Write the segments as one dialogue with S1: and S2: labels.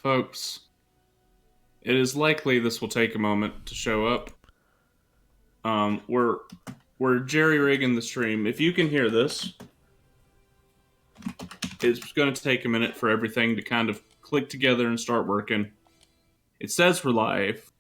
S1: Folks, it is likely this will take a moment to show up. We're jerry rigging the stream. If you can hear this, it's going to take a minute for everything to kind of click together and start working. It says we're live,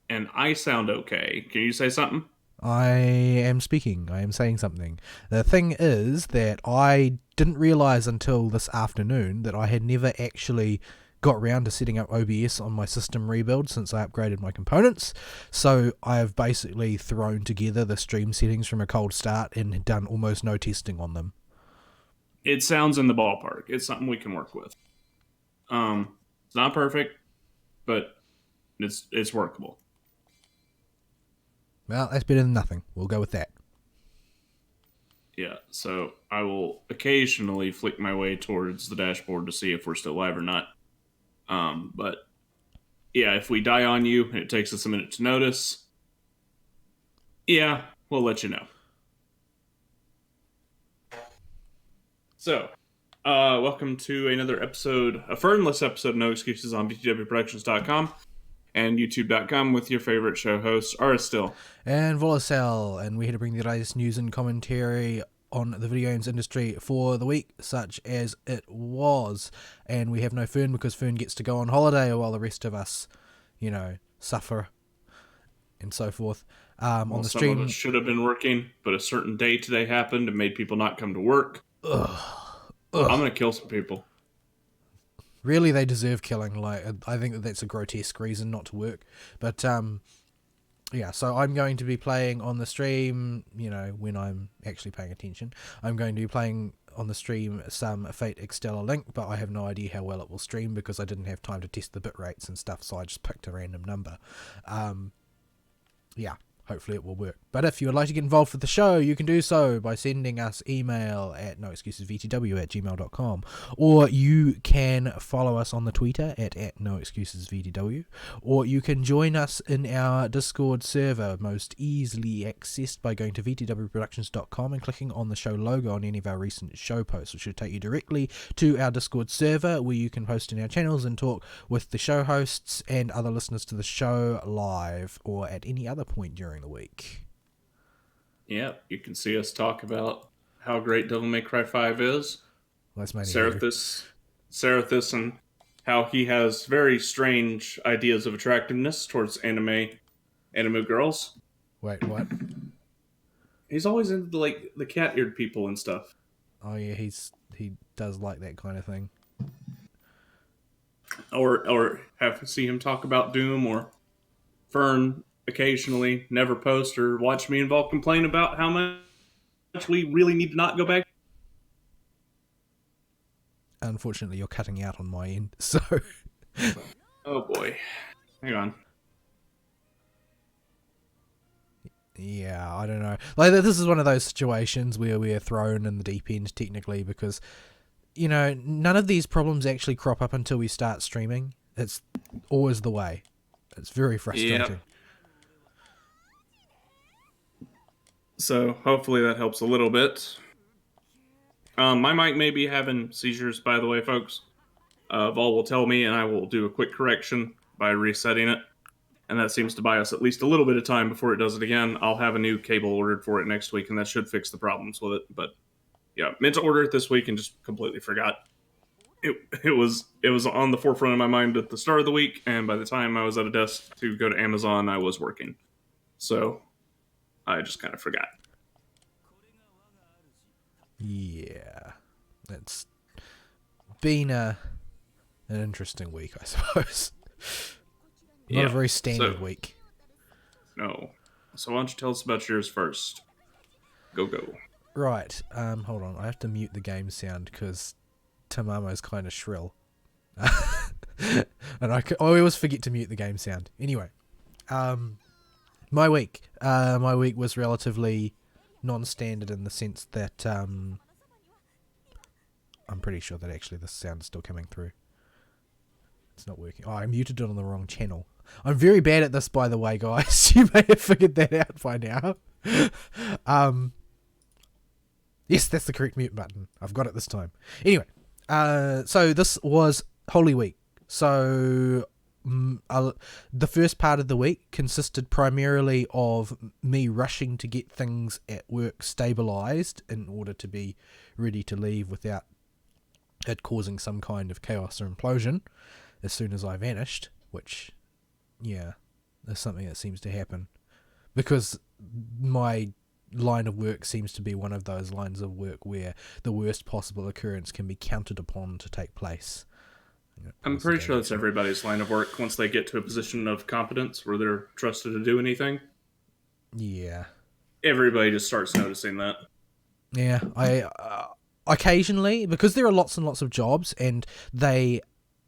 S1: and I sound okay. Can you say something?
S2: I am speaking. I am saying something. The thing is that I didn't realise until this afternoon that I had never actually got around to setting up OBS on my system rebuild since I upgraded my components. So I have basically thrown together the stream settings from a cold start and done almost no testing on them.
S1: It sounds in the ballpark. It's something we can work with. It's not perfect, but it's workable.
S2: Well, that's better than nothing. We'll go with that.
S1: Yeah, so I will occasionally flick my way towards the dashboard to see if we're still live or not. But yeah, if we die on you and it takes us a minute to notice, yeah, we'll let you know. So, welcome to another episode, a Fernless episode of No Excuses on VTWProductions.com and YouTube.com with your favorite show hosts, Aristill.
S2: And Volacel, and we're here to bring the latest news and commentary on the video games industry for the week, such as it was. And we have no Fern because Fern gets to go on holiday while the rest of us, suffer and so forth. On the stream,
S1: some of us should have been working, but a certain day today happened and made people not come to work. I'm gonna kill some people.
S2: Really, they deserve killing. I think that's a grotesque reason not to work. But yeah, so I'm going to be playing on the stream, when I'm actually paying attention. I'm going to be playing on the stream some Fate Extella Link, but I have no idea how well it will stream because I didn't have time to test the bit rates and stuff, so I just picked a random number. Yeah, hopefully it will work. But if you would like to get involved with the show, you can do so by sending us email at noexcusesvtw@gmail.com, or you can follow us on the Twitter at noexcusesvtw, or you can join us in our Discord server, most easily accessed by going to vtwproductions.com and clicking on the show logo on any of our recent show posts, which should take you directly to our Discord server where you can post in our channels and talk with the show hosts and other listeners to the show live or at any other point during the week.
S1: Yeah, you can see us talk about how great Devil May Cry 5 is.
S2: Well, that's
S1: Serathis, and how he has very strange ideas of attractiveness towards anime girls.
S2: Wait, what?
S1: He's always into the cat-eared people and stuff.
S2: Oh yeah, he does like that kind of thing.
S1: Or see him talk about Doom, or Fern occasionally never post or watch me and Vol complain about how much we really need to not go back.
S2: Unfortunately, you're cutting out on my end, so...
S1: Oh boy. Hang on.
S2: Yeah, I don't know. This is one of those situations where we're thrown in the deep end, technically, because, none of these problems actually crop up until we start streaming. It's always the way. It's very frustrating.
S1: Yep. So, hopefully that helps a little bit. My mic may be having seizures, by the way, folks. Vol will tell me, and I will do a quick correction by resetting it. And that seems to buy us at least a little bit of time before it does it again. I'll have a new cable ordered for it next week, and that should fix the problems with it. But, yeah, meant to order it this week and just completely forgot. It was on the forefront of my mind at the start of the week, and by the time I was at a desk to go to Amazon, I was working. So I just kind of forgot.
S2: Yeah. It's been an interesting week, I suppose. Not a very standard week.
S1: No. So why don't you tell us about yours first? Go.
S2: Right. Hold on. I have to mute the game sound because Tamamo's kind of shrill. And I always forget to mute the game sound. Anyway. My week was relatively non-standard in the sense that I'm pretty sure that actually the sound is still coming through. It's not working. Oh, I muted it on the wrong channel. I'm very bad at this, by the way, guys. You may have figured that out by now. Yes, that's the correct mute button. I've got it this time. Anyway, so this was Holy Week. So the first part of the week consisted primarily of me rushing to get things at work stabilized in order to be ready to leave without it causing some kind of chaos or implosion as soon as I vanished, which, yeah, is something that seems to happen because my line of work seems to be one of those lines of work where the worst possible occurrence can be counted upon to take place.
S1: I'm pretty sure that's everybody's line of work once they get to a position of competence where they're trusted to do anything.
S2: Yeah.
S1: Everybody just starts noticing that.
S2: Yeah, I occasionally, because there are lots and lots of jobs, and they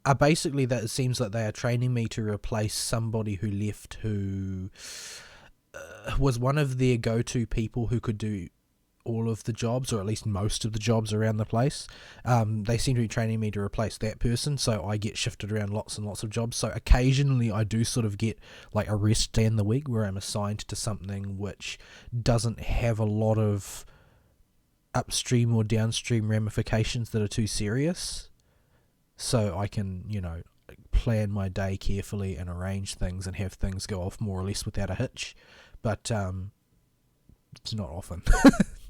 S2: are basically that it seems that they are training me to replace somebody who left who was one of their go-to people who could do all of the jobs, or at least most of the jobs around the place. They seem to be training me to replace that person, so I get shifted around lots and lots of jobs. So occasionally I do sort of get like a rest day in the week where I'm assigned to something which doesn't have a lot of upstream or downstream ramifications that are too serious. So I can, plan my day carefully and arrange things and have things go off more or less without a hitch. But it's not often.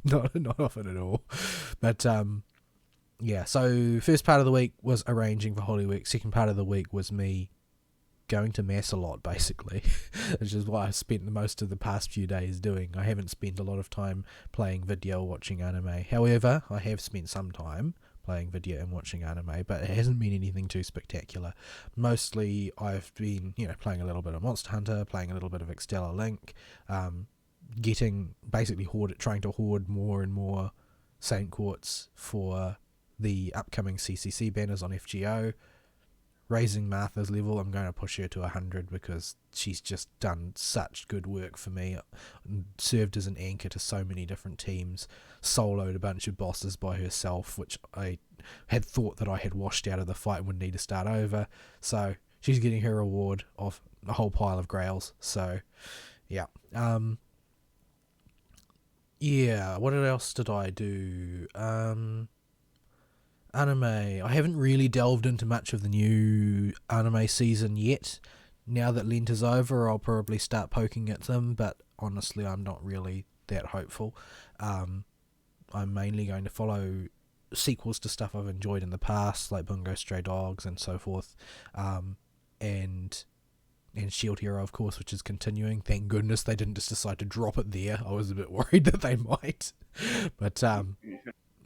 S2: not often at all. But yeah, so first part of the week was arranging for Holy Week. Second part of the week was me going to mass a lot, basically, which is what I've spent the most of the past few days doing. I haven't spent a lot of time playing video or watching anime. However, I have spent some time playing video and watching anime, but it hasn't been anything too spectacular. Mostly I've been, playing a little bit of Monster Hunter, playing a little bit of Extella Link, trying to hoard more and more Saint Quartz for the upcoming CCC banners on FGO, raising Martha's level. I'm going to push her to 100 because she's just done such good work for me, served as an anchor to so many different teams, soloed a bunch of bosses by herself, which I had thought that I had washed out of the fight and would need to start over. So she's getting her reward of a whole pile of grails. So yeah. Yeah, what else did I do? Anime. I haven't really delved into much of the new anime season yet. Now that Lent is over, I'll probably start poking at them, but honestly, I'm not really that hopeful. I'm mainly going to follow sequels to stuff I've enjoyed in the past, like Bungo Stray Dogs and so forth, and Shield Hero, of course, which is continuing. Thank goodness they didn't just decide to drop it there. I was a bit worried that they might. But
S1: you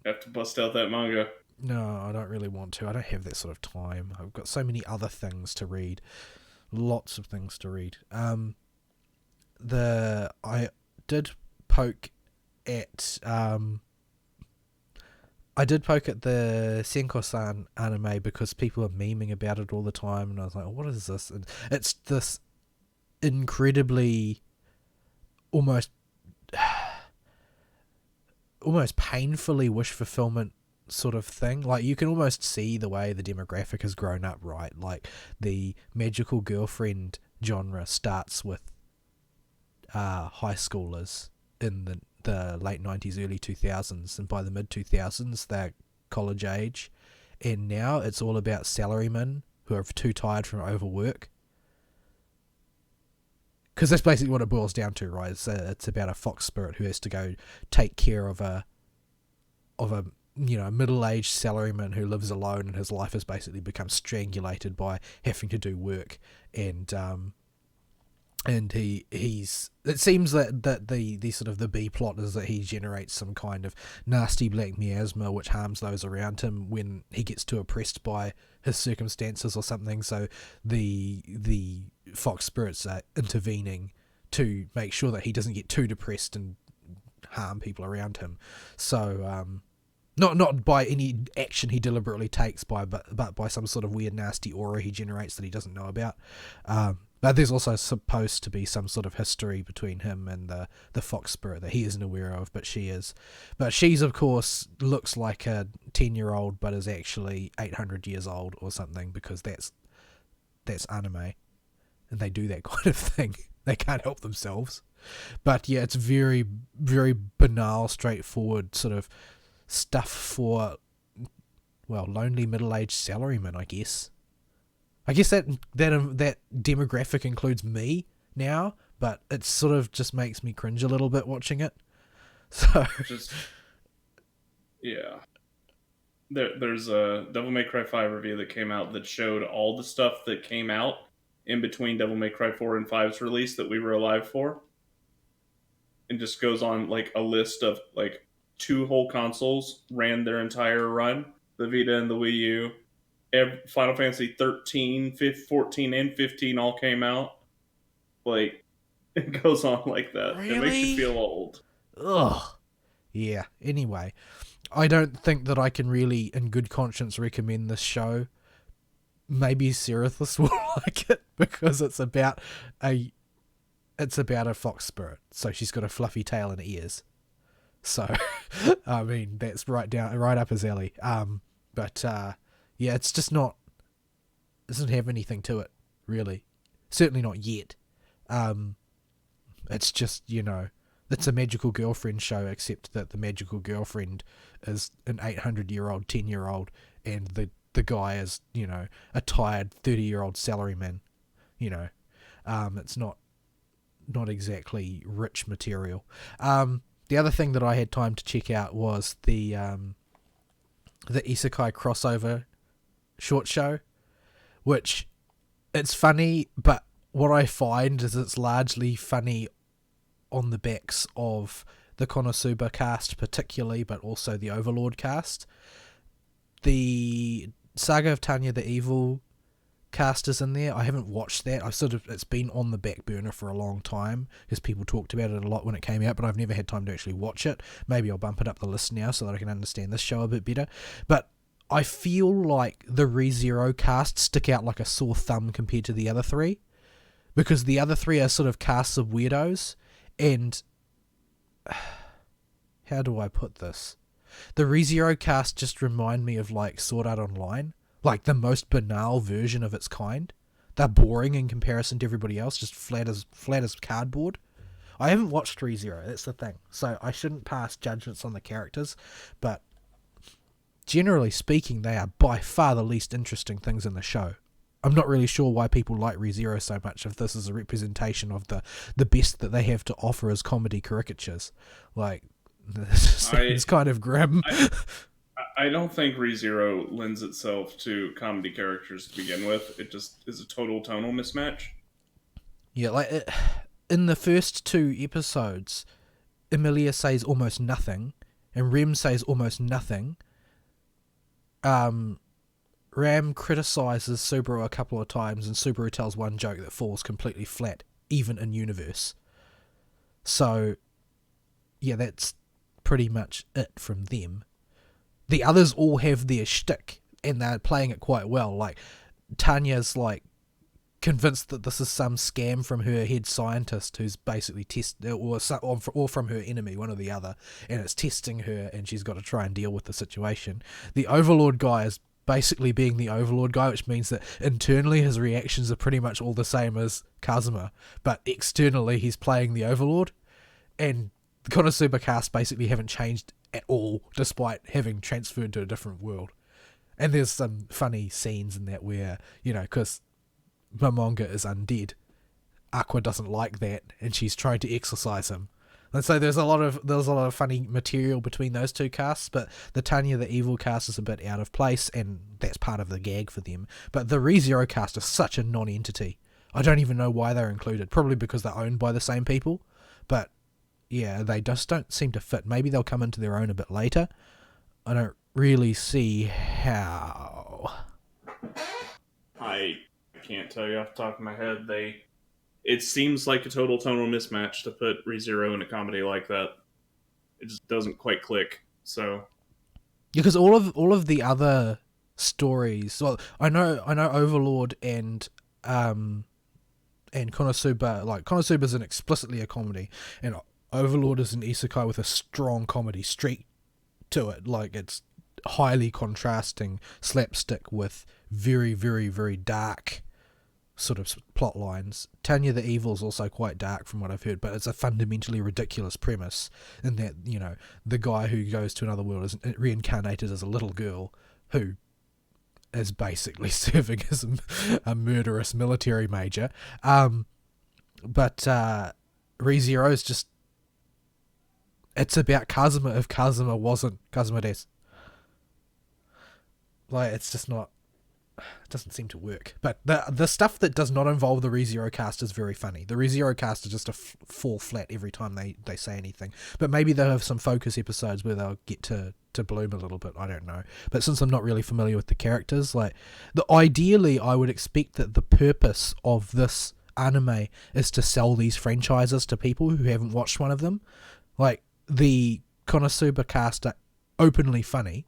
S1: have to bust out that manga.
S2: No, I don't really want to. I don't have that sort of time. I've got so many other things to read. Lots of things to read. I did poke at the Senko-san anime because people are memeing about it all the time, and I was like, what is this? And it's this incredibly almost painfully wish fulfillment sort of thing. Like, you can almost see the way the demographic has grown up, right? Like, the magical girlfriend genre starts with high schoolers in the late 90s, early 2000s, and by the mid 2000s they're college age, and now it's all about salarymen who are too tired from overwork. Because that's basically what it boils down to, right? It's about a fox spirit who has to go take care of a middle-aged salaryman who lives alone, and his life has basically become strangulated by having to do work, and he's it seems that the sort of the B plot is that he generates some kind of nasty black miasma which harms those around him when he gets too oppressed by his circumstances or something. So the fox spirits are intervening to make sure that he doesn't get too depressed and harm people around him. So not by any action he deliberately takes, but by some sort of weird nasty aura he generates that he doesn't know about. But there's also supposed to be some sort of history between him and the fox spirit that he isn't aware of, but she is. But she's, of course, looks like a 10-year-old, but is actually 800 years old or something, because that's anime, and they do that kind of thing. They can't help themselves. But yeah, it's very, very banal, straightforward sort of stuff for lonely middle-aged salaryman, I guess. I guess that demographic includes me now, but it sort of just makes me cringe a little bit watching it. So,
S1: Just yeah. There's a Devil May Cry 5 review that came out that showed all the stuff that came out in between Devil May Cry 4 and 5's release that we were alive for. And just goes on like a list of like 2 whole consoles ran their entire run. The Vita and the Wii U. Final Fantasy 13, 14, and 15 all came out. Like, it goes on like that.
S2: Really?
S1: It makes you feel old.
S2: Ugh. Yeah, anyway. I don't think that I can really, in good conscience, recommend this show. Maybe Serethus will like it, because it's about a fox spirit. So she's got a fluffy tail and ears. So, I mean, that's right up his alley. But yeah, it's just not. It doesn't have anything to it, really. Certainly not yet. It's just, it's a magical girlfriend show, except that the magical girlfriend is an 800-year-old, 10-year-old, and the guy is, a tired 30-year-old salaryman. It's not exactly rich material. The other thing that I had time to check out was the Isekai crossover short show, which it's funny, but what I find is it's largely funny on the backs of the Konosuba cast particularly, but also the Overlord cast. The Saga of Tanya the Evil cast is in there. I haven't watched that. It's been on the back burner for a long time because people talked about it a lot when it came out, but I've never had time to actually watch it. Maybe I'll bump it up the list now so that I can understand this show a bit better. But I feel like the ReZero cast stick out like a sore thumb compared to the other 3, because the other 3 are sort of casts of weirdos, and how do I put this? The ReZero cast just remind me of like Sword Art Online, like the most banal version of its kind. They're boring in comparison to everybody else, just flat as cardboard. I haven't watched ReZero, that's the thing, so I shouldn't pass judgments on the characters, but generally speaking, they are by far the least interesting things in the show. I'm not really sure why people like ReZero so much, if this is a representation of the best that they have to offer as comedy caricatures. Like, it's kind of grim.
S1: I don't think ReZero lends itself to comedy characters to begin with. It just is a total tonal mismatch.
S2: Yeah, like, in the first 2 episodes, Emilia says almost nothing, and Rem says almost nothing. Ram criticizes Subaru a couple of times, and Subaru tells one joke that falls completely flat, even in universe. So, yeah, that's pretty much it from them. The others all have their shtick, and they're playing it quite well. Like, Tanya's like convinced that this is some scam from her head scientist, who's basically or from her enemy, one or the other, and it's testing her, and she's got to try and deal with the situation. The Overlord guy is basically being the Overlord guy, which means that internally his reactions are pretty much all the same as Kazuma, but externally he's playing the Overlord, and the Konosuba cast basically haven't changed at all, despite having transferred to a different world. And there's some funny scenes in that where, because Momonga is undead, Aqua doesn't like that, and she's trying to exorcise him. And so there's a lot of funny material between those 2 casts, but the Tanya the Evil cast is a bit out of place, and that's part of the gag for them. But the ReZero cast is such a non-entity. I don't even know why they're included. Probably because they're owned by the same people. But yeah, they just don't seem to fit. Maybe they'll come into their own a bit later. I don't really see how.
S1: I can't tell you off the top of my head. It seems like a total tonal mismatch to put ReZero in a comedy like that. It just doesn't quite click. So,
S2: yeah, because all of the other stories. Well, I know Overlord and Konosuba. Like, Konosuba is explicitly a comedy, and Overlord is an isekai with a strong comedy streak to it. Like, it's highly contrasting slapstick with very, very, very dark sort of plot lines. Tanya the Evil is also quite dark from what I've heard, but it's a fundamentally ridiculous premise in that, the guy who goes to another world is reincarnated as a little girl who is basically serving as a murderous military major. But ReZero is just, it's about Kazuma if Kazuma wasn't Kazuma Des. Like, it's just not, it doesn't seem to work. But the stuff that does not involve the ReZero cast is very funny. The ReZero cast is just fall flat every time they say anything. But maybe they'll have some focus episodes where they'll get to bloom a little bit. I don't know. But since I'm not really familiar with the characters, like, ideally I would expect that the purpose of this anime is to sell these franchises to people who haven't watched one of them. Like, the Konosuba cast are openly funny,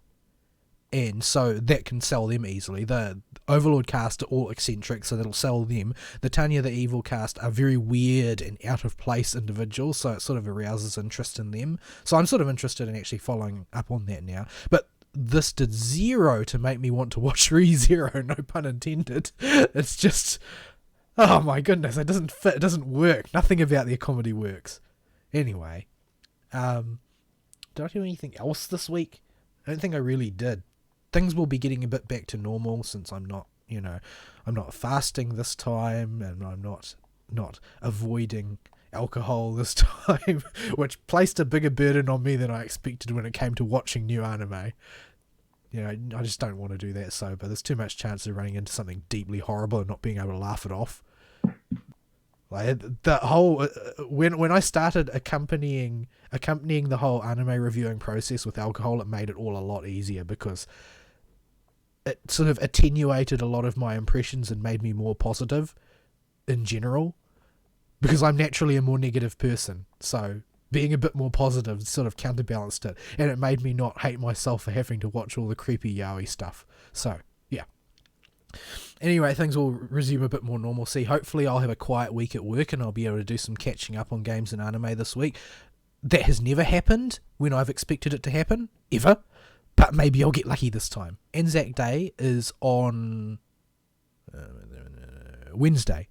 S2: and so that can sell them easily. The Overlord cast are all eccentric, so that'll sell them. The Tanya the Evil cast are very weird and out of place individuals, so it sort of arouses interest in them. So I'm sort of interested in actually following up on that now. But this did zero to make me want to watch ReZero, no pun intended. It's just, oh my goodness, it doesn't fit, it doesn't work. Nothing about their comedy works. Anyway, did I do anything else this week? I don't think I really did. Things will be getting a bit back to normal since I'm not, I'm not fasting this time, and I'm not avoiding alcohol this time, which placed a bigger burden on me than I expected when it came to watching new anime. I just don't want to do that sober. There's too much chance of running into something deeply horrible and not being able to laugh it off. Like, the whole when I started accompanying the whole anime reviewing process with alcohol, it made it all a lot easier because it sort of attenuated a lot of my impressions and made me more positive in general, because I'm naturally a more negative person. So being a bit more positive sort of counterbalanced it, and it made me not hate myself for having to watch all the creepy yaoi stuff. So yeah. Anyway, things will resume a bit more normalcy. Hopefully I'll have a quiet week at work and I'll be able to do some catching up on games and anime this week. That has never happened when I've expected it to happen, ever. But maybe I'll get lucky this time. Anzac Day is on Wednesday.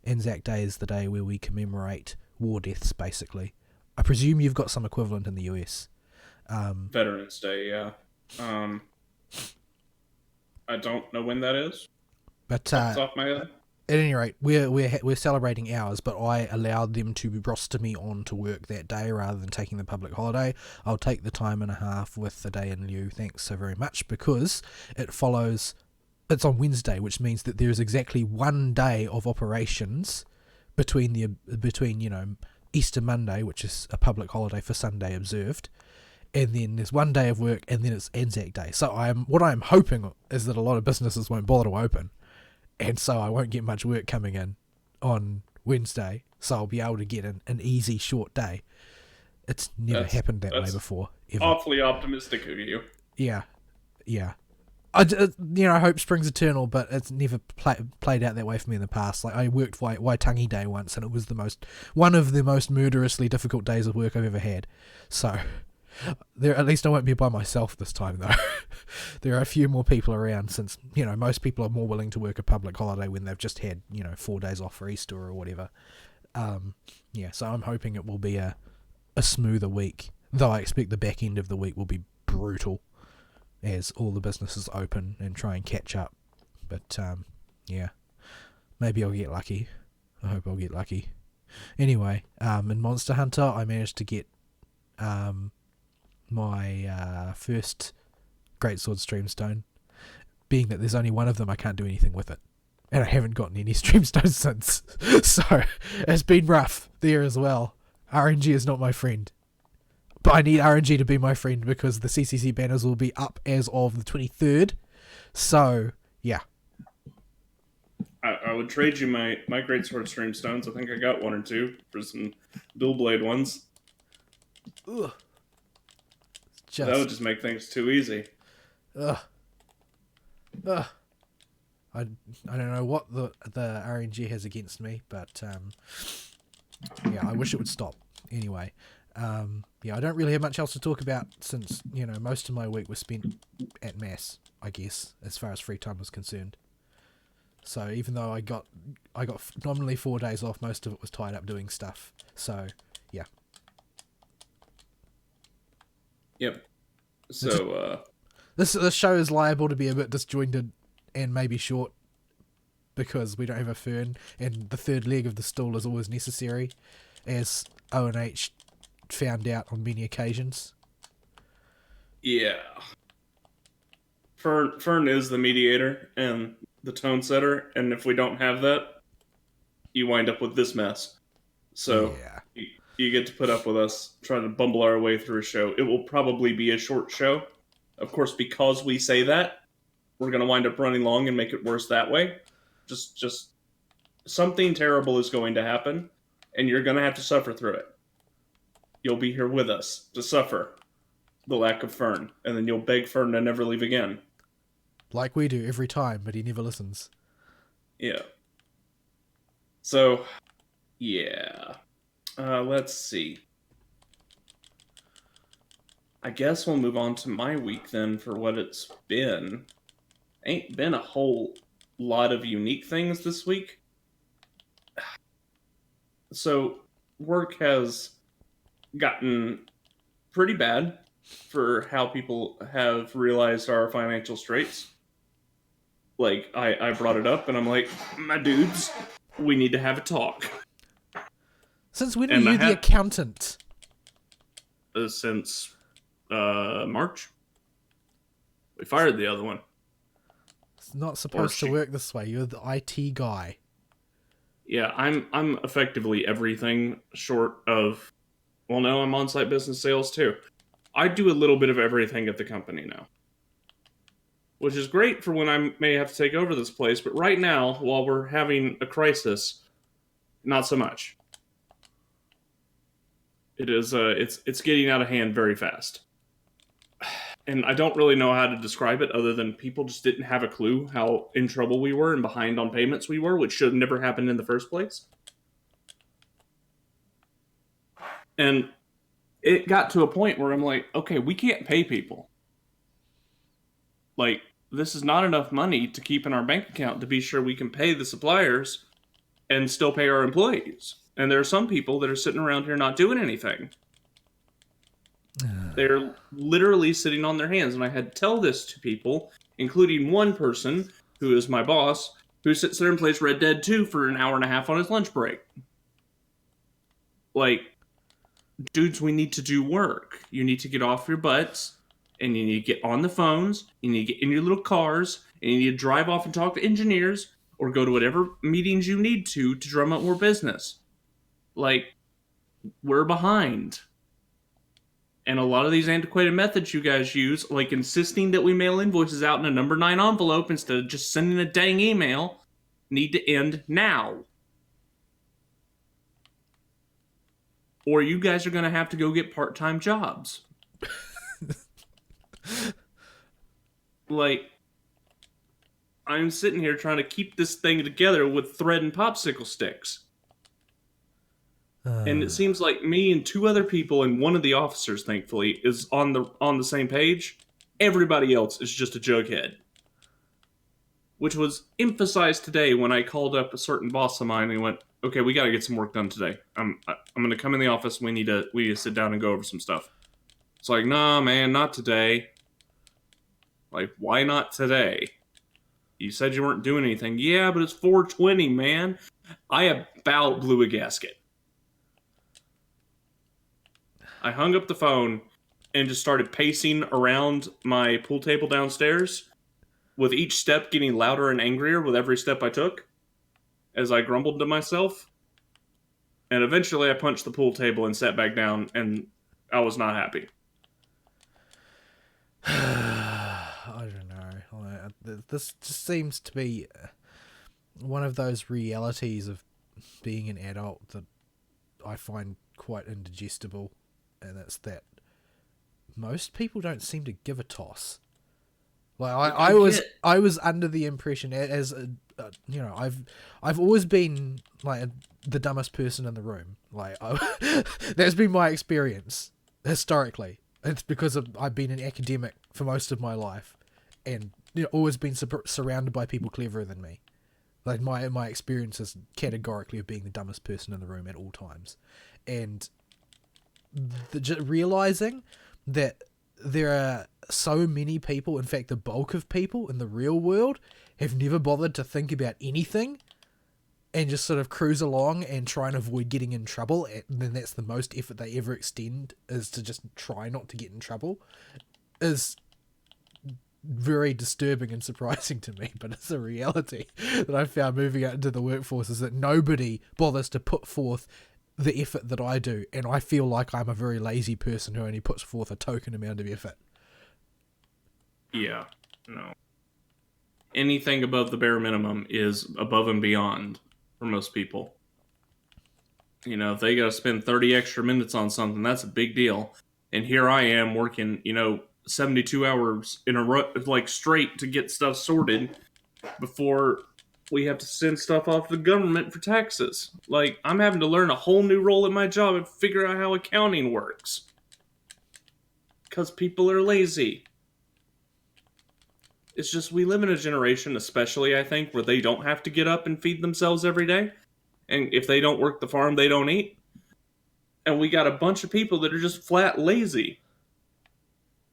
S2: Anzac Day is the day where we commemorate war deaths, basically. I presume you've got some equivalent in the US.
S1: Veterans Day, yeah. I don't know when that is.
S2: But
S1: off the top of my head.
S2: At any rate, we're celebrating ours, but I allowed them to roster me on to work that day rather than taking the public holiday. I'll take the time and a half with the day in lieu, thanks so very much, because it's on Wednesday, which means that there is exactly 1 day of operations between Easter Monday, which is a public holiday for Sunday observed, and then there's 1 day of work, and then it's Anzac Day. So what I'm hoping is that a lot of businesses won't bother to open, and so I won't get much work coming in on Wednesday, so I'll be able to get an easy short day. It's never happened that way before, ever.
S1: Awfully optimistic of you.
S2: Yeah. I hope spring's eternal, but it's never played out that way for me in the past. Like, I worked Waitangi Day once, and it was one of the most murderously difficult days of work I've ever had. So, at least I won't be by myself this time, though. There are a few more people around, since, most people are more willing to work a public holiday when they've just had, 4 days off for Easter or whatever. So I'm hoping it will be a smoother week, though I expect the back end of the week will be brutal as all the businesses open and try and catch up. But, maybe I'll get lucky. I hope I'll get lucky. Anyway, in Monster Hunter, I managed to get my first Greatsword Streamstone. Being that there's only one of them, I can't do anything with it. And I haven't gotten any Streamstones since. So, it's been rough there as well. RNG is not my friend. But I need RNG to be my friend because the CCC banners will be up as of the 23rd. So, yeah.
S1: I would trade you my Greatsword Streamstones. I think I got 1 or 2 for some dual blade ones.
S2: Ugh.
S1: That would just make things too easy.
S2: Ugh. I don't know what the RNG has against me, but I wish it would stop. Anyway, I don't really have much else to talk about since most of my week was spent at mass, I guess, as far as free time was concerned. So even though I got nominally 4 days off, most of it was tied up doing stuff. So yeah.
S1: Yep. So
S2: This show is liable to be a bit disjointed and maybe short because we don't have a Fern, and the third leg of the stool is always necessary, as O&H found out on many occasions.
S1: Yeah. Fern is the mediator and the tone setter, and if we don't have that, you wind up with this mess. So
S2: Yeah.
S1: you get to put up with us trying to bumble our way through a show. It will probably be a short show. Of course, because we say that, we're going to wind up running long and make it worse that way. Just something terrible is going to happen, and you're going to have to suffer through it. You'll be here with us to suffer the lack of Fern, and then you'll beg Fern to never leave again.
S2: Like we do every time, but he never listens.
S1: Yeah. So, yeah. Let's see. I guess we'll move on to my week then for what it's been. Ain't been a whole lot of unique things this week. So, work has gotten pretty bad for how people have realized our financial straits. Like, I brought it up and I'm like, my dudes, we need to have a talk.
S2: Since when are
S1: And I
S2: you the
S1: had-
S2: accountant?
S1: Since March. We fired the other one.
S2: It's not supposed to
S1: she-
S2: work this way. You're the IT guy.
S1: Yeah, I'm effectively everything short of. Well, no, I'm on-site business sales too. I do a little bit of everything at the company now, which is great for when I may have to take over this place. But right now, while we're having a crisis, not so much. It is it's getting out of hand very fast. And I don't really know how to describe it other than people just didn't have a clue how in trouble we were and behind on payments we were, which should have never happened in the first place. And it got to a point where I'm like, okay, we can't pay people. Like, this is not enough money to keep in our bank account to be sure we can pay the suppliers and still pay our employees. And there are some people that are sitting around here not doing anything. They're literally sitting on their hands. And I had to tell this to people, including one person who is my boss, who sits there and plays Red Dead 2 for an hour and a half on his lunch break. Like, dudes, we need to do work. You need to get off your butts, and you need to get on the phones, you need to get in your little cars, and you need to drive off and talk to engineers, or go to whatever meetings you need to drum up more business. Like, we're behind. And a lot of these antiquated methods you guys use, like insisting that we mail invoices out in a number 9 envelope instead of just sending a dang email, need to end now. Or you guys are going to have to go get part-time jobs. Like, I'm sitting here trying to keep this thing together with thread and popsicle sticks. And it seems like me and 2 other people and one of the officers, thankfully, is on the same page. Everybody else is just a jughead. Which was emphasized today when I called up a certain boss of mine and went, okay, we got to get some work done today. I'm going to come in the office. We need to sit down and go over some stuff. It's like, nah, man, not today. Like, why not today? You said you weren't doing anything. Yeah, but it's 4:20, man. I about blew a gasket. I hung up the phone and just started pacing around my pool table downstairs, with each step getting louder and angrier with every step I took, as I grumbled to myself. And eventually I punched the pool table and sat back down, and I was not happy.
S2: I don't know. This just seems to be one of those realities of being an adult that I find quite indigestible, and it's that most people don't seem to give a toss. Like I was under the impression you know, I've always been like the dumbest person in the room. Like that's been my experience historically. It's because I've been an academic for most of my life, and always been surrounded by people cleverer than me. Like my experience is categorically of being the dumbest person in the room at all times, and realizing that there are so many people, in fact the bulk of people in the real world have never bothered to think about anything and just sort of cruise along and try and avoid getting in trouble, and then that's the most effort they ever extend, is to just try not to get in trouble, is very disturbing and surprising to me. But it's a reality that I found moving out into the workforce, is that nobody bothers to put forth the effort that I do, and I feel like I'm a very lazy person who only puts forth a token amount of effort.
S1: Yeah, no. Anything above the bare minimum is above and beyond for most people. You know, if they got to spend 30 extra minutes on something, that's a big deal. And here I am working, 72 hours in a row, like straight, to get stuff sorted before we have to send stuff off to the government for taxes. Like, I'm having to learn a whole new role at my job and figure out how accounting works. Because people are lazy. It's just, we live in a generation, especially, I think, where they don't have to get up and feed themselves every day. And if they don't work the farm, they don't eat. And we got a bunch of people that are just flat lazy.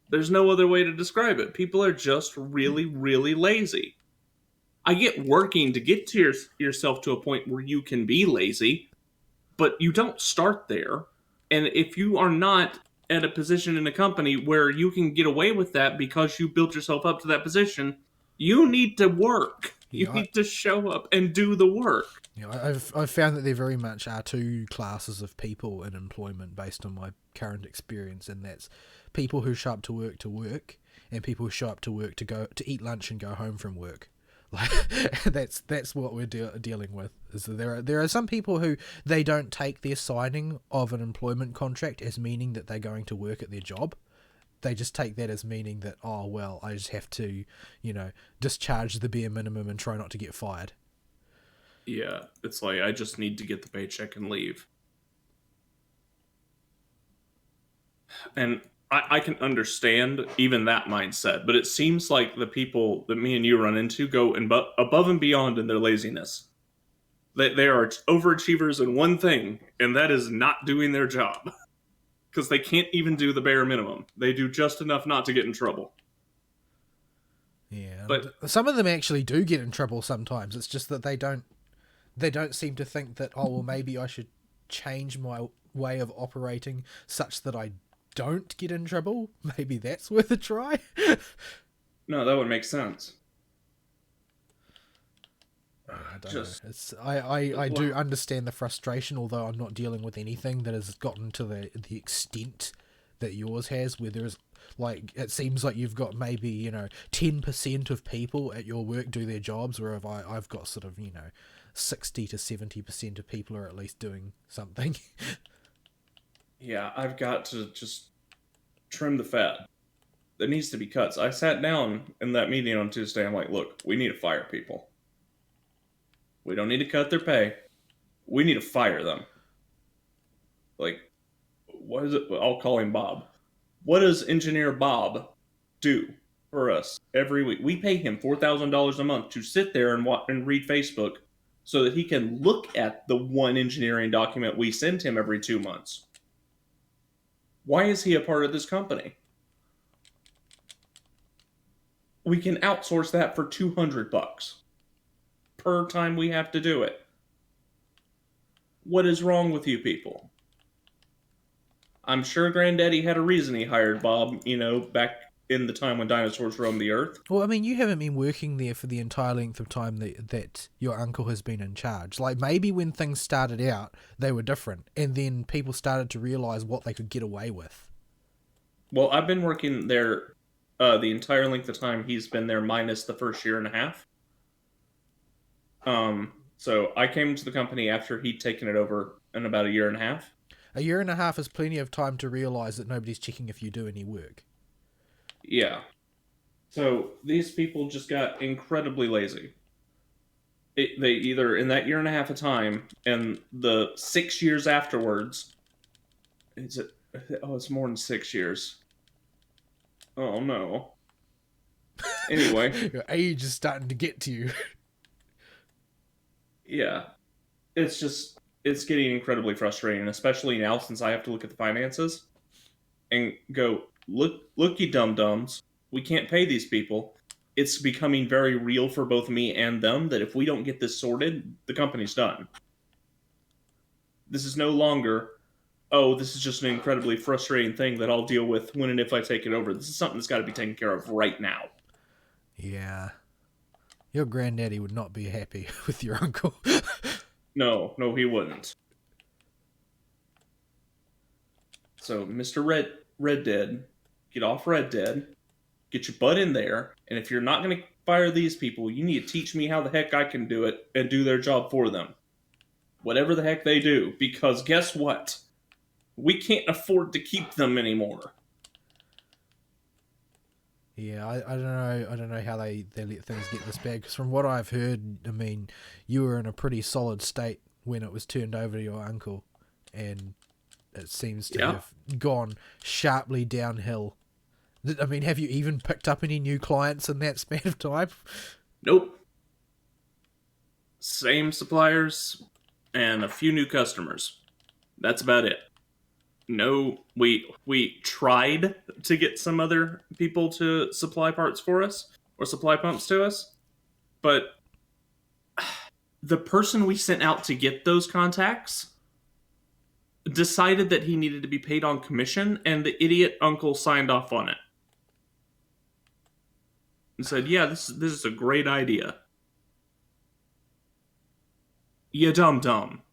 S1: There's no other way to describe it. People are just really, really lazy. I get working to get to yourself to a point where you can be lazy, but you don't start there. And if you are not at a position in a company where you can get away with that because you built yourself up to that position, you need to work. You need to show up and do the work.
S2: I've found that there very much are two classes of people in employment based on my current experience, and that's people who show up to work, and people who show up to work to eat lunch and go home from work. Like, that's what we're dealing with. Is that there are some people who they don't take their signing of an employment contract as meaning that they're going to work at their job. They just take that as meaning that, oh well, I just have to, discharge the bare minimum and try not to get fired.
S1: Yeah, it's like, I just need to get the paycheck and leave. And I can understand even that mindset, but it seems like the people that me and you run into go above and beyond in their laziness. They are overachievers in one thing, and that is not doing their job. Because they can't even do the bare minimum. They do just enough not to get in trouble.
S2: Yeah, but some of them actually do get in trouble sometimes. It's just that they don't seem to think that, oh well, maybe I should change my way of operating such that I don't get in trouble. Maybe that's worth a try.
S1: No, that would make sense.
S2: I don't know. I do understand the frustration, although I'm not dealing with anything that has gotten to the extent that yours has, where there's, like, it seems like you've got maybe 10% of people at your work do their jobs, where I've got sort of 60 to 70% of people are at least doing something.
S1: Yeah, I've got to just trim the fat. There needs to be cuts. I sat down in that meeting on Tuesday. I'm like, look, we need to fire people. We don't need to cut their pay. We need to fire them. Like, what is it? I'll call him Bob. What does Engineer Bob do for us every week? We pay him $4,000 a month to sit there and read Facebook so that he can look at the one engineering document we send him every 2 months. Why is he a part of this company? We can outsource that for $200 per time we have to do it. What is wrong with you people? I'm sure Granddaddy had a reason he hired Bob, back in the time when dinosaurs roamed the earth.
S2: Well, I mean, you haven't been working there for the entire length of time that your uncle has been in charge. Like, maybe when things started out, they were different, and then people started to realise what they could get away with.
S1: Well, I've been working there the entire length of time he's been there, minus the first year and a half. So I came to the company after he'd taken it over in about a year and a half.
S2: A year and a half is plenty of time to realise that nobody's checking if you do any work.
S1: Yeah. So these people just got incredibly lazy. They either, in that year and a half of time, and the 6 years afterwards, it's more than 6 years. Oh no. Anyway.
S2: Your age is starting to get to you.
S1: Yeah. It's getting incredibly frustrating, especially now since I have to look at the finances and go, look, you dum dums. We can't pay these people. It's becoming very real for both me and them that if we don't get this sorted, the company's done. This is no longer, oh, this is just an incredibly frustrating thing that I'll deal with when and if I take it over. This is something that's got to be taken care of right now.
S2: Yeah. Your granddaddy would not be happy with your uncle.
S1: No, he wouldn't. So, Mr. Red Dead, get off Red Dead, get your butt in there, and if you're not going to fire these people, you need to teach me how the heck I can do it and do their job for them. Whatever the heck they do, because guess what? We can't afford to keep them anymore.
S2: Yeah, I don't know. I don't know how they let things get this bad. Because from what I've heard, I mean, you were in a pretty solid state when it was turned over to your uncle, and it seems to have gone sharply downhill. I mean, have you even picked up any new clients in that span of time?
S1: Nope. Same suppliers and a few new customers. That's about it. No, we tried to get some other people to supply parts for us or supply pumps to us, but the person we sent out to get those contacts decided that he needed to be paid on commission, and the idiot uncle signed off on it and said, "Yeah, this is a great idea." You dumb.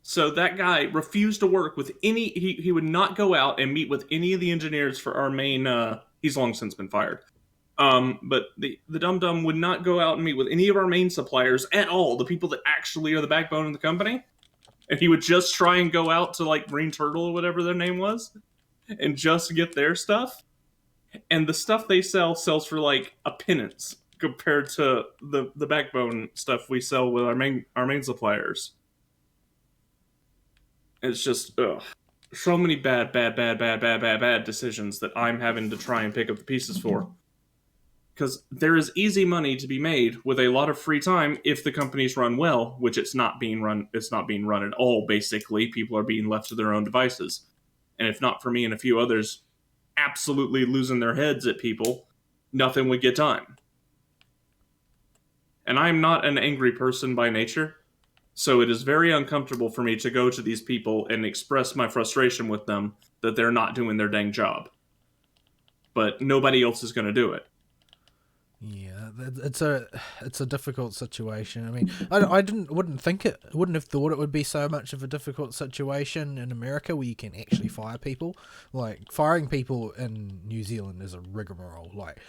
S1: So that guy refused to work with any. He would not go out and meet with any of the engineers for our main. He's long since been fired. But the dum would not go out and meet with any of our main suppliers at all. The people that actually are the backbone of the company, and he would just try and go out to like Green Turtle or whatever their name was, and just get their stuff. And the stuff they sell sells for like a pittance compared to the backbone stuff we sell with our main suppliers. It's just so many bad decisions that I'm having to try and pick up the pieces for. Because there is easy money to be made with a lot of free time if the company's run well, which it's not being run. It's not being run at all. Basically, people are being left to their own devices, and if not for me and a few others, absolutely losing their heads at people, nothing would get done. And I'm not an angry person by nature. So it is very uncomfortable for me to go to these people and express my frustration with them that they're not doing their dang job. But nobody else is going to do it.
S2: Yeah, it's a difficult situation. I mean, wouldn't have thought it would be so much of a difficult situation in America where you can actually fire people. Like firing people in New Zealand is a rigmarole. Like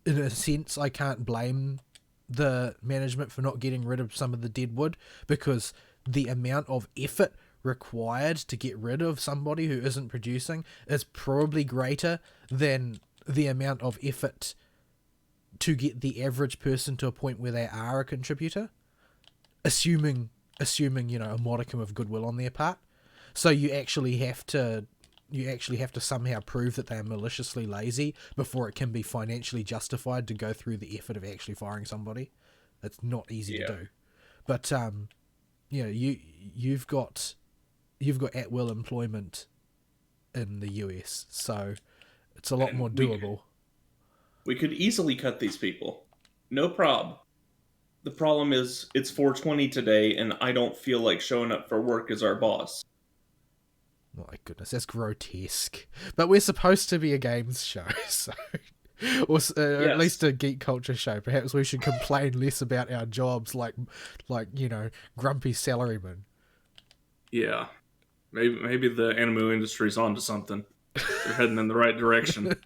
S2: in a sense, I can't blame the management for not getting rid of some of the dead wood, because the amount of effort required to get rid of somebody who isn't producing is probably greater than the amount of effort to get the average person to a point where they are a contributor, assuming a modicum of goodwill on their part. So you actually have to somehow prove that they are maliciously lazy before it can be financially justified to go through the effort of actually firing somebody. It's not easy to do. But you've got at-will employment in the US, so it's a lot more doable.
S1: We could easily cut these people. No prob. The problem is, it's 420 today, and I don't feel like showing up for work as our boss.
S2: Oh my goodness, that's grotesque. But we're supposed to be a games show, so... or yes. At least a geek culture show. Perhaps we should complain less about our jobs like grumpy salarymen.
S1: Yeah. Maybe the anime industry's onto something. They're heading in the right direction.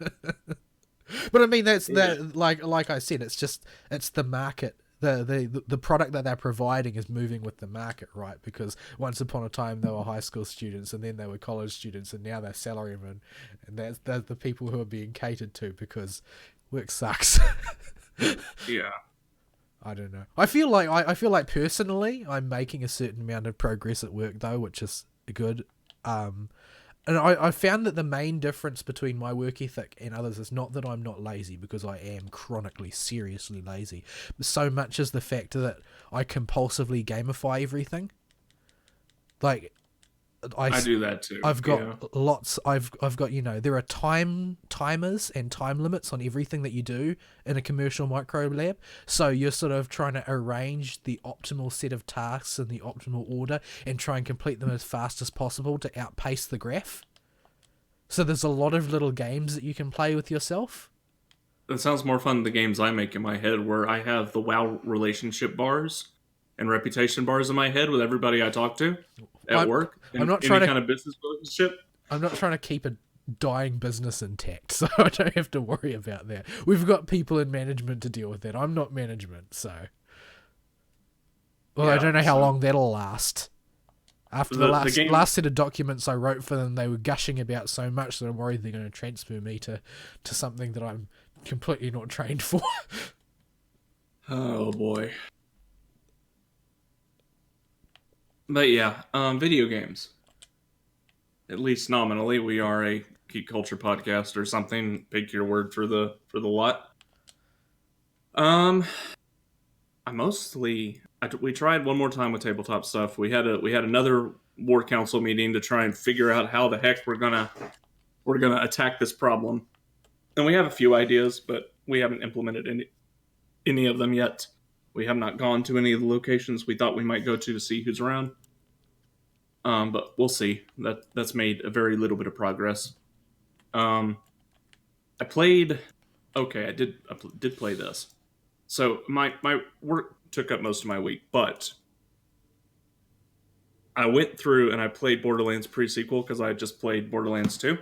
S2: But I mean, that like I said, it's the market. The product that they're providing is moving with the market, right? Because once upon a time they were high school students, and then they were college students, and now they're salarymen, and that's the people who are being catered to because work sucks.
S1: Yeah.
S2: I don't know. I feel like personally, I'm making a certain amount of progress at work though, which is good. And I found that the main difference between my work ethic and others is not that I'm not lazy, because I am chronically, seriously lazy, but so much as the fact that I compulsively gamify everything. Like
S1: I do that too.
S2: I've got lots. I've got, there are timers and time limits on everything that you do in a commercial micro lab. So you're sort of trying to arrange the optimal set of tasks in the optimal order and try and complete them as fast as possible to outpace the graph. So there's a lot of little games that you can play with yourself.
S1: That sounds more fun than the games I make in my head, where I have the WoW relationship bars and reputation bars in my head with everybody I talk to at work.
S2: I'm not
S1: any
S2: trying to
S1: kind of business relationship.
S2: I'm not trying to keep a dying business intact, so I don't have to worry about that. We've got people in management to deal with that. I'm not management, so. Well, I don't know how long that'll last. After the last set of documents I wrote for them, they were gushing about so much that I'm worried they're going to transfer me to something that I'm completely not trained for.
S1: Oh boy. But yeah, video games. At least nominally, we are a geek culture podcast or something. Pick your word for the lot. We tried one more time with tabletop stuff. We had another war council meeting to try and figure out how the heck we're gonna attack this problem. And we have a few ideas, but we haven't implemented any of them yet. We have not gone to any of the locations we thought we might go to see who's around. But we'll see. That's made a very little bit of progress. I played. Okay, I did play this. So my work took up most of my week, but I went through and I played Borderlands pre-sequel because I had just played Borderlands 2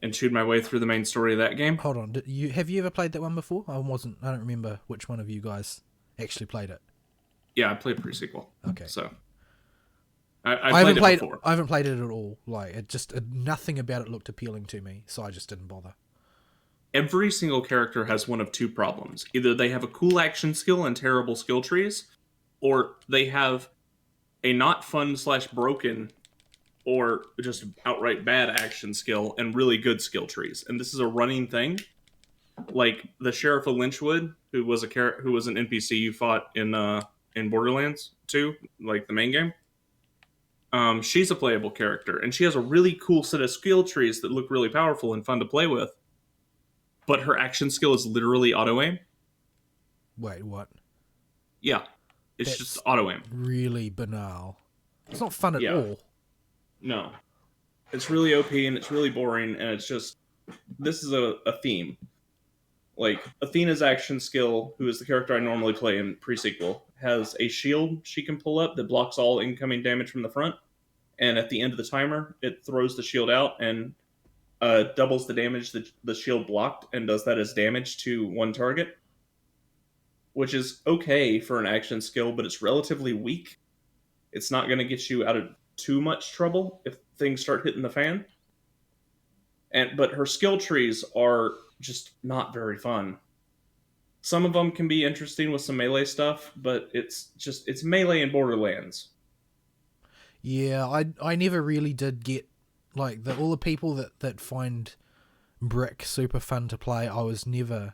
S1: and chewed my way through the main story of that game.
S2: Hold on, have you ever played that one before? I don't remember which one of you guys actually played it.
S1: Yeah, I played pre-sequel.
S2: Okay.
S1: So I haven't played it before.
S2: I haven't played it at all. Like, it just nothing about it looked appealing to me, so I just didn't bother.
S1: Every single character has one of two problems. Either they have a cool action skill and terrible skill trees, or they have a not fun/broken or just outright bad action skill and really good skill trees. And this is a running thing. Like the Sheriff of Lynchwood, who was an NPC you fought in Borderlands 2, like the main game. She's a playable character, and she has a really cool set of skill trees that look really powerful and fun to play with. But her action skill is literally auto-aim.
S2: Wait, what?
S1: Yeah. That's just auto-aim.
S2: Really banal. It's not fun at all.
S1: No. It's really OP, and it's really boring, and it's just... This is a theme. Like, Athena's action skill, who is the character I normally play in pre-sequel, has a shield she can pull up that blocks all incoming damage from the front. And at the end of the timer, it throws the shield out and... doubles the damage that the shield blocked and does that as damage to one target, which is okay for an action skill, but it's relatively weak. It's not going to get you out of too much trouble if things start hitting the fan. But her skill trees are just not very fun. Some of them can be interesting with some melee stuff, but it's melee in Borderlands.
S2: Yeah, I never really did get like all the people that find Brick super fun to play. I was never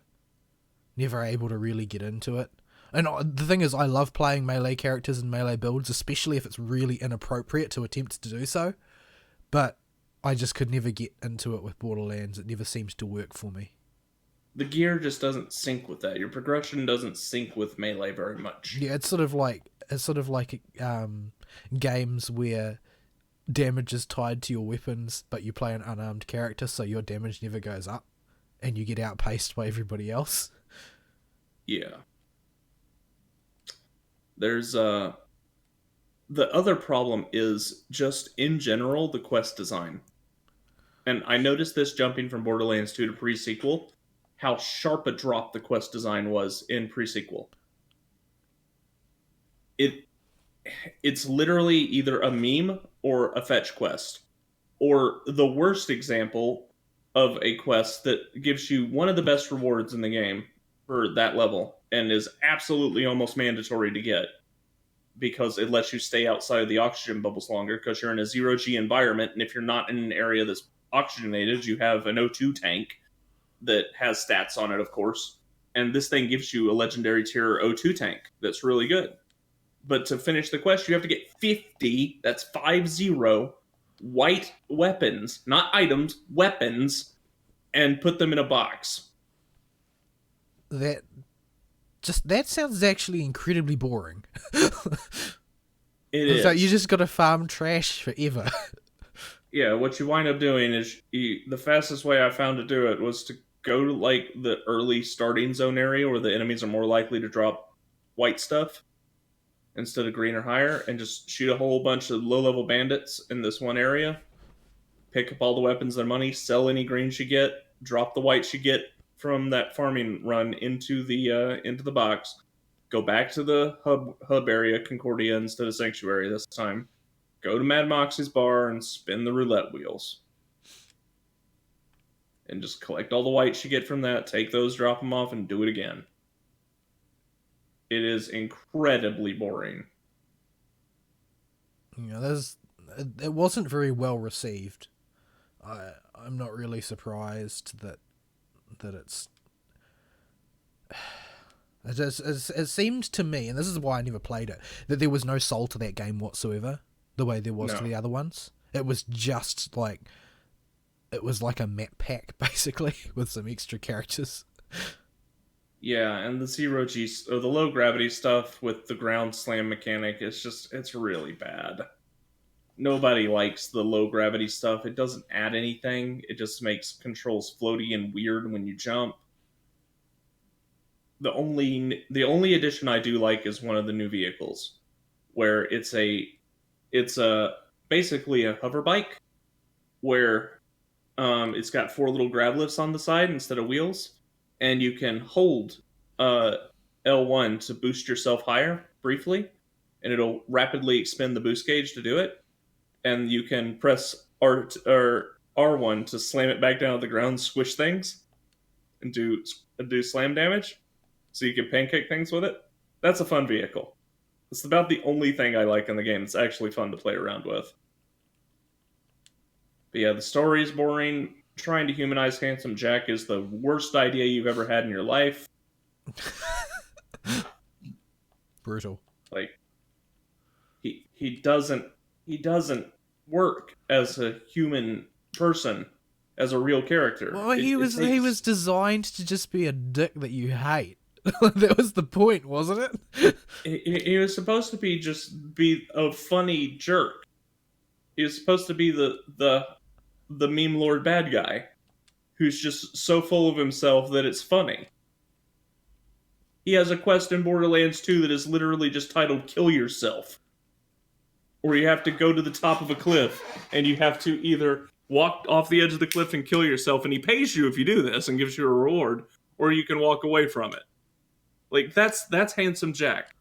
S2: able to really get into it. And the thing is, I love playing melee characters and melee builds, especially if it's really inappropriate to attempt to do so. But I just could never get into it with Borderlands. It never seems to work for me.
S1: The gear just doesn't sync with that. Your progression doesn't sync with melee very much.
S2: Yeah, it's sort of like games where damage is tied to your weapons, but you play an unarmed character, so your damage never goes up, and you get outpaced by everybody else.
S1: Yeah. There's the other problem is just in general the quest design. And I noticed this jumping from Borderlands 2 to pre-sequel, how sharp a drop the quest design was in pre-sequel. It's literally either a meme or a fetch quest. Or the worst example of a quest that gives you one of the best rewards in the game for that level and is absolutely almost mandatory to get because it lets you stay outside of the oxygen bubbles longer because you're in a zero-G environment, and if you're not in an area that's oxygenated, you have an O2 tank that has stats on it, of course, and this thing gives you a legendary tier O2 tank that's really good. But to finish the quest, you have to get 50, that's 50 white weapons, not items, weapons, and put them in a box.
S2: That sounds actually incredibly boring.
S1: It
S2: So
S1: is.
S2: you just got to farm trash forever.
S1: Yeah, what you wind up doing is the fastest way I found to do it was to go to like the early starting zone area where the enemies are more likely to drop white stuff instead of green or higher, and just shoot a whole bunch of low level bandits in this one area. Pick up all the weapons and money, sell any greens you get, drop the whites you get from that farming run into the box. Go back to the hub area, Concordia instead of Sanctuary this time. Go to Mad Moxie's bar and spin the roulette wheels. And just collect all the whites you get from that, take those, drop them off, and do it again. It is incredibly boring.
S2: It wasn't very well received. I'm not really surprised that it's. It seemed to me, and this is why I never played it, that there was no soul to that game whatsoever, the way there was to the other ones. It was just like... It was like a map pack, basically, with some extra characters.
S1: Yeah, and the the low gravity stuff with the ground slam mechanic, it's really bad. Nobody likes the low gravity stuff. It doesn't add anything. It just makes controls floaty and weird when you jump. The only addition I do like is one of the new vehicles, where it's a basically a hover bike, where it's got 4 little grab lifts on the side instead of wheels, and you can hold L1 to boost yourself higher briefly, and it'll rapidly expend the boost gauge to do it. And you can press R1 to slam it back down to the ground, squish things, and do slam damage, so you can pancake things with it. That's a fun vehicle. It's about the only thing I like in the game. It's actually fun to play around with. But yeah, the story is boring. Trying to humanize Handsome Jack is the worst idea you've ever had in your life.
S2: Brutal.
S1: Like, he doesn't work as a human person, as a real character.
S2: Well, he was designed to just be a dick that you hate. That was the point, wasn't it?
S1: He was supposed to be a funny jerk. He was supposed to be the meme lord bad guy who's just so full of himself that it's funny. He has a quest in Borderlands 2 that is literally just titled Kill Yourself, where you have to go to the top of a cliff and you have to either walk off the edge of the cliff and kill yourself, and he pays you if you do this and gives you a reward, or you can walk away from it. Like, that's Handsome Jack.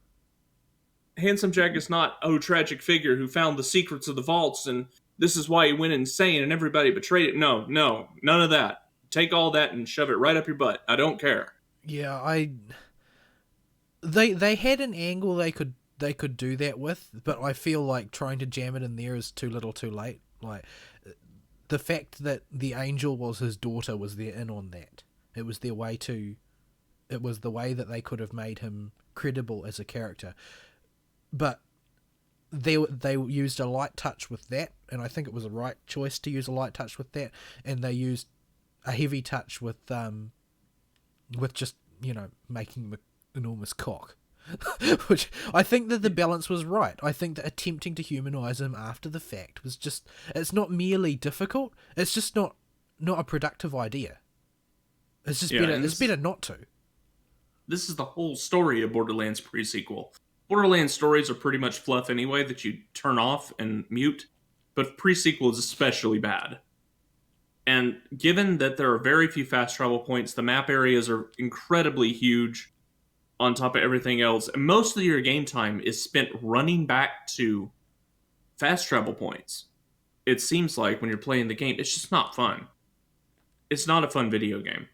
S1: Handsome Jack is not a tragic figure who found the secrets of the vaults and this is why he went insane and everybody betrayed it. No, none of that. Take all that and shove it right up your butt. I don't care.
S2: Yeah, They had an angle they could do that with, but I feel like trying to jam it in there is too little too late. Like, the fact that the angel was his daughter was their in on that. It was their way to... It was the way that they could have made him credible as a character. But they used a light touch with that, and I think it was a right choice to use a light touch with that, and they used a heavy touch with just, making him an enormous cock. Which I think that the balance was right. I think that attempting to humanize him after the fact was just... It's not merely difficult, it's just not a productive idea. It's just better. It's better not to.
S1: This is the whole story of Borderlands pre-sequel. Borderlands stories are pretty much fluff anyway that you turn off and mute, but pre-sequel is especially bad. And given that there are very few fast travel points, the map areas are incredibly huge on top of everything else, and most of your game time is spent running back to fast travel points. It seems like when you're playing the game, it's just not fun. It's not a fun video game.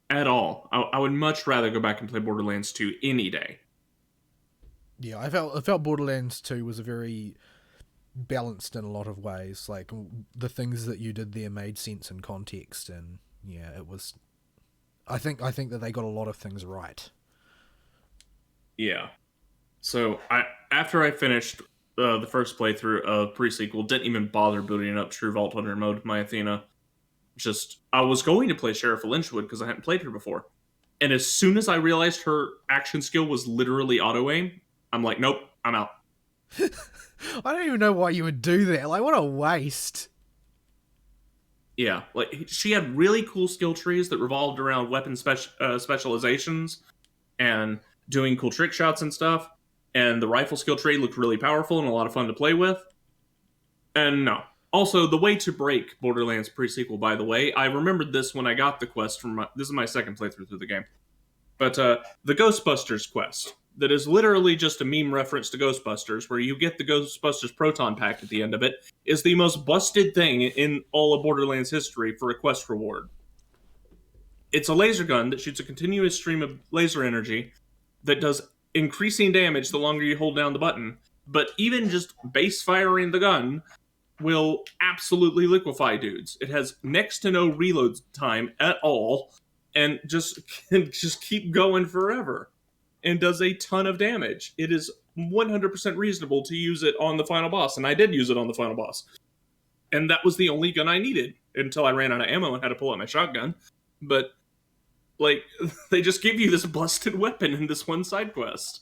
S1: At all. I would much rather go back and play Borderlands 2 any day.
S2: Yeah, I felt Borderlands 2 was a very balanced in a lot of ways. Like, the things that you did there made sense in context, and yeah, it was... I think that they got a lot of things right.
S1: Yeah. So after I finished the first playthrough of Pre-Sequel, didn't even bother booting up True Vault Hunter mode with my Athena. I was going to play Sheriff of Lynchwood because I hadn't played her before. And as soon as I realized her action skill was literally auto-aim, I'm like, nope, I'm out.
S2: I don't even know why you would do that. Like, what a waste.
S1: Yeah, like, she had really cool skill trees that revolved around weapon specializations and doing cool trick shots and stuff. And the rifle skill tree looked really powerful and a lot of fun to play with. And no. Also, the way to break Borderlands Pre-Sequel, by the way, I remembered this when I got the quest from this is my second playthrough through the game. But the Ghostbusters quest, that is literally just a meme reference to Ghostbusters, where you get the Ghostbusters proton pack at the end of it, is the most busted thing in all of Borderlands history for a quest reward. It's a laser gun that shoots a continuous stream of laser energy that does increasing damage the longer you hold down the button, but even just base firing the gun will absolutely liquefy dudes. It has next to no reload time at all, and can just keep going forever, and does a ton of damage. It is 100% reasonable to use it on the final boss, and I did use it on the final boss. And that was the only gun I needed until I ran out of ammo and had to pull out my shotgun. But, like, they just give you this busted weapon in this one side quest.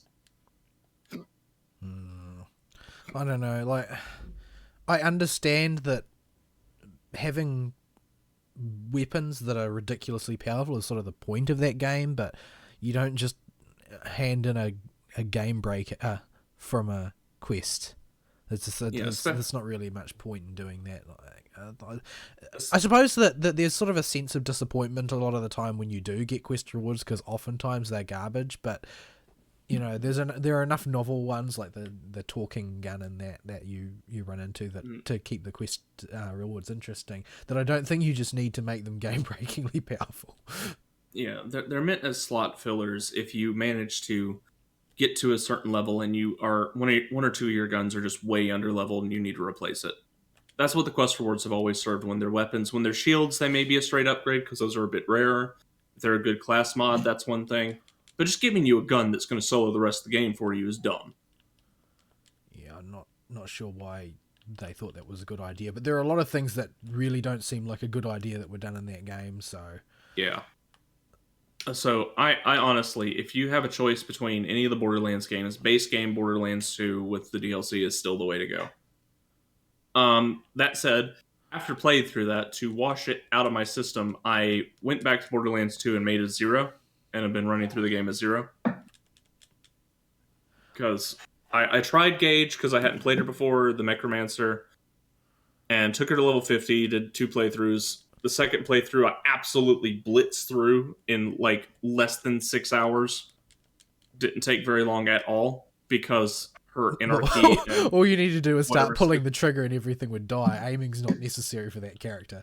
S2: I don't know, like, I understand that having weapons that are ridiculously powerful is sort of the point of that game, but you don't just hand in a game breaker from a quest. There's not really much point in doing that. I suppose that there's sort of a sense of disappointment a lot of the time when you do get quest rewards, because oftentimes they're garbage, but you know, there are enough novel ones like the talking gun and that you run into that to keep the quest rewards interesting, that I don't think you just need to make them game-breakingly powerful.
S1: Yeah, they're meant as slot fillers if you manage to get to a certain level and you are one or two of your guns are just way under leveled and you need to replace it. That's what the quest rewards have always served when they're weapons. When they're shields, they may be a straight upgrade because those are a bit rarer. If they're a good class mod, that's one thing. But just giving you a gun that's going to solo the rest of the game for you is dumb.
S2: Yeah, I'm not sure why they thought that was a good idea, but there are a lot of things that really don't seem like a good idea that were done in that game, so...
S1: Yeah. So, I honestly, if you have a choice between any of the Borderlands games, base game Borderlands 2 with the DLC is still the way to go. That said, after playing through that, to wash it out of my system, I went back to Borderlands 2 and made it 0. And I've been running through the game at 0. Because I tried Gage, because I hadn't played her before, the Necromancer, and took her to level 50, did 2 playthroughs. The second playthrough, I absolutely blitzed through in, like, less than 6 hours. Didn't take very long at all, because her anarchy...
S2: All you need to do is start pulling the trigger and everything would die. Aiming's not necessary for that character.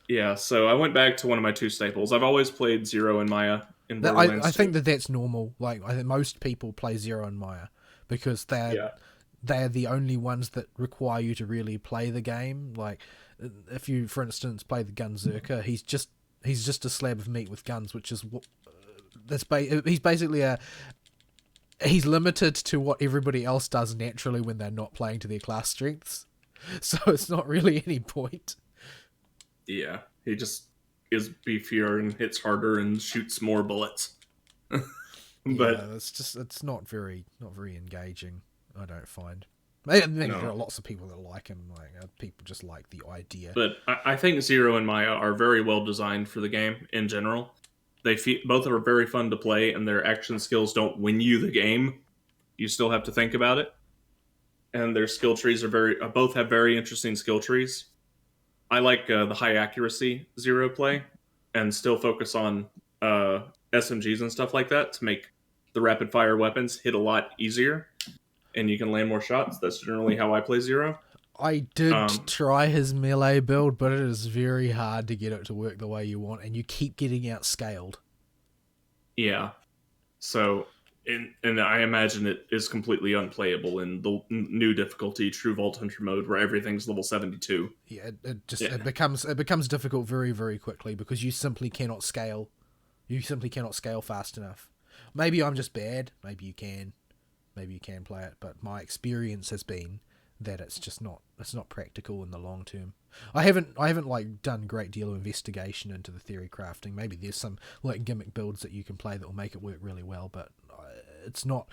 S1: Yeah, so I went back to one of my 2 staples. I've always played Zero and Maya in Borderlands 2.
S2: I think that's normal. Like, I think most people play Zero and Maya because they're the only ones that require you to really play the game. Like, if you, for instance, play the Gunzerker, he's just a slab of meat with guns, which is what he's basically he's limited to what everybody else does naturally when they're not playing to their class strengths. So it's not really any point.
S1: Yeah, he just is beefier and hits harder and shoots more bullets. But
S2: yeah, it's not very engaging, I don't find. Maybe there are lots of people that like him. Like people just like the idea.
S1: But I think Zero and Maya are very well designed for the game in general. Both are very fun to play, and their action skills don't win you the game. You still have to think about it. And their skill trees are both have very interesting skill trees. I like the high accuracy Zero play, and still focus on SMGs and stuff like that to make the rapid fire weapons hit a lot easier, and you can land more shots. That's generally how I play Zero.
S2: I did try his melee build, but it is very hard to get it to work the way you want, and you keep getting outscaled.
S1: Yeah. So, and I imagine it is completely unplayable in the new difficulty, True Vault Hunter mode, where everything's level 72.
S2: Yeah, it becomes difficult very, very quickly because you simply cannot scale. You simply cannot scale fast enough. Maybe I'm just bad. Maybe you can. maybe you can play it, but my experience has been that it's not practical in the long term. I haven't like done a great deal of investigation into the theory crafting. Maybe there's some like gimmick builds that you can play that will make it work really well, but it's not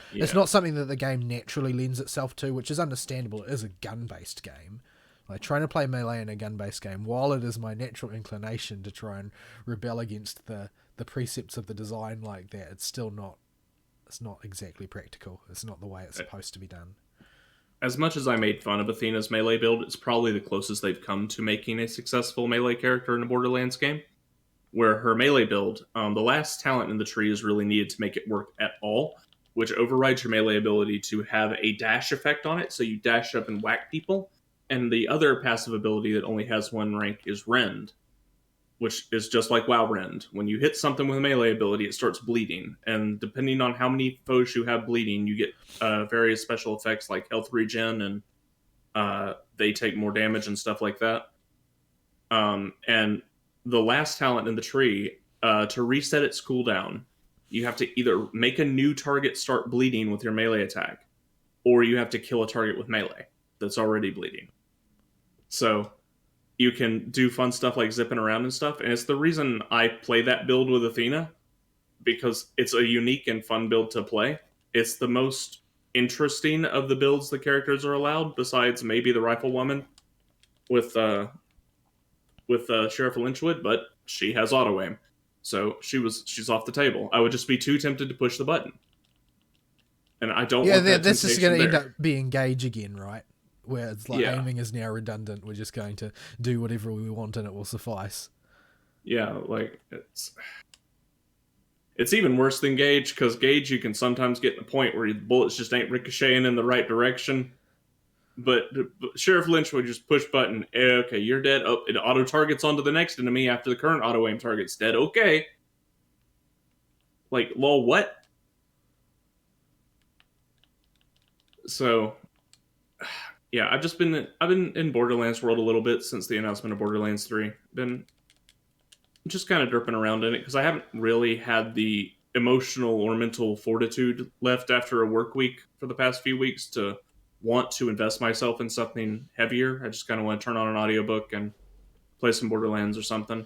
S2: something that the game naturally lends itself to, which is understandable. It is a gun-based game. Like, trying to play melee in a gun-based game, while it is my natural inclination to try and rebel against the precepts of the design like that, it's not exactly practical. It's not the way it's supposed to be done.
S1: As much as I made fun of Athena's melee build, it's probably the closest they've come to making a successful melee character in a Borderlands game, where her melee build, the last talent in the tree is really needed to make it work at all, which overrides your melee ability to have a dash effect on it, so you dash up and whack people, and the other passive ability that only has one rank is Rend, which is just like WoW Rend. When you hit something with a melee ability, it starts bleeding, and depending on how many foes you have bleeding, you get various special effects like health regen, and they take more damage and stuff like that. And the last talent in the tree, to reset its cooldown, you have to either make a new target start bleeding with your melee attack, or you have to kill a target with melee that's already bleeding. So you can do fun stuff like zipping around and stuff, and it's the reason I play that build with Athena, because it's a unique and fun build to play. It's the most interesting of the builds the characters are allowed, besides maybe the Riflewoman with Sheriff Lynchwood, but she has auto aim, so she's off the table. I would just be too tempted to push the button, and I don't. want that
S2: this is going to end
S1: there.
S2: up being Gage again, right? Where it's like aiming is now redundant. We're just going to do whatever we want and it will suffice.
S1: Yeah, like it's even worse than Gage, because Gage you can sometimes get to the point where the bullets just ain't ricocheting in the right direction. But Sheriff Lynch would just push button. Okay, you're dead. Oh, it auto targets onto the next enemy after the current auto aim target's dead. Okay. Like, lol, what? So, yeah, I've been in Borderlands world a little bit since the announcement of Borderlands 3. Been just kind of derping around in it because I haven't really had the emotional or mental fortitude left after a work week for the past few weeks to want to invest myself in something heavier. I just kind of want to turn on an audiobook and play some Borderlands or something,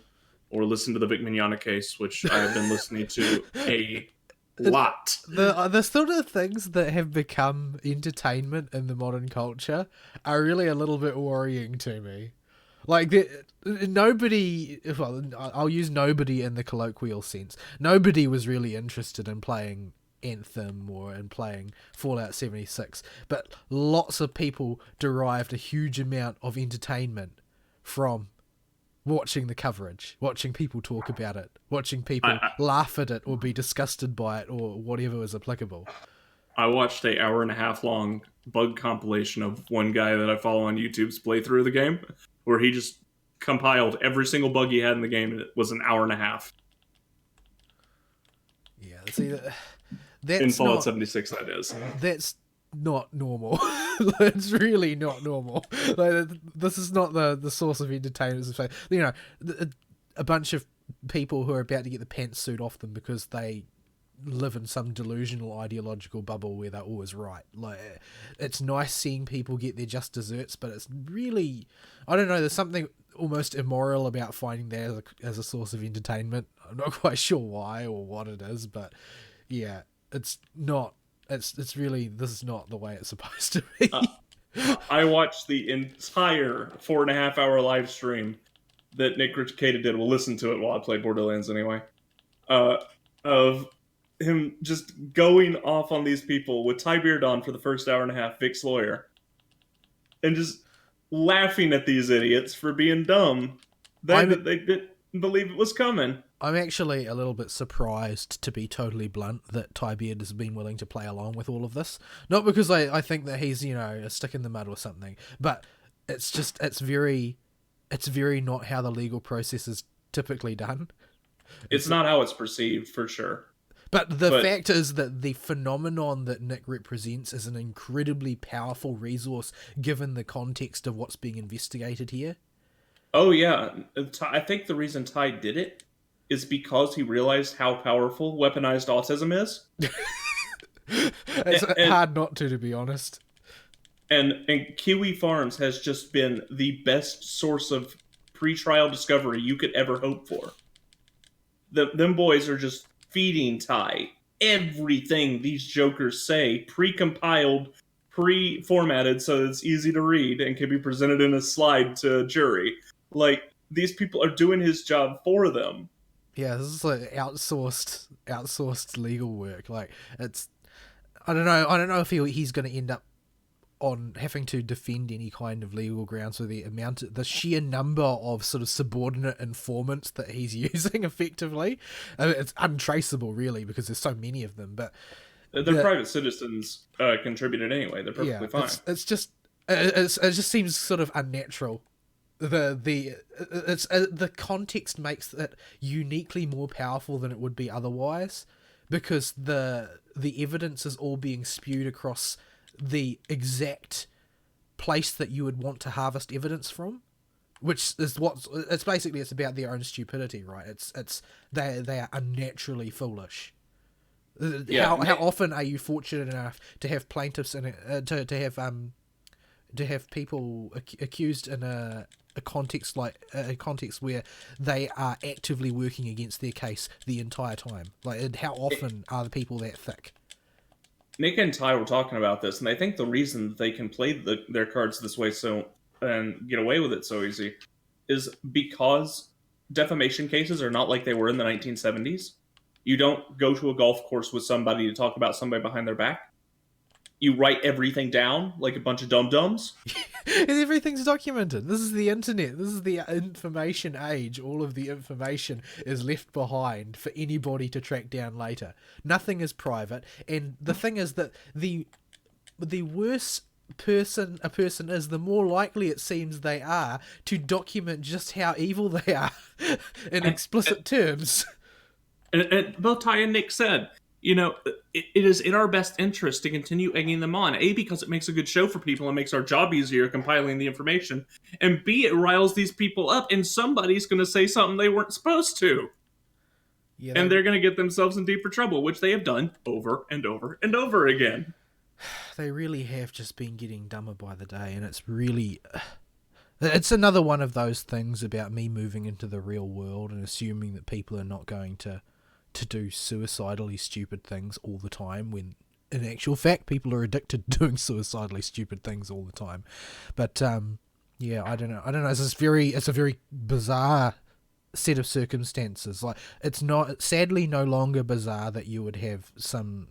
S1: or listen to the Vic Mignogna case, which I have been listening to a lot.
S2: The sort of things that have become entertainment in the modern culture are really a little bit worrying to me. Like, nobody, well, I'll use nobody in the colloquial sense. Nobody was really interested in playing Anthem or in playing Fallout 76, but lots of people derived a huge amount of entertainment from watching the coverage, watching people talk about it, watching people laugh at it or be disgusted by it or whatever is applicable.
S1: I watched an hour-and-a-half long bug compilation of one guy that I follow on YouTube's playthrough of the game, where he just compiled every single bug he had in the game, and it was an hour and a half.
S2: Yeah, see, that's
S1: in Fallout 76, that is.
S2: That's not normal. It's really not normal. Like, this is not the source of entertainment. You know, a bunch of people who are about to get the pantsuit off them because they live in some delusional ideological bubble where they're always right. Like, it's nice seeing people get their just desserts, but it's really, I don't know, there's something almost immoral about finding that as a source of entertainment. I'm not quite sure why or what it is, but yeah, it's not. It's really, this is not the way it's supposed to be.
S1: I watched the entire 4.5 hour live stream that Nick Ricicata did. We'll listen to it while I play Borderlands anyway. Of him just going off on these people with Ty Beard on for the first hour and a half, Vic's lawyer, and just laughing at these idiots for being dumb. They didn't believe it was coming.
S2: I'm actually a little bit surprised, to be totally blunt, that Ty Beard has been willing to play along with all of this. Not because I think that he's, you know, a stick in the mud or something, but it's just, it's very not how the legal process is typically done.
S1: It's not how it's perceived, for sure.
S2: But the fact is that the phenomenon that Nick represents is an incredibly powerful resource given the context of what's being investigated here.
S1: Oh, yeah. I think the reason Ty did it is because he realized how powerful weaponized autism is.
S2: It's hard not to be honest.
S1: And Kiwi Farms has just been the best source of pre-trial discovery you could ever hope for. Them boys are just feeding Ty everything these jokers say, pre-compiled, pre-formatted, so it's easy to read and can be presented in a slide to a jury. Like, these people are doing his job for them.
S2: Yeah, this is like outsourced legal work. Like, it's, I don't know if he's going to end up on having to defend any kind of legal grounds for the sheer number of sort of subordinate informants that he's using effectively. I mean, it's untraceable really because there's so many of them, but
S1: they're private citizens contributed anyway. They're perfectly fine.
S2: It just seems sort of unnatural. The context makes it uniquely more powerful than it would be otherwise, because the evidence is all being spewed across the exact place that you would want to harvest evidence from, which is it's about their own stupidity, right? They are unnaturally foolish. How often are you fortunate enough to have plaintiffs and to have people accused in a context where they are actively working against their case the entire time? Like, how often are the people that thick?
S1: Nick and Ty were talking about this, and I think the reason they can play their cards this way and get away with it so easy is because defamation cases are not like they were in the 1970s. You don't go to a golf course with somebody to talk about somebody behind their back. You write everything down like a bunch of dum-dums.
S2: Everything's documented. This is the internet. This is the information age. All of the information is left behind for anybody to track down later. Nothing is private. And the thing is that the worse a person is, the more likely it seems they are to document just how evil they are in explicit terms.
S1: And both Ty and Nick said, it is in our best interest to continue egging them on. A, because it makes a good show for people and makes our job easier compiling the information. And B, it riles these people up and somebody's going to say something they weren't supposed to. Yeah, and they're going to get themselves in deeper trouble, which they have done over and over and over again.
S2: They really have just been getting dumber by the day, and it's really... It's another one of those things about me moving into the real world and assuming that people are not going to do suicidally stupid things all the time, when in actual fact people are addicted to doing suicidally stupid things all the time. But yeah, I don't know. It's a very bizarre set of circumstances. Like, it's sadly no longer bizarre that you would have some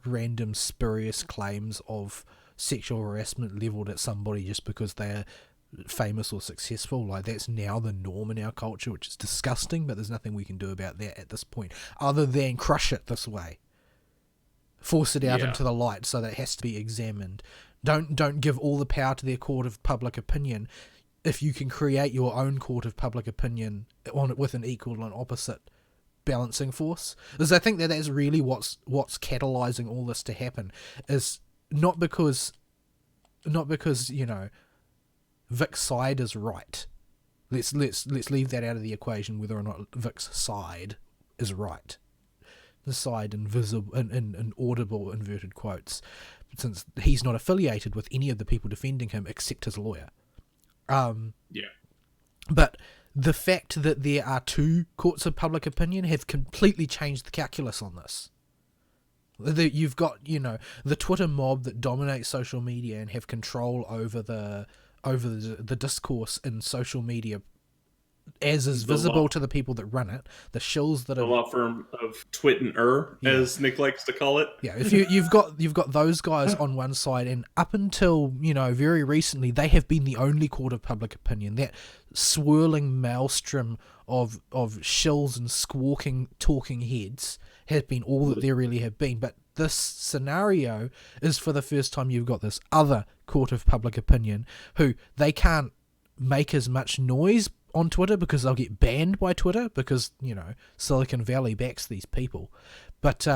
S2: random spurious claims of sexual harassment leveled at somebody just because they're famous or successful. Like, that's now the norm in our culture, which is disgusting, but there's nothing we can do about that at this point other than crush it this way, force it out into the light so that it has to be examined. Don't give all the power to their court of public opinion if you can create your own court of public opinion on it with an equal and opposite balancing force. Because I think that that's really what's catalyzing all this to happen, is not because Vic's side is right. Let's leave that out of the equation, whether or not Vic's side is right. The side in audible inverted quotes, since he's not affiliated with any of the people defending him except his lawyer. But the fact that there are two courts of public opinion have completely changed the calculus on this. You've got, the Twitter mob that dominates social media and have control over the discourse in social media, as is visible to the people that run it. The shills that are
S1: the law firm of Twit and as Nick likes to call it.
S2: Yeah, if you've got those guys on one side, and up until very recently, they have been the only court of public opinion. That swirling maelstrom of shills and squawking talking heads has been all that there really have been. But this scenario is, for the first time, you've got this other court of public opinion who they can't make as much noise on Twitter because they'll get banned by Twitter because, Silicon Valley backs these people. But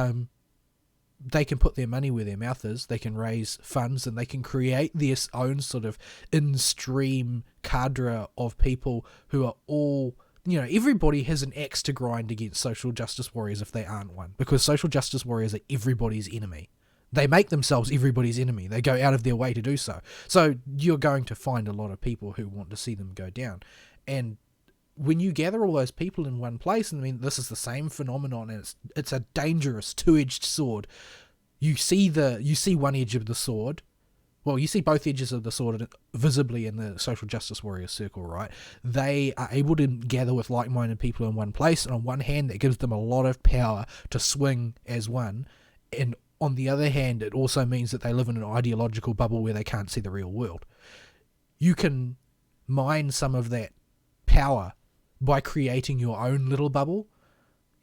S2: they can put their money where their mouth is. They can raise funds and they can create their own sort of in-stream cadre of people who are all everybody has an axe to grind against social justice warriors if they aren't one, because social justice warriors are everybody's enemy. They make themselves everybody's enemy. They go out of their way to do so. So you're going to find a lot of people who want to see them go down. And when you gather all those people in one place, and I mean, this is the same phenomenon, and it's a dangerous two-edged sword. You see one edge of the sword. Well, you see both edges of the sword visibly in the social justice warrior circle, right? They are able to gather with like-minded people in one place, and on one hand, that gives them a lot of power to swing as one, and on the other hand, it also means that they live in an ideological bubble where they can't see the real world. You can mine some of that power by creating your own little bubble.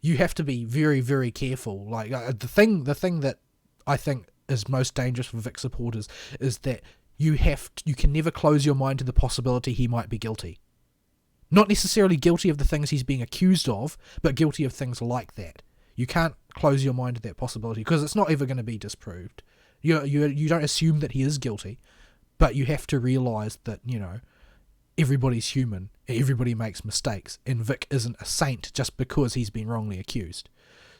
S2: You have to be very, very careful. Like the thing that I think is most dangerous for Vic supporters is that you can never close your mind to the possibility he might be guilty. Not necessarily guilty of the things he's being accused of, but guilty of things like that. You can't close your mind to that possibility because it's not ever going to be disproved. You don't assume that he is guilty, but you have to realise that, everybody's human, everybody makes mistakes, and Vic isn't a saint just because he's been wrongly accused.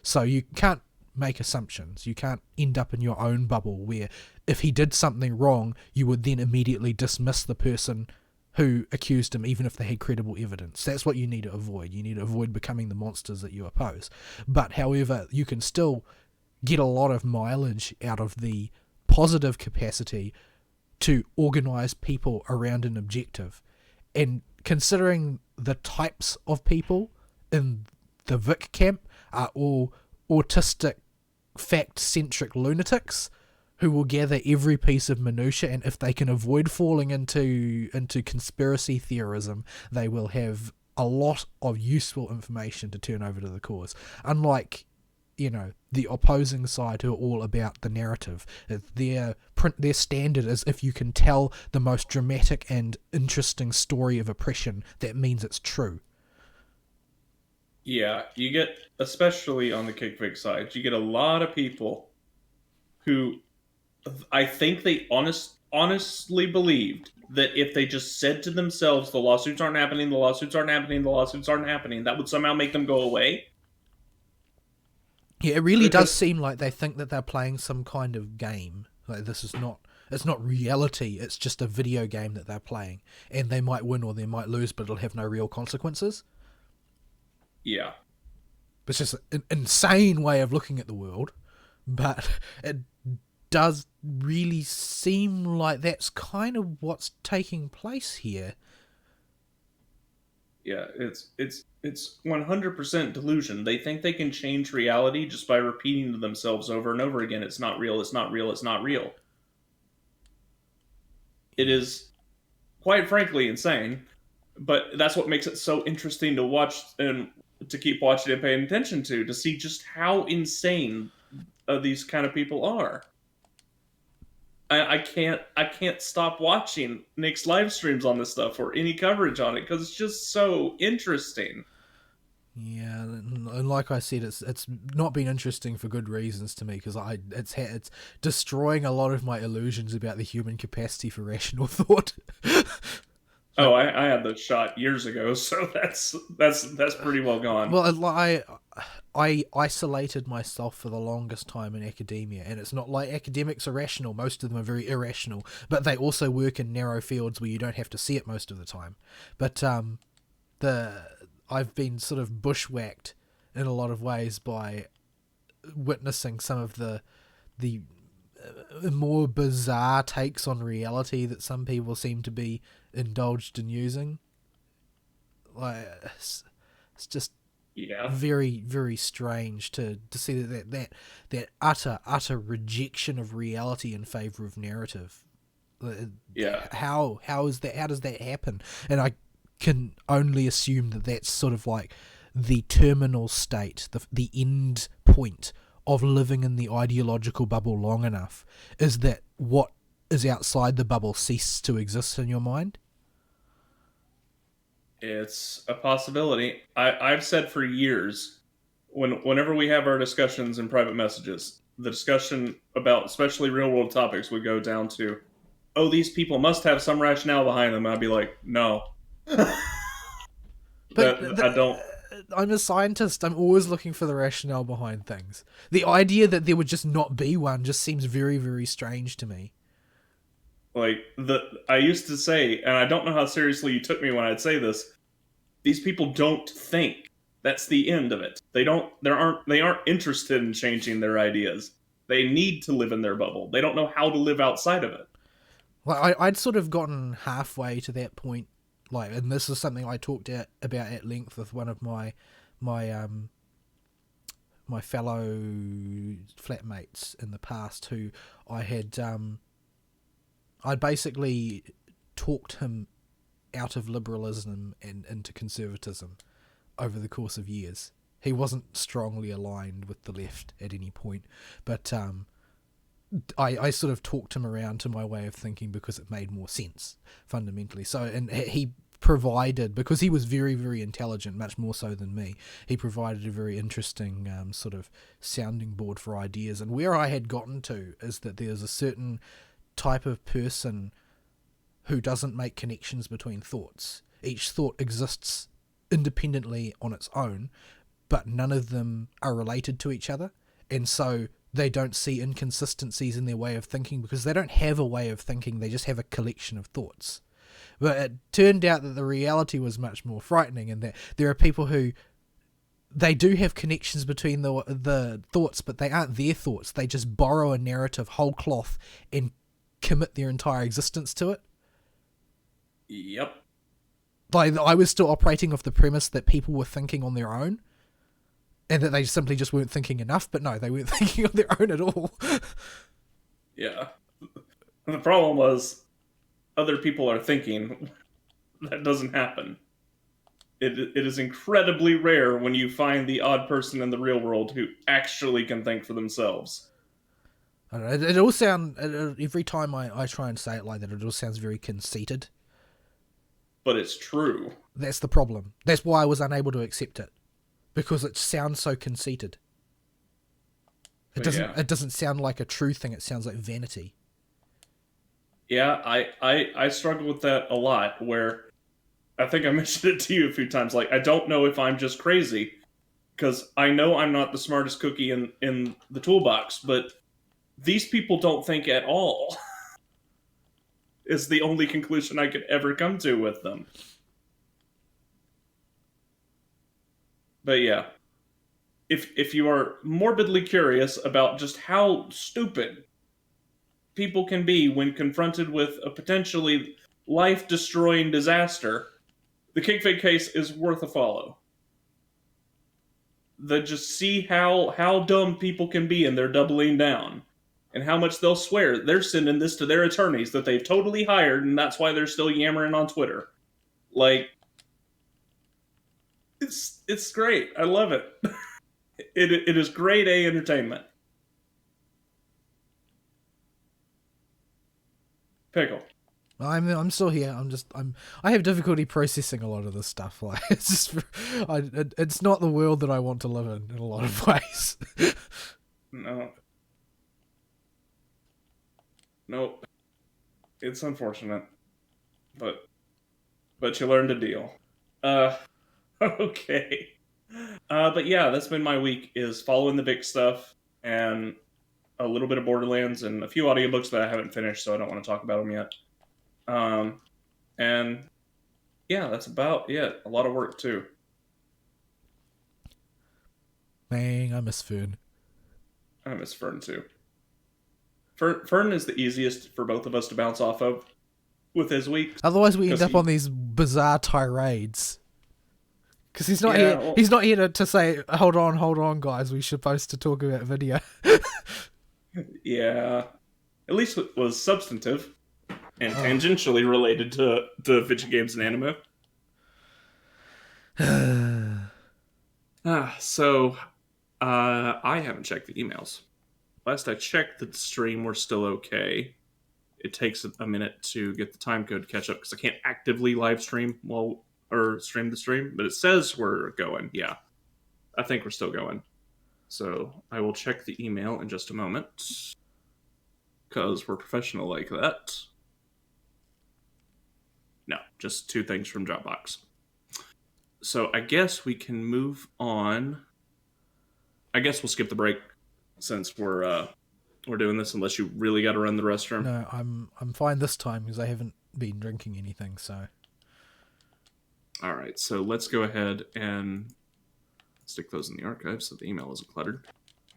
S2: So you can't make assumptions. You can't end up in your own bubble where if he did something wrong, you would then immediately dismiss the person who accused him, even if they had credible evidence. That's what you need to avoid. You need to avoid becoming the monsters that you oppose. But, however, you can still get a lot of mileage out of the positive capacity to organise people around an objective. And considering the types of people in the Vic camp are all autistic, fact-centric lunatics who will gather every piece of minutia, and if they can avoid falling into conspiracy theorism, they will have a lot of useful information to turn over to the cause. Unlike, the opposing side who are all about the narrative. Their standard is if you can tell the most dramatic and interesting story of oppression, that means it's true.
S1: Yeah, you get, especially on the Kickvic side, you get a lot of people who I think they honestly believed that if they just said to themselves, the lawsuits aren't happening, the lawsuits aren't happening, the lawsuits aren't happening, that would somehow make them go away.
S2: Yeah, it really does seem like they think that they're playing some kind of game. Like it's not reality, it's just a video game that they're playing. And they might win or they might lose, but it'll have no real consequences.
S1: Yeah.
S2: It's just an insane way of looking at the world. But it does really seem like that's kind of what's taking place here.
S1: Yeah, it's 100% delusion. They think they can change reality just by repeating to themselves over and over again, it's not real, it's not real, it's not real. It is, quite frankly, insane, but that's what makes it so interesting to watch and to keep watching and paying attention to see just how insane these kind of people are. I can't stop watching Nick's live streams on this stuff or any coverage on it because it's just so interesting.
S2: Yeah, and like I said, it's not been interesting for good reasons to me because it's destroying a lot of my illusions about the human capacity for rational thought.
S1: Oh, I had the shot years ago, so that's pretty well gone.
S2: Well, I isolated myself for the longest time in academia, and it's not like academics are rational. Most of them are very irrational, but they also work in narrow fields where you don't have to see it most of the time. But I've been sort of bushwhacked in a lot of ways by witnessing some of the more bizarre takes on reality that some people seem to be indulged in using. Like it's just very, very strange to see that utter rejection of reality in favor of narrative.
S1: Yeah.
S2: How does that happen? And I can only assume that that's sort of like the terminal state, the end point of living in the ideological bubble long enough, is that what is outside the bubble ceases to exist in your mind.
S1: It's a possibility. I've said for years, whenever we have our discussions in private messages, the discussion about especially real world topics would go down to, oh, these people must have some rationale behind them. I'd be like, no. That I don't.
S2: I'm a scientist. I'm always looking for the rationale behind things. The idea that there would just not be one just seems very, very strange to me.
S1: Like I used to say, and I don't know how seriously you took me when I'd say this. These people don't think. That's the end of it. They don't. They aren't interested in changing their ideas. They need to live in their bubble. They don't know how to live outside of it.
S2: Like I'd sort of gotten halfway to that point, like, and this is something I talked about at length with one of my my fellow flatmates in the past, who I had I basically talked him out of liberalism and into conservatism over the course of years. He wasn't strongly aligned with the left at any point, but I sort of talked him around to my way of thinking because it made more sense fundamentally. So, and he provided, because he was very, very intelligent, much more so than me, he provided a very interesting sort of sounding board for ideas. And where I had gotten to is that there's a certain type of person who doesn't make connections between thoughts. Each thought exists independently on its own, but none of them are related to each other. And so they don't see inconsistencies in their way of thinking because they don't have a way of thinking, they just have a collection of thoughts. But it turned out that the reality was much more frightening, and that there are people who, they do have connections between the thoughts, but they aren't their thoughts. They just borrow a narrative whole cloth and commit their entire existence to it.
S1: Yep.
S2: Like, I was still operating off the premise that people were thinking on their own, and that they simply just weren't thinking enough. But no, they weren't thinking on their own at all.
S1: Yeah. The problem was, other people are thinking. That doesn't happen. It is incredibly rare when you find the odd person in the real world who actually can think for themselves.
S2: I don't know. It all sound, every time I try and say it like that, it all sounds very conceited.
S1: But it's true.
S2: That's the problem. That's why I was unable to accept it, because it sounds so conceited. It doesn't sound like a true thing. It sounds like vanity.
S1: Yeah, I struggle with that a lot, where I think I mentioned it to you a few times, like, I don't know if I'm just crazy, because I know I'm not the smartest cookie in the toolbox, but these people don't think at all, is the only conclusion I could ever come to with them. But yeah, if you are morbidly curious about just how stupid people can be when confronted with a potentially life-destroying disaster, the Kingfig case is worth a follow. Just see how dumb people can be in their doubling down, and how much they'll swear they're sending this to their attorneys that they've totally hired, and that's why they're still yammering on Twitter. Like, it's great. I love it. It is grade A entertainment. Pickle.
S2: I'm still here. I have difficulty processing a lot of this stuff. Like, it's just, it's not the world that I want to live in a lot of ways.
S1: No. Nope. It's unfortunate, but you learn to deal. Okay. But yeah, that's been my week, is following the big stuff and a little bit of Borderlands and a few audiobooks that I haven't finished, so I don't want to talk about them yet. And yeah, that's about it. A lot of work too.
S2: Man, I miss Fern.
S1: I miss Fern too. Fern is the easiest for both of us to bounce off of with his weeks.
S2: Otherwise, we end up on these bizarre tirades. Because he's not here. Well, he's not here to say, "Hold on, guys. We're supposed to talk about video."
S1: Yeah, at least it was substantive and tangentially related to video games and anime. So, I haven't checked the emails. Last I checked, the stream we're still okay. It takes a minute to get the time code to catch up because I can't actively live stream or stream the stream, but it says we're going. Yeah, I think we're still going. So I will check the email in just a moment because we're professional like that. No, just 2 things from Dropbox. So I guess we can move on. I guess we'll skip the break since we're doing this, unless you really got to run the restroom.
S2: No, I'm fine this time because I haven't been drinking anything. So
S1: All right, so let's go ahead and stick those in the archive so the email isn't cluttered,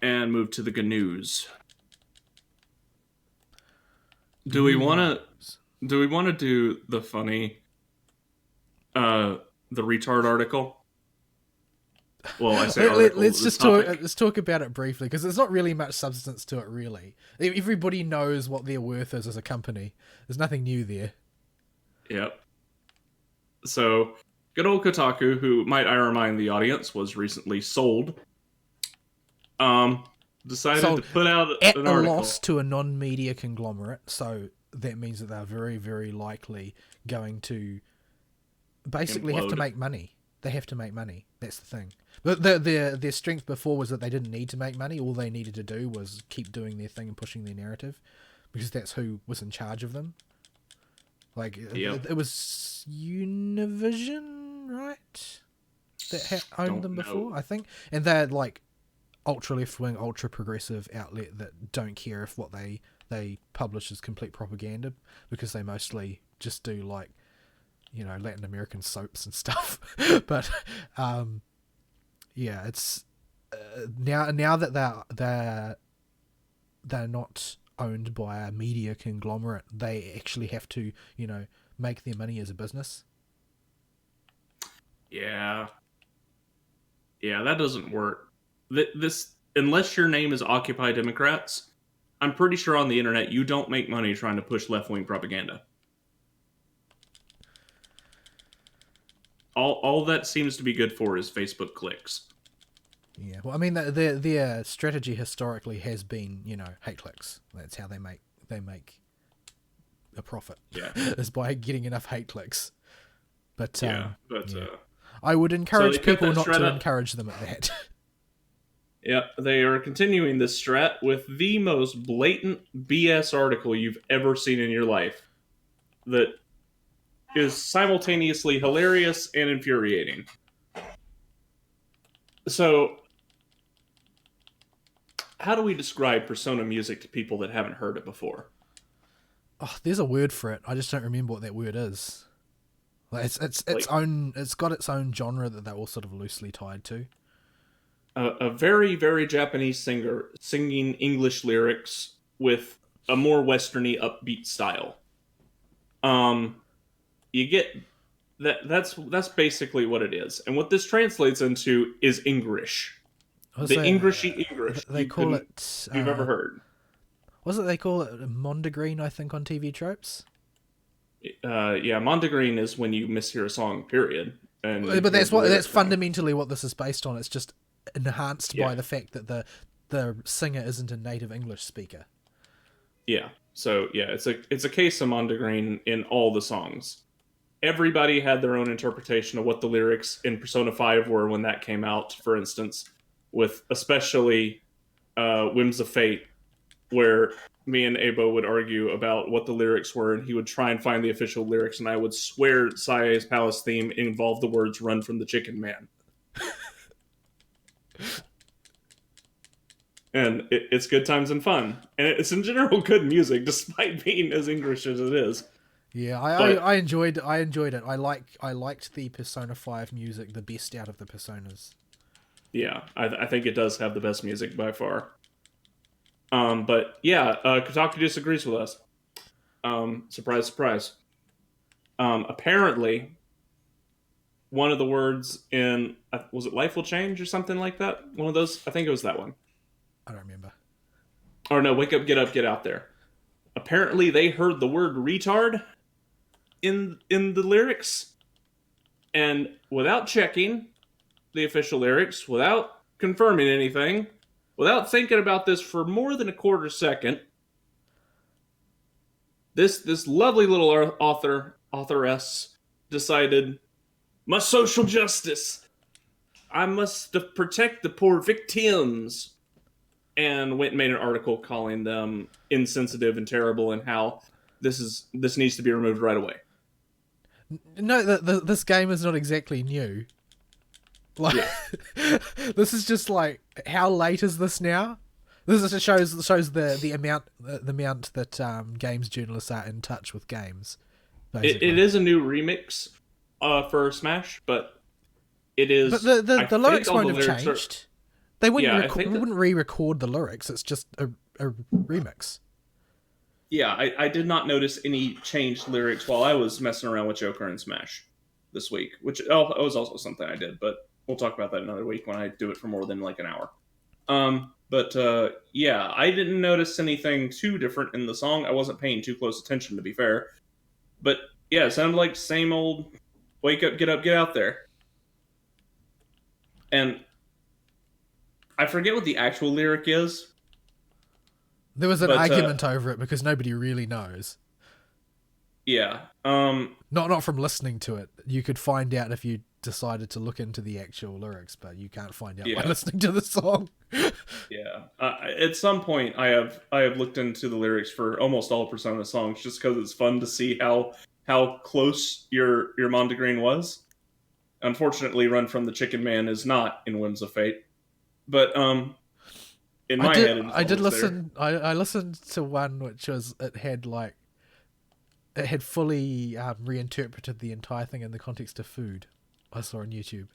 S1: and move to the news. Do we want to do the funny the retard article? Well, I say article.
S2: Let's talk about it briefly because there's not really much substance to it. Really, everybody knows what their worth is as a company. There's nothing new there.
S1: Yep. So, good old Kotaku, who, might I remind the audience, was recently sold. Decided to put out
S2: at
S1: an
S2: a
S1: article.
S2: loss to a non-media conglomerate. So that means that they're very, very likely going to basically have to make money. They have to make money. That's the thing. But their strength before was that they didn't need to make money. All they needed to do was keep doing their thing and pushing their narrative, because that's who was in charge of them. Like, it was Univision, right? That owned them before, I think. And they're like ultra left-wing, ultra progressive outlet that don't care if what they publish is complete propaganda, because they mostly just do like, Latin American soaps and stuff. But yeah, it's now that they're not owned by a media conglomerate, they actually have to make their money as a business.
S1: Yeah, that doesn't work. This, unless your name is Occupy Democrats, I'm pretty sure on the internet you don't make money trying to push left-wing propaganda. All that seems to be good for is Facebook clicks.
S2: Yeah, well, I mean, their strategy historically has been, hate clicks. That's how they make a profit.
S1: Yeah,
S2: is by getting enough hate clicks. But
S1: yeah.
S2: I would encourage people not to encourage them at that.
S1: Yeah, they are continuing this strat with the most blatant BS article you've ever seen in your life. That is simultaneously hilarious and infuriating. So, how do we describe Persona music to people that haven't heard it before?
S2: Oh, there's a word for it. I just don't remember what that word is. Like its own. It's got its own genre that they're all sort of loosely tied to.
S1: A very, very Japanese singer singing English lyrics with a more westerny, upbeat style. You get that. That's basically what it is, and what this translates into is English. Englishy English.
S2: They call it.
S1: You've ever heard?
S2: Was it they call it Mondegreen? I think on TV tropes.
S1: Yeah, Mondegreen is when you mishear a song. Period.
S2: But that's fundamentally what this is based on. It's just enhanced by the fact that the singer isn't a native English speaker.
S1: Yeah. So yeah, it's a case of Mondegreen in all the songs. Everybody had their own interpretation of what the lyrics in Persona 5 were when that came out, for instance, with especially Whims of Fate, where me and Abo would argue about what the lyrics were, and he would try and find the official lyrics, and I would swear Sae's Palace theme involved the words "Run from the Chicken Man." And it's good times and fun. And it's in general good music, despite being as English as it is.
S2: Yeah, I enjoyed it. I liked the Persona 5 music the best out of the Personas.
S1: Yeah, I think it does have the best music by far. But yeah, Kotaku disagrees with us. Surprise, surprise. Apparently, one of the words in, was it Life Will Change or something like that? One of those? I think it was that one.
S2: I don't remember.
S1: Or no, Wake Up, Get Up, Get Out There. Apparently they heard the word retard in the lyrics, and without checking the official lyrics, without confirming anything, without thinking about this for more than a quarter second, this lovely little authoress decided, my social justice, I must protect the poor victims, and went and made an article calling them insensitive and terrible, and how this needs to be removed right away.
S2: No, this game is not exactly new. Like, this is just like, how late is this now? This is, shows the amount that games journalists are in touch with games. Basically.
S1: It is a new remix for Smash, but it
S2: But
S1: is.
S2: the lyrics won't have
S1: lyrics
S2: changed. They wouldn't
S1: Yeah, I think that-
S2: wouldn't re-record the lyrics. It's just a remix.
S1: Yeah, I did not notice any changed lyrics while I was messing around with Joker and Smash this week, which it was also something I did, but we'll talk about that another week when I do it for more than like an hour. But yeah, I didn't notice anything too different in the song. I wasn't paying too close attention, to be fair. But yeah, it sounded like same old wake up, get out there. And I forget what the actual lyric is.
S2: There was an argument over it because nobody really knows.
S1: Yeah.
S2: Not from listening to it. You could find out if you decided to look into the actual lyrics, but you can't find out by listening to the song.
S1: Yeah. At some point, I have looked into the lyrics for almost all Persona songs just because it's fun to see how close your Mondegreen was. Unfortunately, Run from the Chicken Man is not in Whims of Fate, but in my head,
S2: I did listen. I listened to one which was it had fully reinterpreted the entire thing in the context of food. I saw on YouTube.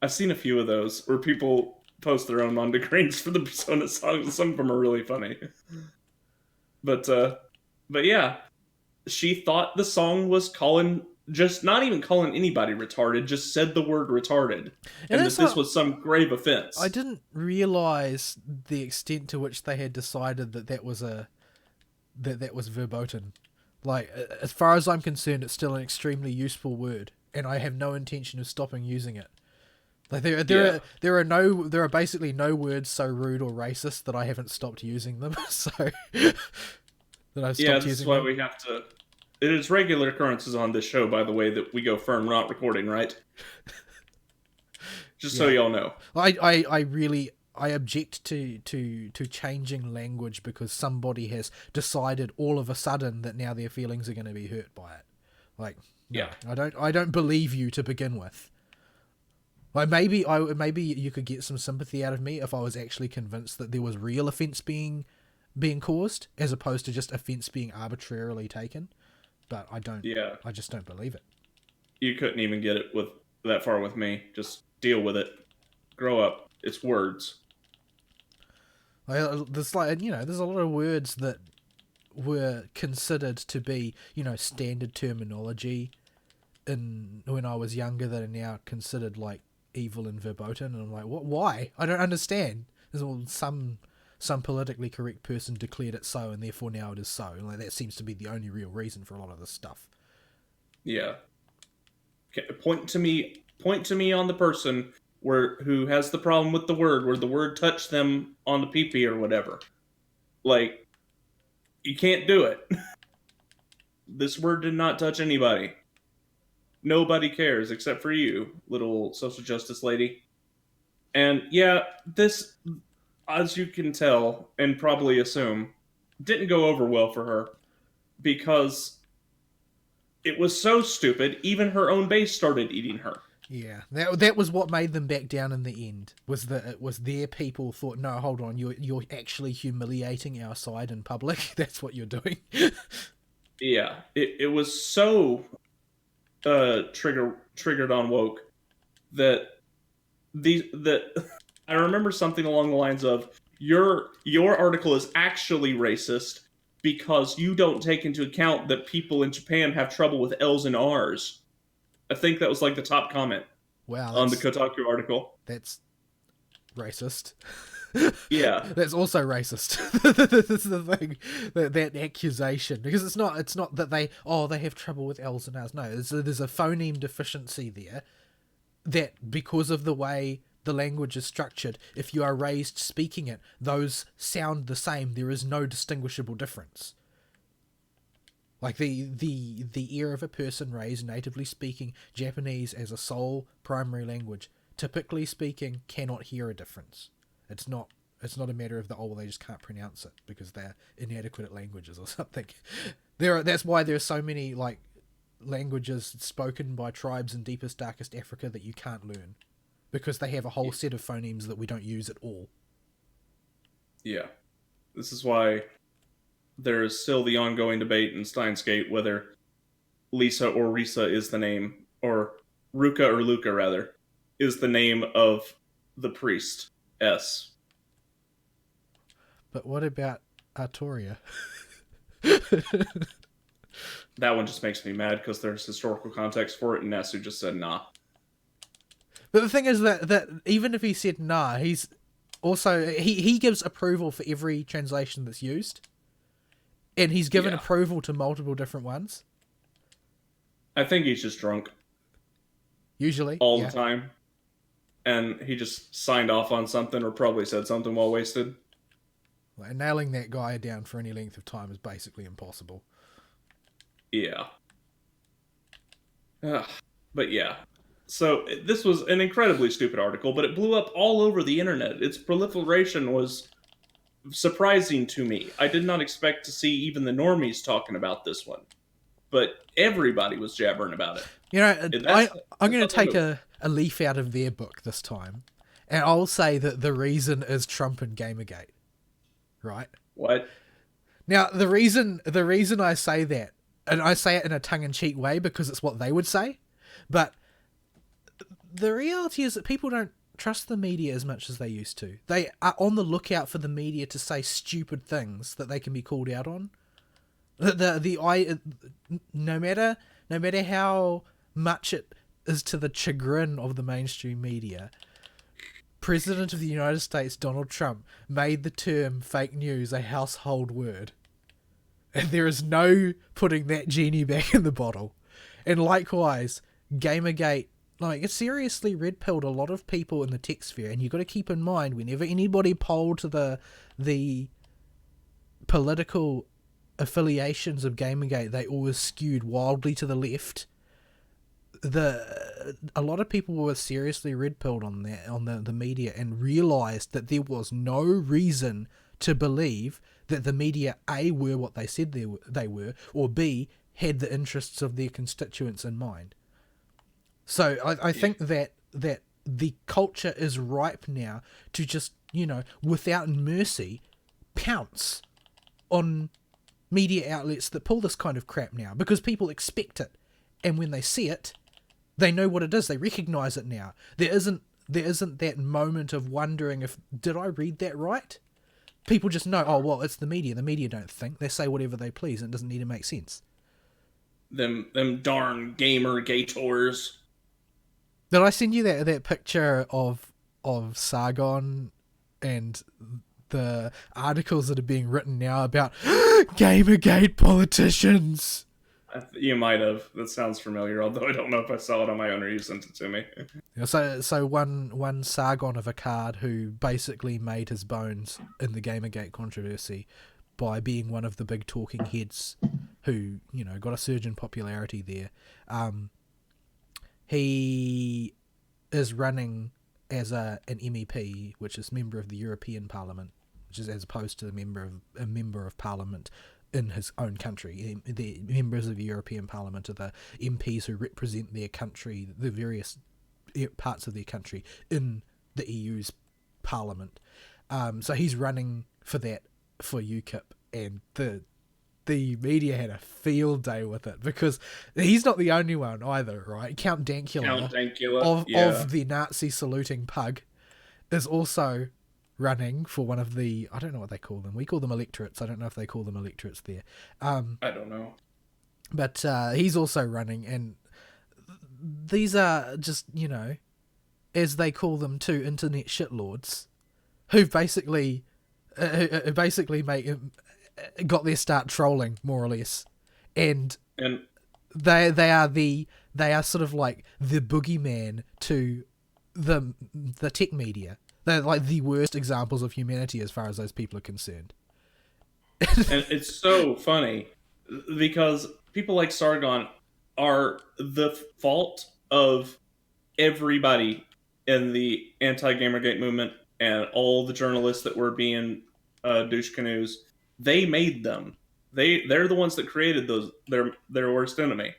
S1: I've seen a few of those where people post their own Mondegreens for the Persona songs. Some of them are really funny. But yeah, she thought the song was just not even calling anybody retarded, just said the word retarded, and that this was some grave offense.
S2: I didn't realize the extent to which they had decided that was verboten. Like, as far as I'm concerned, it's still an extremely useful word, and I have no intention of stopping using it. Like there are basically no words so rude or racist that I haven't stopped using them. So that I've stopped using them. Yeah, that's
S1: why we have to. It is regular occurrences on this show, by the way, that we go firm, not recording, right? Just so y'all know.
S2: I object to changing language because somebody has decided all of a sudden that now their feelings are going to be hurt by it. Like, no,
S1: yeah,
S2: I don't believe you to begin with. Like, maybe you could get some sympathy out of me if I was actually convinced that there was real offense being caused, as opposed to just offense being arbitrarily taken. But I don't.
S1: Yeah, I
S2: just don't believe it.
S1: You couldn't even get it with that far with me. Just deal with it. Grow up. It's words.
S2: There's there's a lot of words that were considered to be, standard terminology when I was younger that are now considered like evil and verboten, and I'm like, what? Why? I don't understand. There's some politically correct person declared it so, and therefore now it is so. And like, that seems to be the only real reason for a lot of this stuff.
S1: Yeah. Okay, point to me on the person who has the problem with the word, where the word touched them on the pee-pee or whatever. Like, you can't do it. This word did not touch anybody. Nobody cares except for you, little social justice lady. And yeah, this, as you can tell and probably assume, didn't go over well for her because it was so stupid, even her own base started eating her.
S2: Yeah, that was what made them back down in the end. Was that it was their people thought, no, hold on, you're actually humiliating our side in public. That's what you're doing.
S1: Yeah, it was so triggered on woke that I remember something along the lines of your article is actually racist because you don't take into account that people in Japan have trouble with L's and R's. I think that was like the top comment.
S2: Wow,
S1: on the Kotaku article.
S2: That's racist.
S1: Yeah,
S2: that's also racist. That's the thing. That accusation, because it's not that they have trouble with L's and R's. No, there's a phoneme deficiency there. That because of the way the language is structured, if you are raised speaking it, those sound the same. There is no distinguishable difference. Like the ear of a person raised natively speaking Japanese as a sole primary language, typically speaking, cannot hear a difference. It's not a matter of they just can't pronounce it because they're inadequate at languages or something. That's why there are so many languages spoken by tribes in deepest, darkest Africa that you can't learn. because they have a whole set of phonemes that we don't use at all.
S1: Yeah. This is why there is still the ongoing debate in Steins Gate whether Lisa or Risa is the name, or Ruka or Luca, rather, is the name of the priest. S.
S2: But what about Artoria?
S1: That one just makes me mad because there's historical context for it, and Nasu just said nah.
S2: But the thing is that even if he said nah, he's also he gives approval for every translation that's used, and he's given approval to multiple different ones.
S1: I think he's just drunk.
S2: Usually.
S1: All the time. And he just signed off on something or probably said something while wasted.
S2: Like, nailing that guy down for any length of time is basically impossible.
S1: Yeah. But yeah. So this was an incredibly stupid article, but it blew up all over the internet. Its proliferation was surprising to me. I did not expect to see even the normies talking about this one. But everybody was jabbering about it.
S2: You know, I'm going to take a leaf out of their book this time, and I'll say that the reason is Trump and Gamergate. Right?
S1: What?
S2: Now, the reason I say that, and I say it in a tongue-in-cheek way because it's what they would say, but the reality is that people don't trust the media as much as they used to. They are on the lookout for the media to say stupid things that they can be called out on. No matter how much it is to the chagrin of the mainstream media, President of the United States Donald Trump made the term fake news a household word, and there is no putting that genie back in the bottle. And likewise, Gamergate, like, it seriously red-pilled a lot of people in the tech sphere, and you've got to keep in mind, whenever anybody polled the political affiliations of Gamergate, they always skewed wildly to the left. A lot of people were seriously red-pilled on the media and realised that there was no reason to believe that the media, A, were what they said they were, or B, had the interests of their constituents in mind. So I think that the culture is ripe now to just, without mercy, pounce on media outlets that pull this kind of crap now, because people expect it, and when they see it, they know what it is. They recognise it now. There isn't that moment of wondering if, did I read that right? People just know, oh, well, it's the media. The media don't think. They say whatever they please, and it doesn't need to make sense.
S1: Them darn Gamergators.
S2: Did I send you that picture of Sargon and the articles that are being written now about Gamergate politicians?
S1: You might have. That sounds familiar, although I don't know if I saw it on my own or you sent it to me.
S2: So one Sargon of Akkad who basically made his bones in the Gamergate controversy by being one of the big talking heads who, got a surge in popularity there. He is running as an MEP, which is member of the European Parliament, which is as opposed to a member of Parliament in his own country. The members of the European Parliament are the MPs who represent their country, the various parts of their country in the EU's Parliament. So he's running for that for UKIP, and the media had a field day with it because he's not the only one either, right? Count Dankula, of the Nazi saluting pug is also running for one of the, I don't know what they call them. We call them electorates. I don't know if they call them electorates there.
S1: I don't know.
S2: But he's also running, and these are just, as they call them too, internet shitlords who basically got their start trolling, more or less. And they are sort of like the boogeyman to the tech media. They're like the worst examples of humanity as far as those people are concerned.
S1: And it's so funny because people like Sargon are the fault of everybody in the anti-Gamergate movement and all the journalists that were being douche canoes. They made them. They're the ones that created those their worst enemy.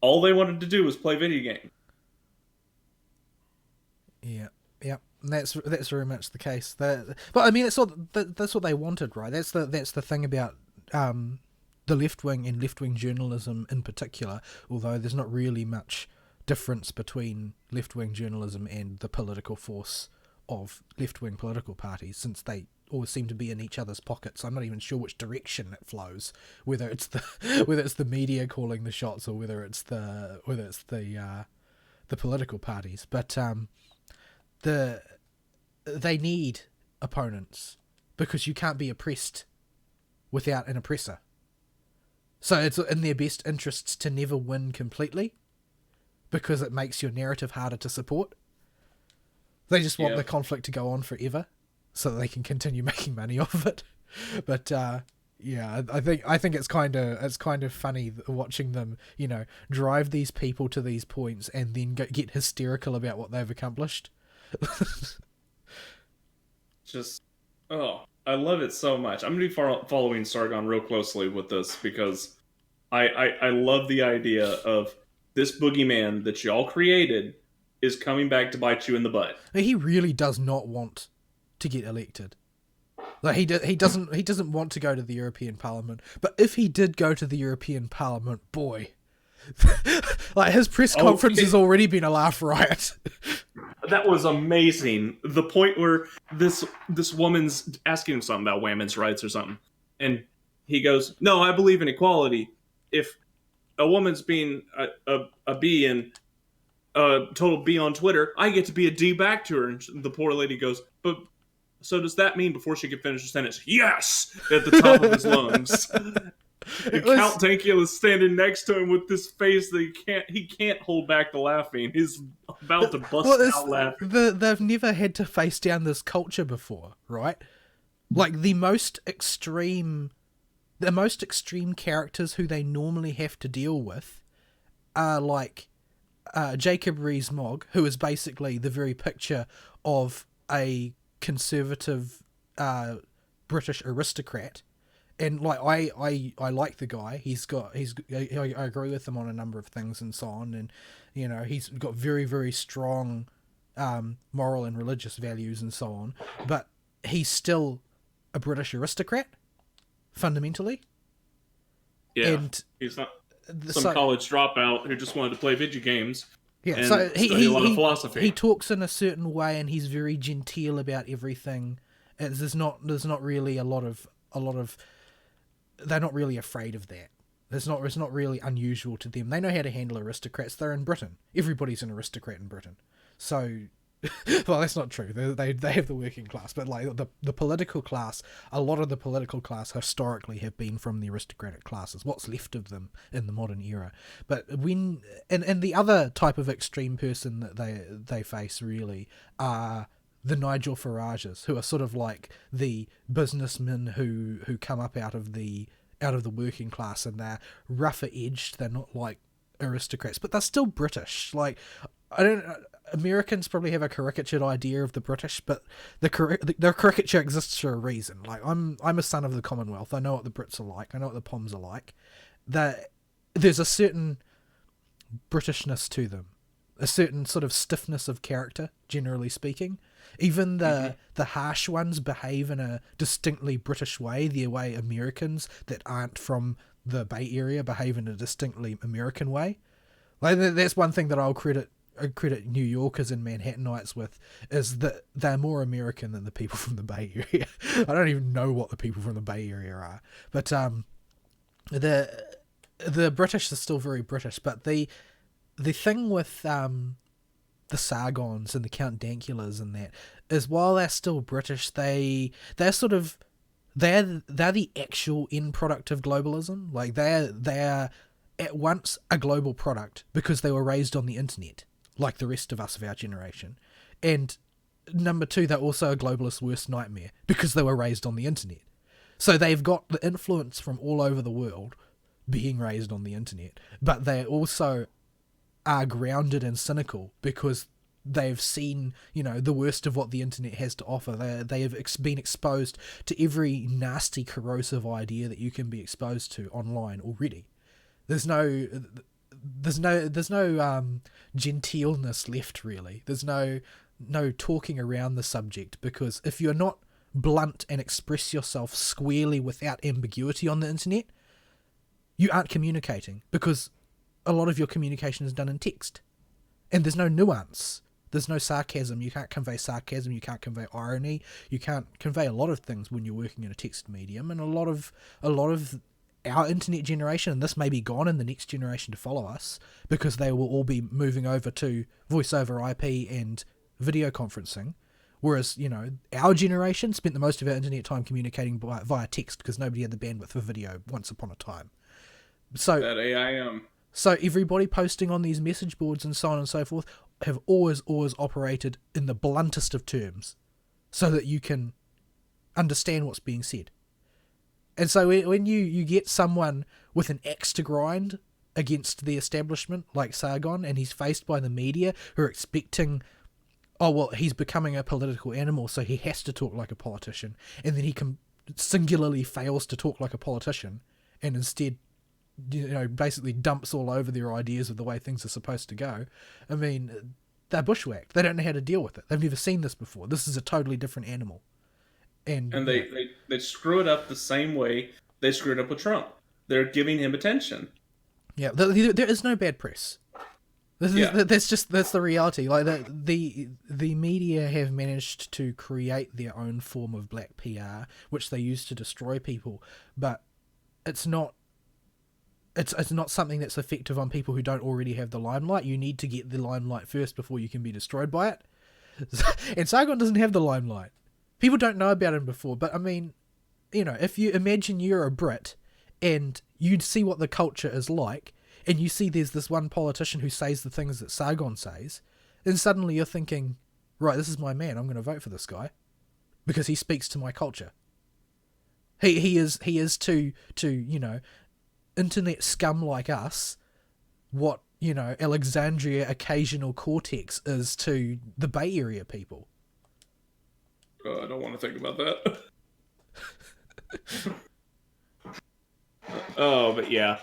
S1: All they wanted to do was play video games.
S2: that's very much the case. But I mean, that's what they wanted, right? That's the thing about the left wing and left wing journalism in particular. Although there's not really much difference between left wing journalism and the political force of left wing political parties, since they always seem to be in each other's pockets. I'm not even sure which direction it flows, whether it's the media calling the shots or whether it's the political parties. But they need opponents because you can't be oppressed without an oppressor. So it's in their best interests to never win completely because it makes your narrative harder to support. They just want the conflict to go on forever so that they can continue making money off of it. But yeah, I think it's kind of funny watching them, drive these people to these points and then get hysterical about what they've accomplished.
S1: Just, I love it so much. I'm going to be following Sargon real closely with this because I love the idea of this boogeyman that y'all created is coming back to bite you in the butt.
S2: He really does not want to get elected. Like he doesn't want to go to the European Parliament. But if he did go to the European Parliament, boy, like his press conference has already been a laugh riot.
S1: That was amazing. The point where this woman's asking him something about women's rights or something, and he goes, "No, I believe in equality. If a woman's being a B and a total B on Twitter, I get to be a D back to her." And the poor lady goes, "But so does that mean?" Before she could finish the sentence, "Yes!" at the top of his lungs. And Count Dankula is standing next to him with this face that he can't hold back the laughing. He's about to bust out laughing.
S2: They've never had to face down this culture before, right? Like the most extreme characters who they normally have to deal with are like Jacob Rees-Mogg, who is basically the very picture of a conservative British aristocrat. And like I like the guy. I agree with him on a number of things and so on. And he's got very, very strong moral and religious values and so on. But he's still a British aristocrat, fundamentally.
S1: Yeah, and he's not some college dropout who just wanted to play video games.
S2: Yeah,
S1: and
S2: so
S1: study a lot of philosophy.
S2: He talks in a certain way, and he's very genteel about everything. And there's not really a lot of. They're not really afraid of that. It's not really unusual to them. They know how to handle aristocrats. They're in Britain. Everybody's an aristocrat in Britain. So, well, that's not true. They have the working class, but like the political class, a lot of the political class historically have been from the aristocratic classes. What's left of them in the modern era. But when and the other type of extreme person that they face really are the Nigel Farages, who are sort of like the businessmen who come up out of the working class, and they're rougher edged. They're not like aristocrats, but they're still British. Like Americans probably have a caricatured idea of the British, but the caricature exists for a reason. Like I'm a son of the Commonwealth. I know what the Brits are like. I know what the Poms are like. There's a certain Britishness to them, a certain sort of stiffness of character, generally speaking. Even the harsh ones behave in a distinctly British way, the way Americans that aren't from the Bay Area behave in a distinctly American way. Like that's one thing that I'll credit New Yorkers and Manhattanites with, is that they're more American than the people from the Bay Area. I don't even know what the people from the Bay Area are, but the British are still very British. But the thing with the Sargons and the Count Dankulas and that is, while they're still British, they're the actual end product of globalism. Like they're at once a global product because they were raised on the internet, like the rest of us of our generation, and number two, they're also a globalist's worst nightmare because they were raised on the internet. So they've got the influence from all over the world being raised on the internet, but they also are grounded and cynical because they've seen, the worst of what the internet has to offer. They have been exposed to every nasty, corrosive idea that you can be exposed to online already. There's no genteelness left, really. There's no no talking around the subject, because if you're not blunt and express yourself squarely without ambiguity on the internet, you aren't communicating, because a lot of your communication is done in text. And there's no nuance. There's no sarcasm. You can't convey sarcasm. You can't convey irony. You can't convey a lot of things when you're working in a text medium. And a lot of our internet generation, and this may be gone in the next generation to follow us, because they will all be moving over to voice over IP and video conferencing. Whereas, our generation spent the most of our internet time communicating via text, because nobody had the bandwidth for video once upon a time. So
S1: That AIM.
S2: So everybody posting on these message boards and so on and so forth have always operated in the bluntest of terms, so that you can understand what's being said. And so when you get someone with an axe to grind against the establishment like Sargon, and he's faced by the media who are expecting, oh, well, he's becoming a political animal, so he has to talk like a politician, and then he singularly fails to talk like a politician, and instead basically dumps all over their ideas of the way things are supposed to go. I mean, they're bushwhacked. They don't know how to deal with it. They've never seen this before. This is a totally different animal. And
S1: they screw it up the same way they screwed up with Trump. They're giving him attention.
S2: Yeah, there is no bad press. That's the reality. Like the media have managed to create their own form of black PR, which they use to destroy people, but it's not something that's effective on people who don't already have the limelight. You need to get the limelight first before you can be destroyed by it. And Sargon doesn't have the limelight. People don't know about him before, but I mean, if you imagine you're a Brit and you'd see what the culture is like, and you see there's this one politician who says the things that Sargon says, then suddenly you're thinking, right, this is my man, I'm going to vote for this guy because he speaks to my culture. He is to internet scum like us what Alexandria Occasional Cortex is to the Bay Area people.
S1: I don't want to think about that. Oh, but yeah,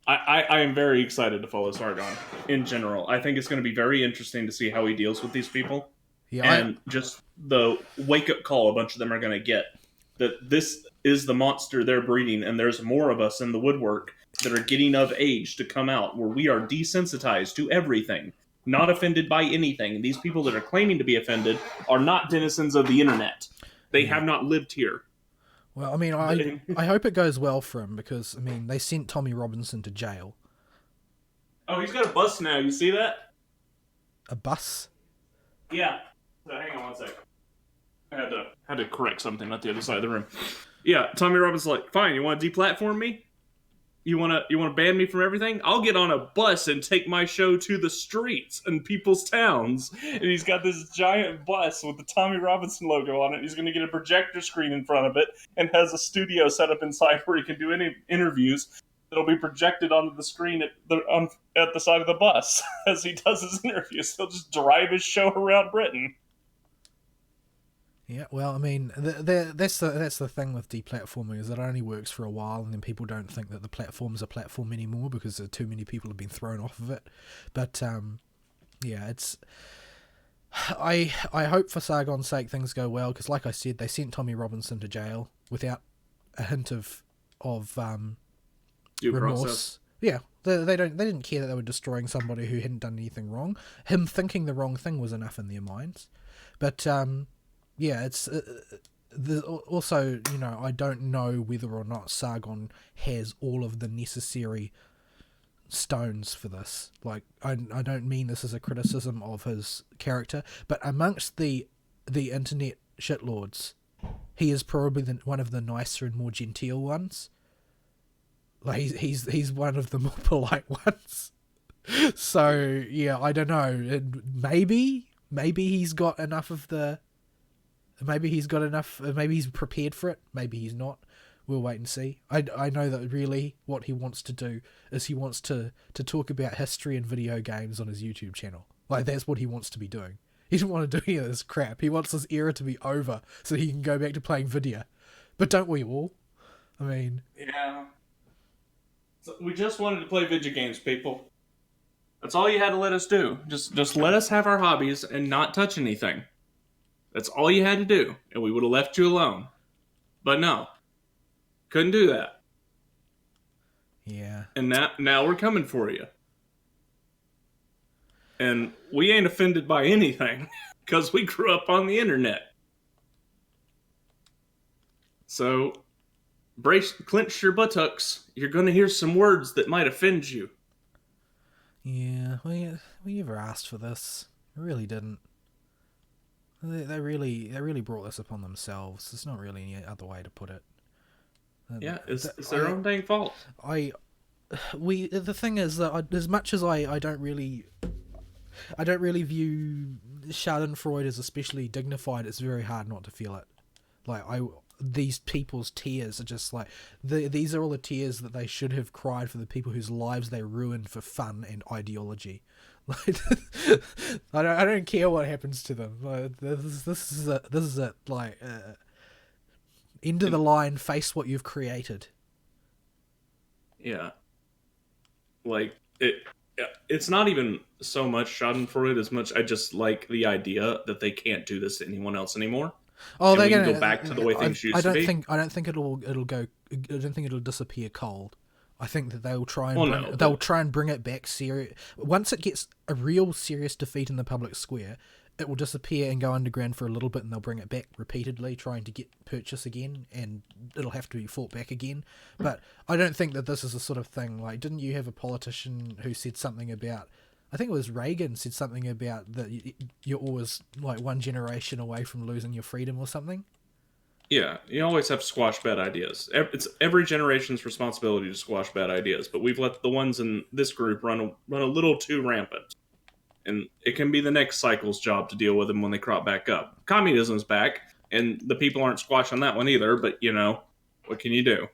S1: I am very excited to follow Sargon in general. I think it's going to be very interesting to see how he deals with these people, and just the wake up call a bunch of them are going to get, that this is the monster they're breeding, and there's more of us in the woodwork that are getting of age to come out, where we are desensitized to everything, not offended by anything. These people that are claiming to be offended are not denizens of the internet. They have not lived here.
S2: Well, I mean, I hope it goes well for him, because, I mean, they sent Tommy Robinson to jail.
S1: Oh, he's got a bus now. You see that?
S2: A bus?
S1: Yeah. So hang on one sec. I had to correct something at the other side of the room. Yeah, Tommy Robinson's like, fine, you want to deplatform me? You want to ban me from everything? I'll get on a bus and take my show to the streets and people's towns. And he's got this giant bus with the Tommy Robinson logo on it. He's going to get a projector screen in front of it and has a studio set up inside where he can do any interviews that'll be projected onto the screen at the side of the bus as he does his interviews. He'll just drive his show around Britain.
S2: Yeah, well, I mean, that's the thing with deplatforming, is that it only works for a while, and then people don't think that the platform's a platform anymore because too many people have been thrown off of it. But yeah, it's. I hope for Sargon's sake things go well, because like I said, they sent Tommy Robinson to jail without a hint of
S1: Due
S2: remorse.
S1: process.
S2: Yeah, they didn't care that they were destroying somebody who hadn't done anything wrong. Him thinking the wrong thing was enough in their minds. But yeah, it's also, I don't know whether or not Sargon has all of the necessary stones for this. Like, I don't mean this as a criticism of his character, but amongst the internet shitlords, he is probably one of the nicer and more genteel ones. Like, he's one of the more polite ones. So yeah, I don't know. Maybe he's got enough of the. Maybe he's got enough. Maybe he's prepared for it. Maybe he's not. We'll wait and see. I know that really what he wants to do is he wants to talk about history and video games on his YouTube channel. Like, that's what he wants to be doing. He doesn't want to do any of this crap. He wants this era to be over so he can go back to playing video. But don't we all? I mean...
S1: Yeah. So we just wanted to play video games, people. That's all you had to let us do. Just let us have our hobbies and not touch anything. That's all you had to do, and we would have left you alone. But no, couldn't do that.
S2: Yeah.
S1: And now we're coming for you. And we ain't offended by anything because we grew up on the internet. So, clench your buttocks. You're going to hear some words that might offend you.
S2: Yeah, we never asked for this. We really didn't. They really brought this upon themselves. There's not really any other way to put it.
S1: Yeah, it's their own dang fault.
S2: The thing is that as much as I don't really view Schadenfreude as especially dignified, it's very hard not to feel it. Like these people's tears are just like these are all the tears that they should have cried for the people whose lives they ruined for fun and ideology. Like, I don't care what happens to them. Like, this is it. Like, end of the line. Face what you've created.
S1: Yeah, like it's not even so much Schadenfreude as much I just like the idea that they can't do this to anyone else anymore.
S2: Oh,
S1: and
S2: they're
S1: we
S2: gonna
S1: can go back to the way things used to be.
S2: I don't think it'll go. I don't think it'll disappear cold. I think that they'll try and they'll try and bring it back serious. Once it gets a real serious defeat in the public square, it will disappear and go underground for a little bit, and they'll bring it back repeatedly, trying to get purchase again, and it'll have to be fought back again. But I don't think that this is the sort of thing. Like, didn't you have a politician who said something about? I think it was Reagan said something about that you're always like one generation away from losing your freedom or something.
S1: Yeah, you always have to squash bad ideas. It's every generation's responsibility to squash bad ideas, but we've let the ones in this group run a little too rampant. And it can be the next cycle's job to deal with them when they crop back up. Communism's back, and the people aren't squashing that one either, but, what can you do?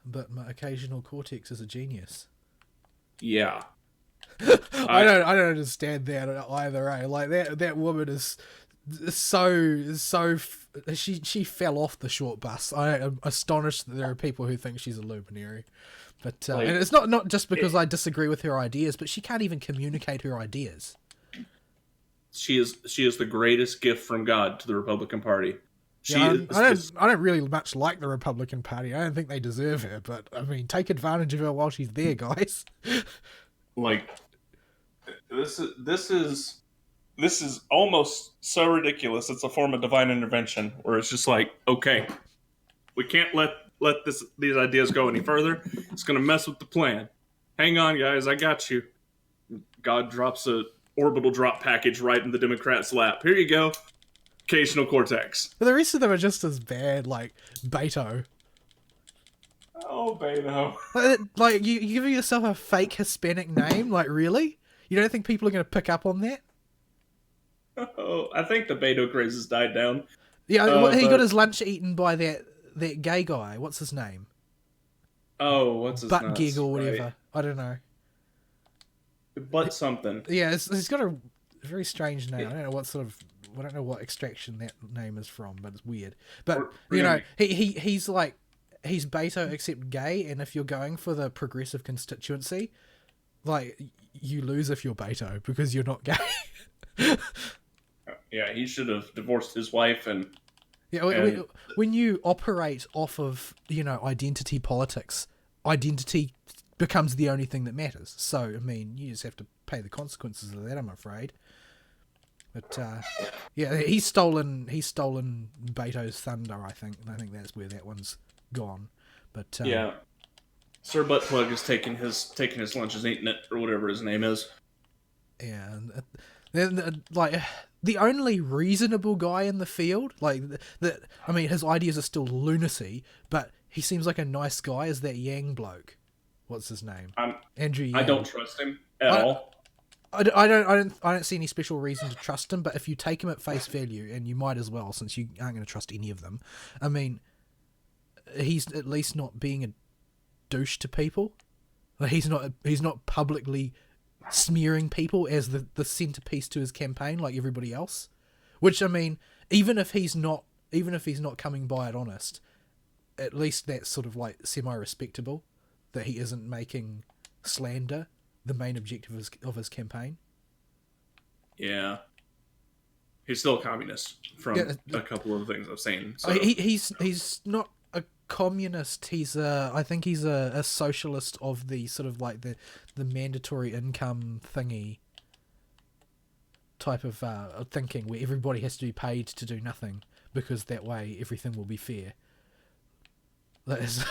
S2: But my occasional cortex is a genius.
S1: Yeah.
S2: I don't understand that either, eh? Like, that woman is so she fell off the short bus. I am astonished that there are people who think she's a luminary, but and it's not just because I disagree with her ideas, but she can't even communicate her ideas.
S1: She is the greatest gift from God to the Republican Party.
S2: I don't really much like the Republican Party. I don't think they deserve her, but I mean, take advantage of her while she's there, guys.
S1: Like, this is almost so ridiculous. It's a form of divine intervention where it's just like, okay, we can't let these ideas go any further. It's going to mess with the plan. Hang on, guys, I got you. God drops a orbital drop package right in the Democrats' lap. Here you go. Occasional cortex.
S2: But the rest of them are just as bad, like Beto.
S1: Oh, Beto.
S2: Like you giving yourself a fake Hispanic name? Like, really? You don't think people are going to pick up on that?
S1: Oh, I think the Beto craze has died down.
S2: Yeah, he got his lunch eaten by that gay guy. What's his name?
S1: Oh, what's his name?
S2: Butt Gig or whatever. Right. I don't know.
S1: Butt something.
S2: Yeah, he's got a very strange name. I don't know what extraction that name is from, but it's weird. But he's like he's Beto except gay, and if you're going for the progressive constituency, like you lose if you're Beto because you're not gay.
S1: Yeah, he should have divorced his wife and.
S2: Yeah, when you operate off of identity politics, identity becomes the only thing that matters. So I mean, you just have to pay the consequences of that, I'm afraid. But yeah, he's stolen Beto's thunder. I think that's where that one's gone. But
S1: yeah, Sir Buttplug is taking his lunch, is eating it, or whatever his name is.
S2: Yeah, and then like the only reasonable guy in the field, like that. I mean, his ideas are still lunacy, but he seems like a nice guy. Is that Yang bloke? What's his name? Andrew Yang.
S1: I don't trust him at all.
S2: I don't see any special reason to trust him, but if you take him at face value, and you might as well, since you aren't going to trust any of them, I mean, he's at least not being a douche to people. Like, he's not publicly smearing people as the centerpiece to his campaign like everybody else. Which, I mean, even if he's not coming by it honest, at least that's sort of like semi-respectable that he isn't making slander the main objective of his campaign.
S1: Yeah. He's still a communist from
S2: Yeah,
S1: a couple of things I've seen. So.
S2: He's not a communist. I think he's a socialist of the sort of like the mandatory income thingy type of thinking, where everybody has to be paid to do nothing because that way everything will be fair. That is,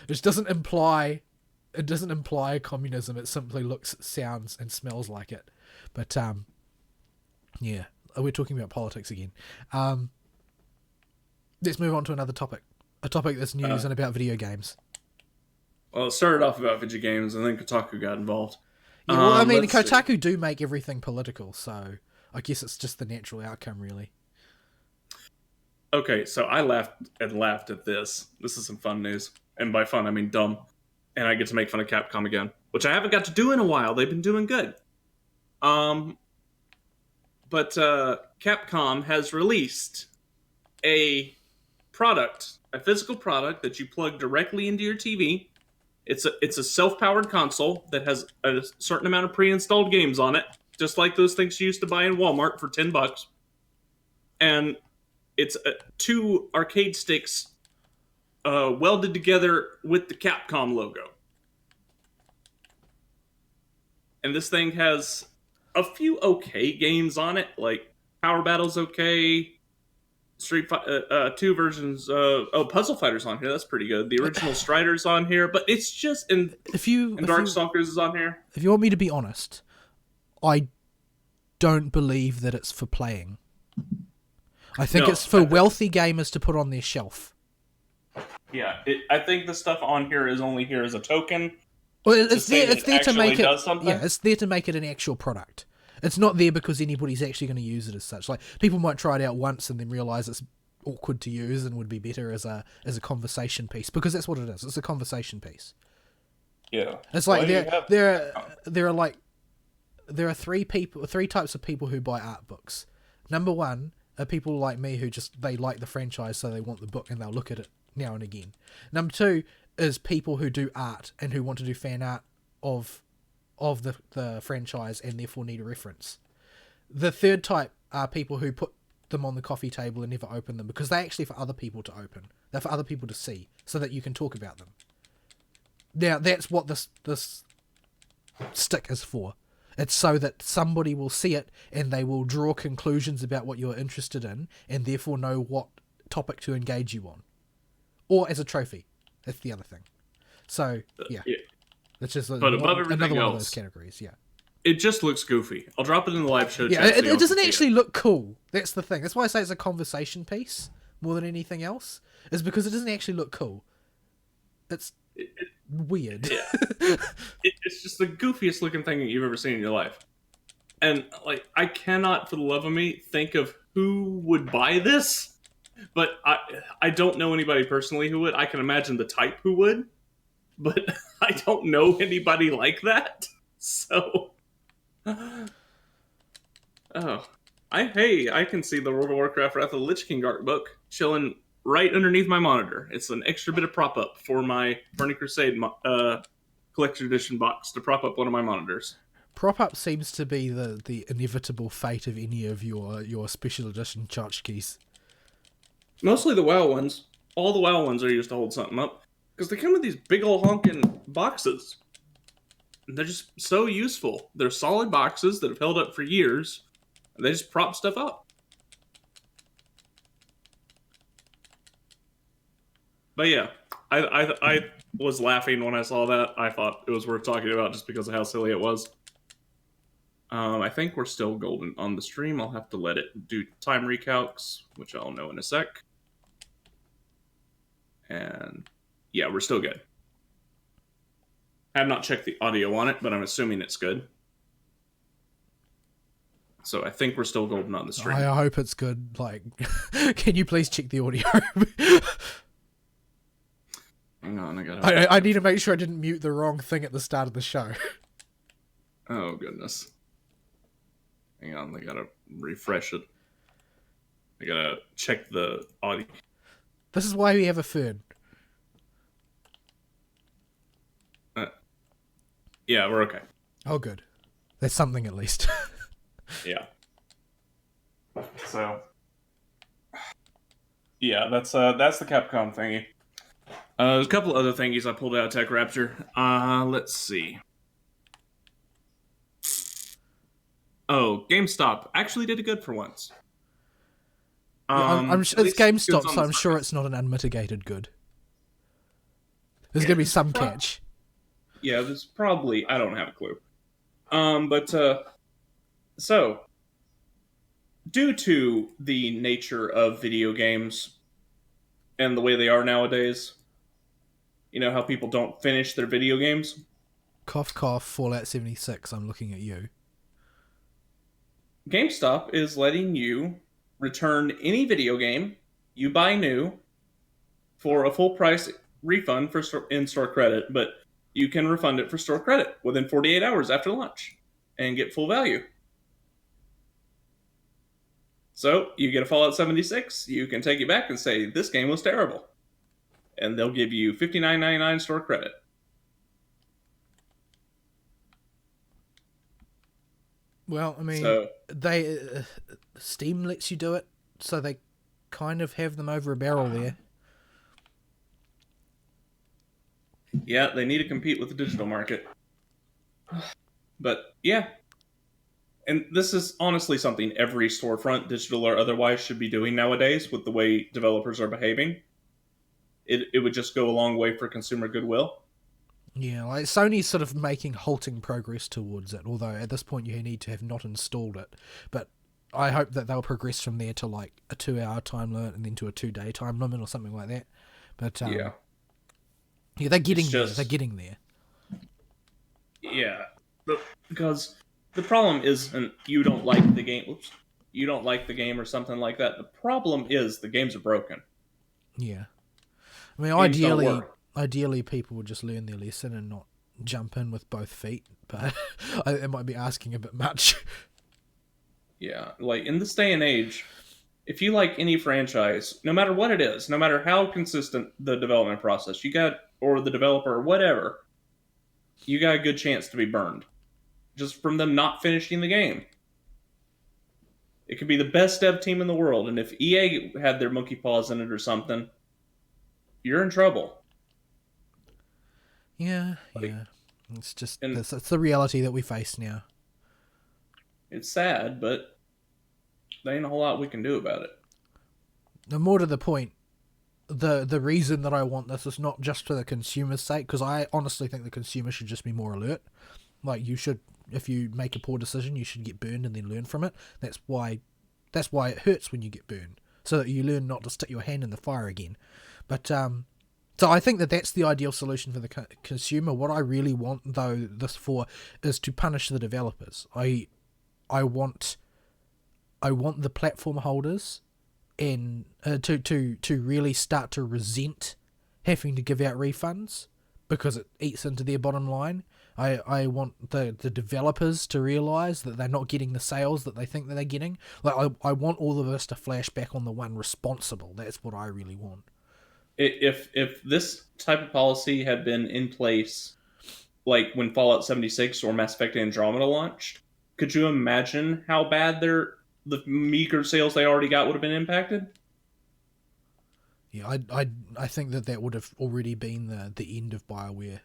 S2: which doesn't imply communism. It simply looks, sounds, and smells like it. But yeah, we're talking about politics again. Let's move on to another topic. A topic that's news and about video games.
S1: Well, it started off about video games, and then Kotaku got involved.
S2: Yeah, well, I mean, Kotaku do make everything political, so I guess it's just the natural outcome, really.
S1: Okay, so I laughed at this. This is some fun news. And by fun, I mean dumb. And I get to make fun of Capcom again, which I haven't got to do in a while. They've been doing good. But Capcom has released a physical product that you plug directly into your TV. It's a self-powered console that has a certain amount of pre-installed games on it, just like those things you used to buy in Walmart for $10. And it's 2 arcade sticks welded together with the Capcom logo. And this thing has a few okay games on it, like Power Battle's okay, Street Fighter 2 versions. Puzzle Fighter's on here. That's pretty good. The original Strider's on here, but it's just and Darkstalkers is on here.
S2: If you want me to be honest, I don't believe that it's for playing. I think it's for wealthy gamers to put on their shelf.
S1: Yeah, I think the stuff on here is only here as a token.
S2: Well, it's there to make it.
S1: Yeah,
S2: it's there to make it an actual product. It's not there because anybody's actually going to use it as such. Like, people might try it out once and then realize it's awkward to use and would be better as a conversation piece, because that's what it is. It's a conversation piece.
S1: Yeah,
S2: it's like there are three types of people who buy art books. Number one are people like me who they like the franchise, so they want the book and they'll look at it now and again. Number two is people who do art and who want to do fan art of the franchise and therefore need a reference. The third type are people who put them on the coffee table and never open them because they're actually for other people to open. They're for other people to see so that you can talk about them. Now, that's what this stick is for. It's so that somebody will see it and they will draw conclusions about what you're interested in and therefore know what topic to engage you on. Or as a trophy. That's the other thing. So, yeah. It's just
S1: another one of
S2: those categories, yeah.
S1: It just looks goofy. I'll drop it in the live show
S2: chat. Yeah, it doesn't actually look cool. That's the thing. That's why I say it's a conversation piece more than anything else. Is because it doesn't actually look cool. It's weird.
S1: Yeah. It's just the goofiest looking thing you've ever seen in your life. And, like, I cannot, for the love of me, think of who would buy this. But I don't know anybody personally who would. I can imagine the type who would. But I don't know anybody like that. So... I can see the World of Warcraft Wrath of the Lich King art book chilling right underneath my monitor. It's an extra bit of prop up for my Burning Crusade collector edition box to prop up one of my monitors.
S2: Prop up seems to be the inevitable fate of any of your special edition tchotchkes.
S1: Mostly the WoW ones. All the WoW ones are used to hold something up because they come with these big old honking boxes. They're just so useful. They're solid boxes that have held up for years. And they just prop stuff up. But yeah, I was laughing when I saw that. I thought it was worth talking about just because of how silly it was. I think we're still golden on the stream. I'll have to let it do time recalcs, which I'll know in a sec. And yeah, we're still good. I have not checked the audio on it, but I'm assuming it's good. So I think we're still golden on the stream.
S2: I hope it's good. Like, can you please check the audio?
S1: Hang on,
S2: I need to make sure I didn't mute the wrong thing at the start of the show.
S1: Oh, goodness. Hang on, I gotta refresh it. I gotta check the audio.
S2: This is why we have a Fern.
S1: Yeah, we're okay.
S2: Oh, good. That's something at least.
S1: Yeah. So, yeah, that's the Capcom thingy. There's a couple other thingies I pulled out of Tech Rapture. Let's see. Oh, GameStop actually did it good for once.
S2: Yeah,
S1: At
S2: it's
S1: least it was
S2: GameStop,
S1: on
S2: so
S1: the
S2: I'm sure
S1: surface.
S2: it's not an unmitigated good. There's
S1: Yeah,
S2: going to be
S1: it's
S2: some catch.
S1: yeah, there's probably I don't have a clue. But so due to the nature of video games and the way they are nowadays, you know how people don't finish their video games.
S2: Cough, cough, Fallout 76, I'm looking at you.
S1: GameStop is letting you return any video game you buy new for a full price refund for in-store credit, but you can refund it for store credit within 48 hours after launch and get full value. So you get a Fallout 76, you can take it back and say this game was terrible, and they'll give you $59.99 store credit.
S2: Well, I mean,
S1: So
S2: they Steam lets you do it, so they kind of have them over a barrel there.
S1: yeah, they need to compete with the digital market. But yeah, and this is honestly something every storefront, digital or otherwise, should be doing nowadays with the way developers are behaving. It would just go a long way for consumer goodwill.
S2: Yeah, like Sony's sort of making halting progress towards it, although at this point you need to have not installed it. But I hope that they'll progress from there to like a 2 hour time limit and then to a 2 day time limit or something like that. But
S1: Yeah,
S2: yeah, they're getting
S1: it's
S2: there.
S1: just
S2: They're getting there.
S1: yeah, because the problem isn't you don't like the game. Oops, you don't like the game or something like that. The problem is the games are broken.
S2: Yeah. I mean,
S1: Games don't work.
S2: ideally, people would just learn their lesson and not jump in with both feet. But it might be asking a bit much.
S1: Yeah, like in this day and age, if you like any franchise, no matter what it is, no matter how consistent the development process, you got or the developer or whatever, you got a good chance to be burned just from them not finishing the game. It could be the best dev team in the world, and if EA had their monkey paws in it or something, you're in trouble.
S2: Yeah,
S1: Like,
S2: yeah. It's just
S1: and
S2: that's the reality that we face now.
S1: it's sad, but there ain't a whole lot we can do about it.
S2: The more to the point, the reason that I want this is not just for the consumer's sake, because I honestly think the consumer should just be more alert. Like you should, if you make a poor decision, you should get burned and then learn from it. That's why it hurts when you get burned, so that you learn not to stick your hand in the fire again. But so I think that that's the ideal solution for the consumer. What I really want, though, this for is to punish the developers. I want the platform holders and to really start to resent having to give out refunds because it eats into their bottom line. I want the developers to realise that they're not getting the sales that they think that they're getting. Like I want all of us to flash back on the one responsible. That's what I really want.
S1: If this type of policy had been in place, like when Fallout 76 or Mass Effect Andromeda launched, could you imagine how bad the meager sales they already got would have been impacted?
S2: Yeah, I think that would have already been the end of BioWare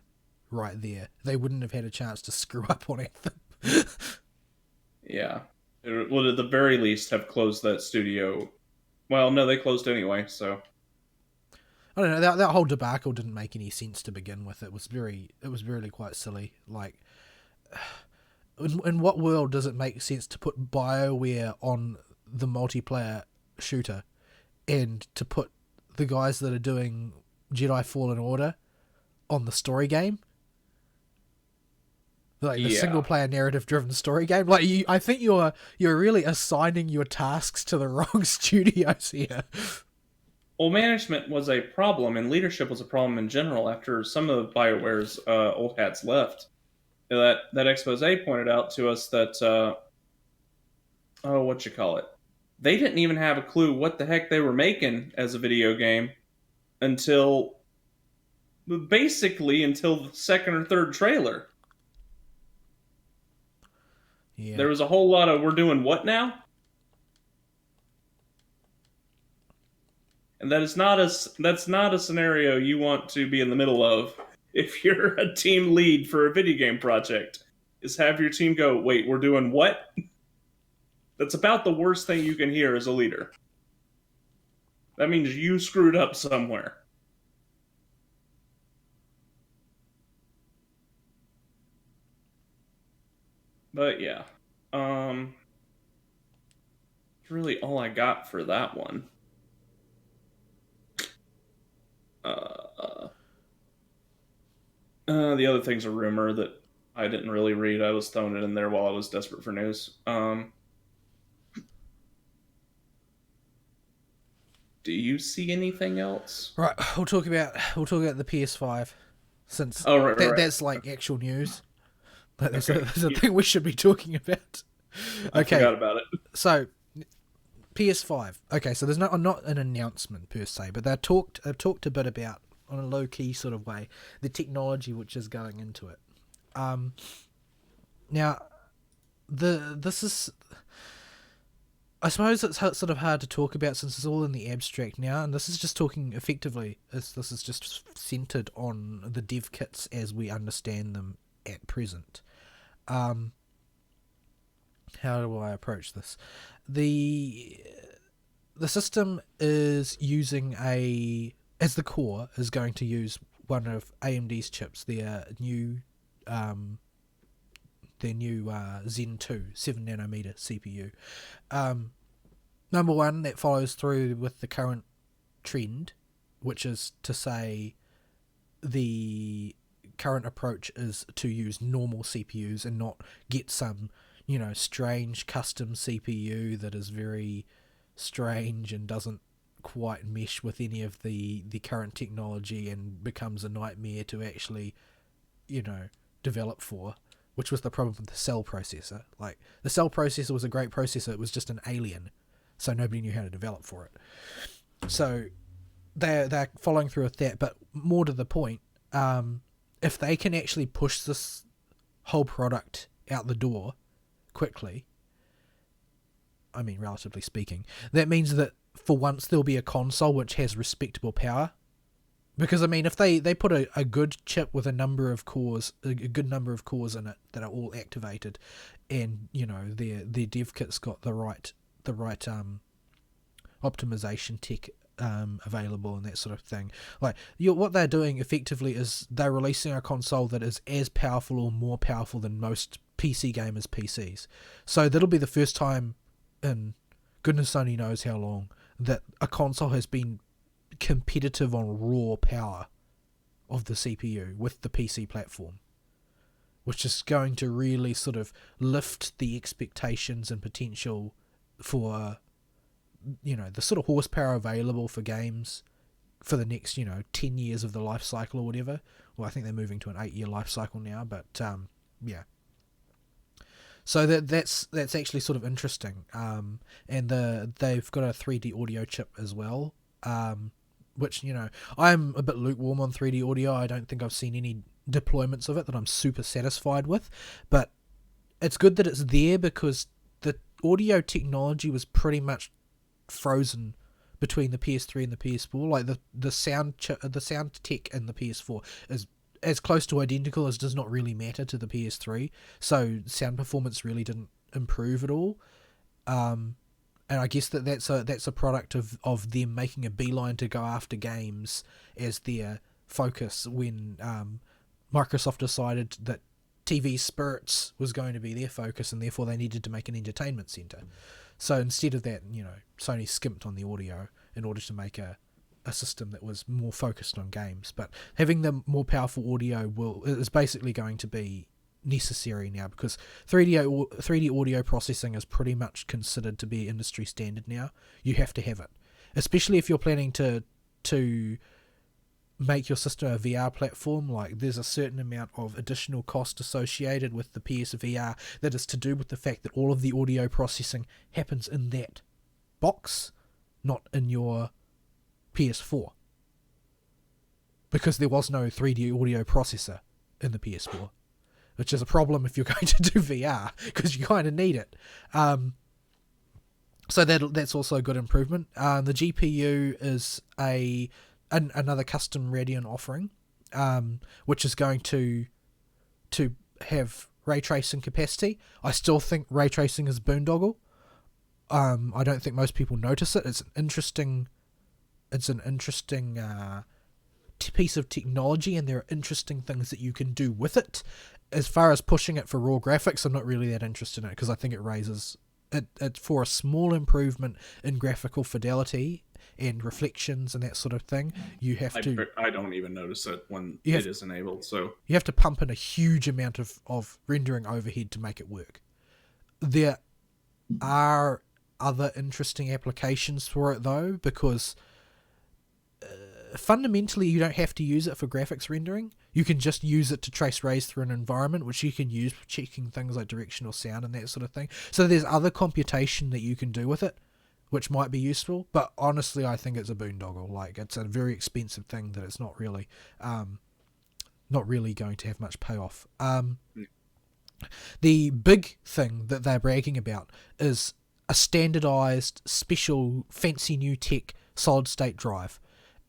S2: right there. They wouldn't have had a chance to screw up on Anthem.
S1: Yeah. It would at the very least have closed that studio. Well, no, they closed anyway, so.
S2: I don't know, that whole debacle didn't make any sense to begin with. It was really quite silly. Like, in what world does it make sense to put BioWare on the multiplayer shooter and to put the guys that are doing Jedi Fallen Order on the story game? Like the single player narrative driven story game. Like I think you're really assigning your tasks to the wrong studios here.
S1: Well, management was a problem, and leadership was a problem in general after some of BioWare's old hats left. That expose pointed out to us that oh, what you call it? They didn't even have a clue what the heck they were making as a video game until basically until the second or third trailer.
S2: Yeah.
S1: There was a whole lot of we're doing what now? And that's not a scenario you want to be in the middle of if you're a team lead for a video game project. Is have your team go, "Wait, we're doing what?" That's about the worst thing you can hear as a leader. That means you screwed up somewhere. But yeah. Um really all I got for that one. Uh, the other thing's a rumor that I didn't really read. I was throwing it in there while I was desperate for news. Do you see anything else?
S2: Right, we'll talk about the PS5, since
S1: Oh, right.
S2: that's like actual news. That's
S1: Okay.
S2: a thing we should be talking about.
S1: I
S2: Okay,
S1: forgot about it.
S2: so PS5. Okay, so there's not an announcement per se, but they've talked a bit about, on a low key sort of way, the technology which is going into it. Now, this is, I suppose it's sort of hard to talk about since it's all in the abstract now, and this is just talking effectively. This is just centered on the dev kits as we understand them at present. How do I approach this? The system is using as the core is going to use one of AMD's chips, their new Zen 2 7nm CPU. Number one, that follows through with the current trend, which is to say the current approach is to use normal CPUs and not get some, strange custom CPU that is very strange and doesn't quite mesh with any of the current technology and becomes a nightmare to actually, develop for, which was the problem with the Cell processor. Like, the Cell processor was a great processor, it was just an alien, so nobody knew how to develop for it. So they're following through with that, but more to the point, if they can actually push this whole product out the door quickly, I mean, relatively speaking, that means that for once there'll be a console which has respectable power. Because, I mean, if they put a good chip with a number of cores, a good number of cores in it that are all activated, and, their dev kit's got the right optimization tech available and that sort of thing. Like, what they're doing effectively is they're releasing a console that is as powerful or more powerful than most PC gamers' PCs. So that'll be the first time in goodness only knows how long that a console has been competitive on raw power of the CPU with the PC platform, which is going to really sort of lift the expectations and potential for, the sort of horsepower available for games for the next, 10 years of the life cycle or whatever. Well, I think they're moving to an 8-year life cycle now, but yeah. So that's actually sort of interesting. And they've got a 3D audio chip as well, which, I'm a bit lukewarm on 3D audio. I don't think I've seen any deployments of it that I'm super satisfied with, but it's good that it's there because the audio technology was pretty much frozen between the PS3 and the PS4. Like the sound tech in the PS4 is as close to identical as does not really matter to the PS3. So sound performance really didn't improve at all. And I guess that's a product of them making a beeline to go after games as their focus when Microsoft decided that TV Spirits was going to be their focus and therefore they needed to make an entertainment center. So instead of that, Sony skimped on the audio in order to make a system that was more focused on games. But having the more powerful audio is basically going to be necessary now because 3D audio processing is pretty much considered to be industry standard now. You have to have it, especially if you're planning to make your system a VR platform. Like, there's a certain amount of additional cost associated with the PSVR that is to do with the fact that all of the audio processing happens in that box, not in your PS4, because there was no 3D audio processor in the PS4. which is a problem if you're going to do VR because you kind of need it. So that's also a good improvement. The GPU is another custom Radeon offering, which is going to have ray tracing capacity. I still think ray tracing is boondoggle. I don't think most people notice it. It's an interesting piece of technology, and there are interesting things that you can do with it. As far as pushing it for raw graphics, I'm not really that interested in it because I think it raises it for a small improvement in graphical fidelity and reflections and that sort of thing. You have to.
S1: I don't even notice it when it is enabled. So
S2: you have to pump in a huge amount of rendering overhead to make it work. There are other interesting applications for it though, because fundamentally you don't have to use it for graphics rendering. You can just use it to trace rays through an environment, which you can use for checking things like directional sound and that sort of thing. So there's other computation that you can do with it, which might be useful, but honestly I think it's a boondoggle. Like, it's a very expensive thing that it's not really going to have much payoff. The big thing that they're bragging about is a standardized, special, fancy new tech solid-state drive.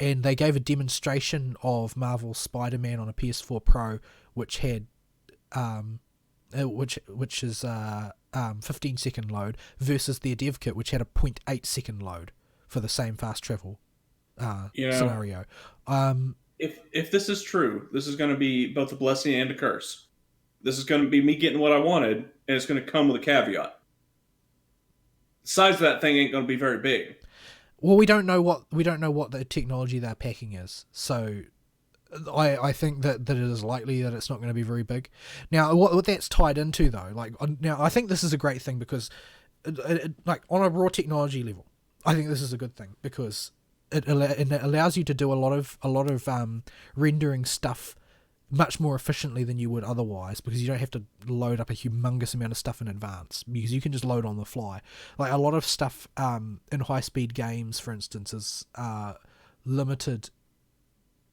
S2: And they gave a demonstration of Marvel's Spider-Man on a PS4 Pro, which had, which is 15-second load, versus their dev kit, which had a 0.8-second load for the same fast travel scenario.
S1: If this is true, this is going to be both a blessing and a curse. This is going to be me getting what I wanted, and it's going to come with a caveat. The size of that thing ain't going to be very big.
S2: Well, we don't know what the technology they're packing is, so I think that it is likely that it's not going to be very big. Now, what that's tied into though, now I think this is a great thing because, like, on a raw technology level, I think this is a good thing because it allows you to do a lot of rendering stuff much more efficiently than you would otherwise, because you don't have to load up a humongous amount of stuff in advance, because you can just load on the fly. Like, a lot of stuff in high-speed games, for instance, is limited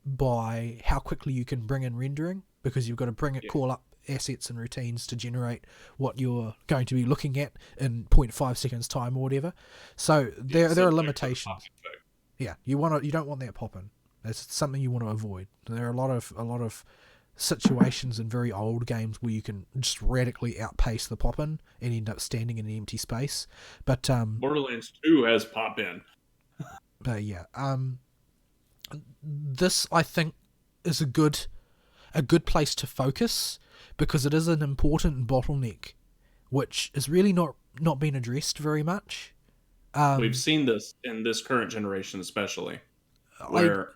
S2: by how quickly you can bring in rendering, because you've got to call up assets and routines to generate what you're going to be looking at in 0.5 seconds time or whatever. So there are limitations. Yeah, you don't want that popping. It's something you want to avoid. There are a lot of situations in very old games where you can just radically outpace the pop-in and end up standing in an empty space. But
S1: Borderlands 2 has pop-in.
S2: But yeah, this I think is a good place to focus, because it is an important bottleneck, which is really not been addressed very much.
S1: We've seen this in this current generation, especially, where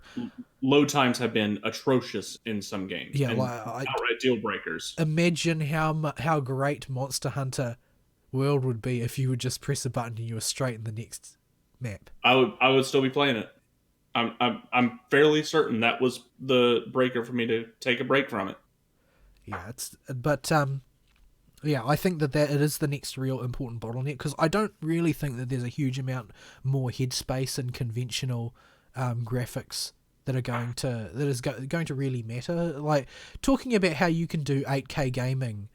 S1: load times have been atrocious in some games.
S2: Yeah,
S1: outright deal breakers.
S2: Imagine how great Monster Hunter World would be if you would just press a button and you were straight in the next map.
S1: I would still be playing it. I'm fairly certain that was the breaker for me to take a break from it.
S2: Yeah, yeah, I think that it is the next real important bottleneck, because I don't really think that there's a huge amount more headspace and conventional graphics that is going to really matter. Like, talking about how you can do 8K gaming,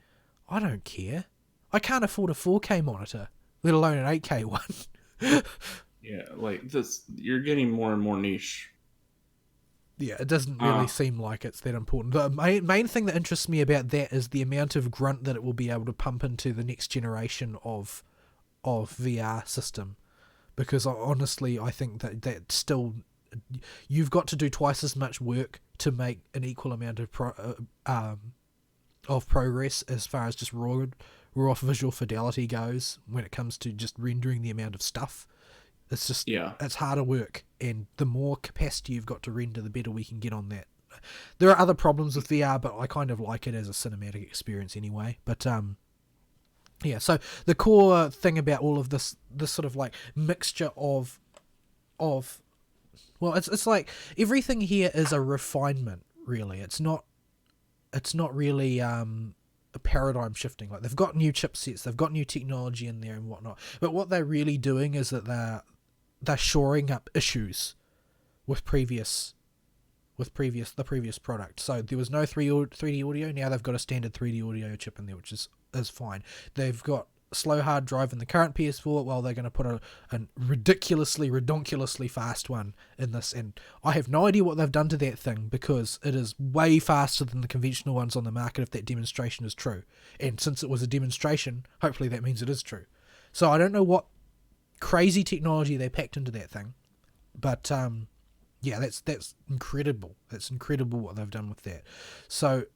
S2: I don't care. I can't afford a 4K monitor, let alone an 8K one.
S1: Yeah, like this, you're getting more and more niche.
S2: Yeah, it doesn't really seem like it's that important. The main thing that interests me about that is the amount of grunt that it will be able to pump into the next generation of VR system. Because honestly, I think that still, you've got to do twice as much work to make an equal amount of progress as far as just raw visual fidelity goes when it comes to just rendering the amount of stuff. It's just, it's harder work, and the more capacity you've got to render, the better we can get on that. There are other problems with VR, but I kind of like it as a cinematic experience anyway. But yeah, so the core thing about all of this sort of like mixture of well, it's like everything here is a refinement, really. It's not really a paradigm shifting. Like, they've got new chipsets, they've got new technology in there and whatnot, but what they're really doing is that they're shoring up issues with previous with the previous product. So there was no 3D audio. Now they've got a standard 3D audio chip in there, which is fine. They've got slow hard drive in the current PS4. Well, they're going to put a redonkulously fast one in this, and I have no idea what they've done to that thing, because it is way faster than the conventional ones on the market if that demonstration is true. And since it was a demonstration, hopefully that means it is true. So I don't know what crazy technology they packed into that thing, but yeah, that's incredible. That's incredible what they've done with that. So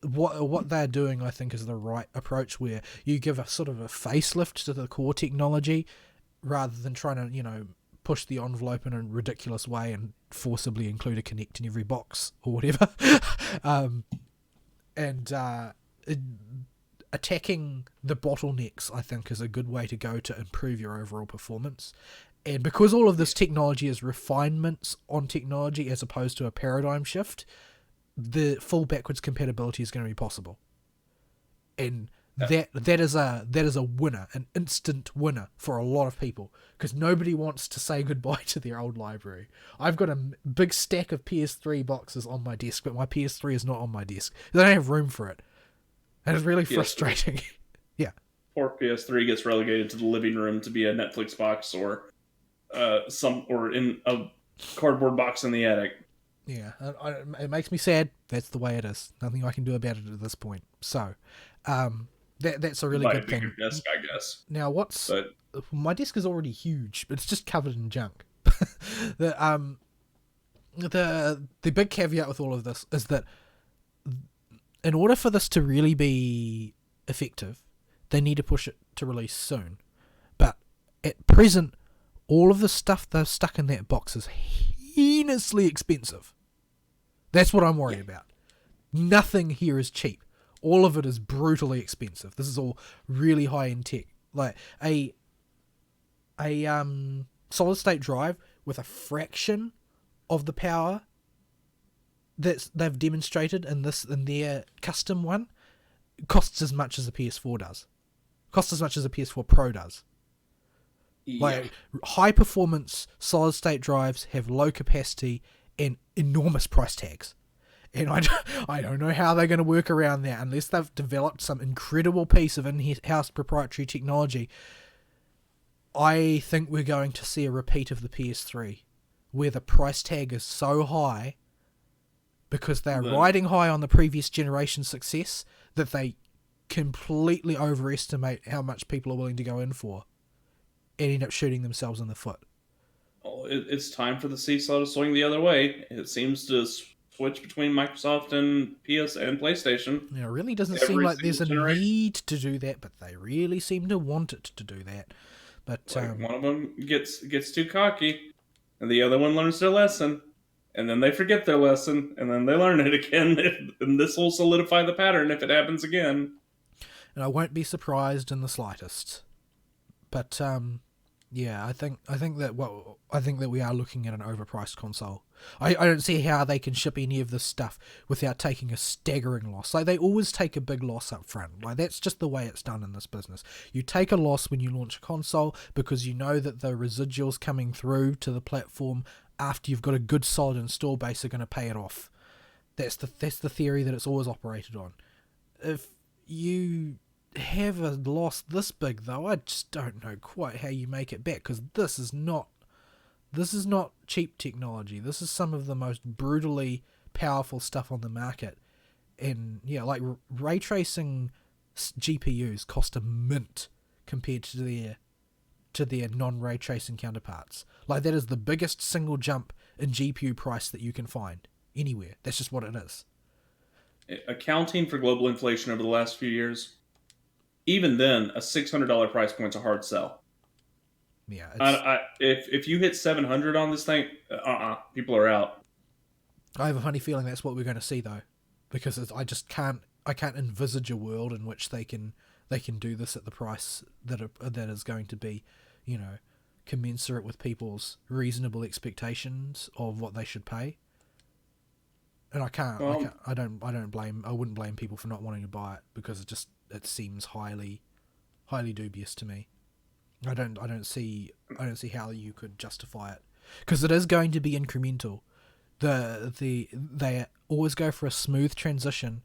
S2: what they're doing, I think, is the right approach, where you give a sort of a facelift to the core technology rather than trying to, push the envelope in a ridiculous way and forcibly include a Kinect in every box or whatever. Attacking the bottlenecks, I think, is a good way to go to improve your overall performance. And because all of this technology is refinements on technology as opposed to a paradigm shift, the full backwards compatibility is going to be possible. And that is a winner, an instant winner for a lot of people, because nobody wants to say goodbye to their old library. I've got a big stack of PS3 boxes on my desk, but my PS3 is not on my desk. They don't have room for it. And it's really frustrating. Yeah.
S1: Poor PS3 gets relegated to the living room to be a Netflix box or in a cardboard box in the attic.
S2: Yeah, it makes me sad. That's the way it is. Nothing I can do about it at this point. So, that's a really good thing.
S1: Your desk, I guess.
S2: Now, my desk is already huge, but it's just covered in junk. The big caveat with all of this is that in order for this to really be effective, they need to push it to release soon. But at present, all of the stuff they've stuck in that box is heinously expensive. That's what I'm worried about. Nothing here is cheap. All of it is brutally expensive. This is all really high-end tech. Like a solid-state drive with a fraction of the power that they've demonstrated in their custom one costs as much as a PS4 does. Costs as much as a PS4 Pro does. Yeah. Like, high-performance solid-state drives have low capacity and enormous price tags. And I don't know how they're going to work around that unless they've developed some incredible piece of in-house proprietary technology. I think we're going to see a repeat of the PS3, where the price tag is so high because they're riding high on the previous generation success that they completely overestimate how much people are willing to go in for and end up shooting themselves in the foot.
S1: Well, it's time for the seesaw to swing the other way. It seems to switch between Microsoft and PS and PlayStation.
S2: Yeah, it really doesn't seem like there's a need to do that, but they really seem to want it to do that. But
S1: one of them gets too cocky, and the other one learns their lesson, and then they forget their lesson, and then they learn it again, and this will solidify the pattern if it happens again.
S2: And I won't be surprised in the slightest. But yeah, I think that we are looking at an overpriced console. I don't see how they can ship any of this stuff without taking a staggering loss. Like, they always take a big loss up front. Like, that's just the way it's done in this business. You take a loss when you launch a console because you know that the residuals coming through to the platform after you've got a good solid install base are going to pay it off. That's the theory that it's always operated on. If you have a loss this big, though, I just don't know quite how you make it back, because this is not cheap technology. This is some of the most brutally powerful stuff on the market. And yeah, like ray tracing GPUs cost a mint compared to their non-ray tracing counterparts. Like, that is the biggest single jump in GPU price that you can find anywhere. That's just what it is.
S1: Accounting for global inflation over the last few years, even then, a $600 price point's a hard sell.
S2: Yeah,
S1: if you hit $700 on this thing, people are out.
S2: I have a funny feeling that's what we're going to see, though, because I can't envisage a world in which they can do this at the price that is going to be, commensurate with people's reasonable expectations of what they should pay. And I wouldn't blame people for not wanting to buy it, because it seems highly dubious to me. I don't see how you could justify it, because it is going to be incremental. They always go for a smooth transition.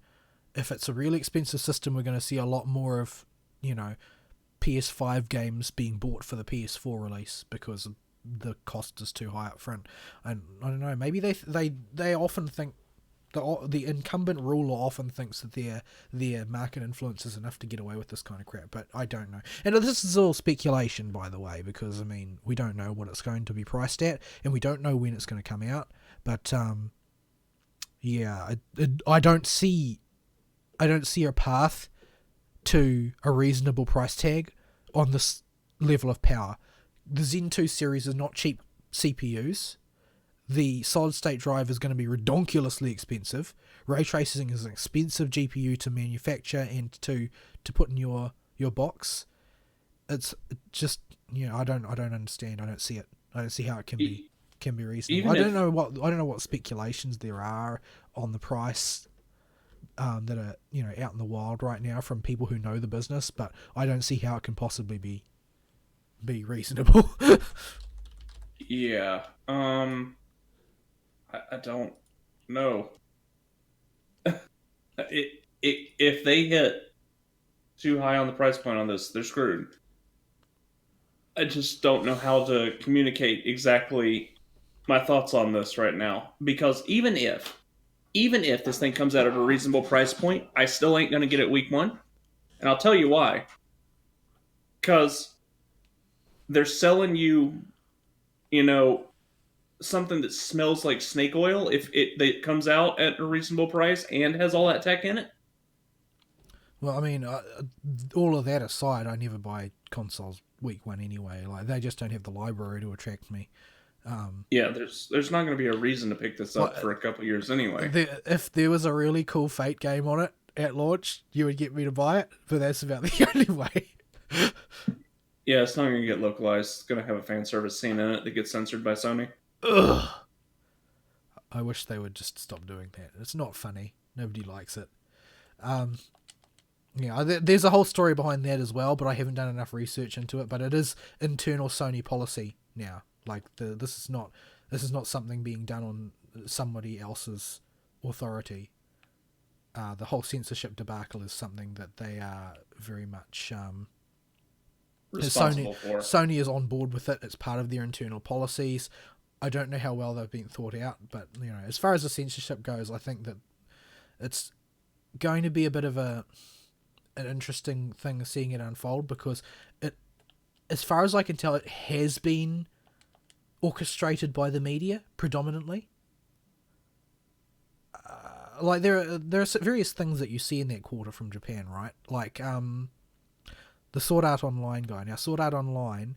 S2: If it's a really expensive system, we're going to see a lot more of, PS5 games being bought for the PS4 release because the cost is too high up front. And I don't know, maybe they often think the incumbent ruler often thinks that their market influence is enough to get away with this kind of crap, but I don't know. And this is all speculation, by the way, because I mean we don't know what it's going to be priced at, and we don't know when it's going to come out. But I don't see a path to a reasonable price tag on this level of power. The Zen 2 series is not cheap CPUs. The solid state drive is going to be redonkulously expensive. Ray tracing is an expensive GPU to manufacture and to put in your box. It's just, I don't understand. I don't see it. I don't see how it can be reasonable. I don't know what speculations there are on the price that are out in the wild right now from people who know the business, but I don't see how it can possibly be reasonable.
S1: Yeah. I don't know. If they hit too high on the price point on this, they're screwed. I just don't know how to communicate exactly my thoughts on this right now. Because even if this thing comes out at a reasonable price point, I still ain't going to get it week one. And I'll tell you why. Because they're selling you, something that smells like snake oil if it comes out at a reasonable price and has all that tech in it.
S2: Well, I mean, all of that aside, I never buy consoles week one anyway. Like, they just don't have the library to attract me.
S1: Yeah, there's not going to be a reason to pick this up for a couple years anyway.
S2: If there was a really cool Fate game on it at launch, you would get me to buy it, but that's about the only way.
S1: Yeah, it's not going to get localized. It's going to have a fan service scene in it that gets censored by Sony.
S2: Ugh. I wish they would just stop doing that. It's not funny. Nobody likes it. There's a whole story behind that as well, but I haven't done enough research into it. But it is internal Sony policy now. Like this is not something being done on somebody else's authority. The whole censorship debacle is something that they are very much
S1: responsible for.
S2: Sony is on board with it. It's part of their internal policies. I don't know how well they've been thought out, but as far as the censorship goes, I think that it's going to be a bit of an interesting thing seeing it unfold, because it, as far as I can tell, it has been orchestrated by the media predominantly. Like there are various things that you see in that quarter from Japan, right? Like the Sword Art Online guy. Now, Sword Art Online,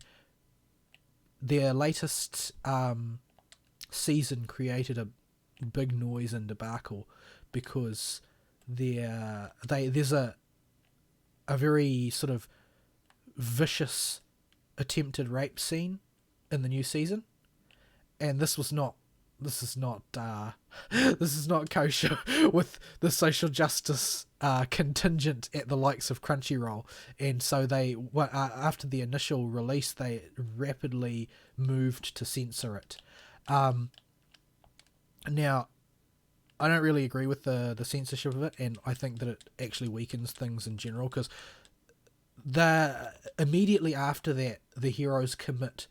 S2: their latest season created a big noise and debacle because there's a very sort of vicious attempted rape scene in the new season, and this is not kosher with the social justice contingent at the likes of Crunchyroll, and so they after the initial release they rapidly moved to censor it. Now, I don't really agree with the censorship of it, and I think that it actually weakens things in general, because immediately after that the heroes commit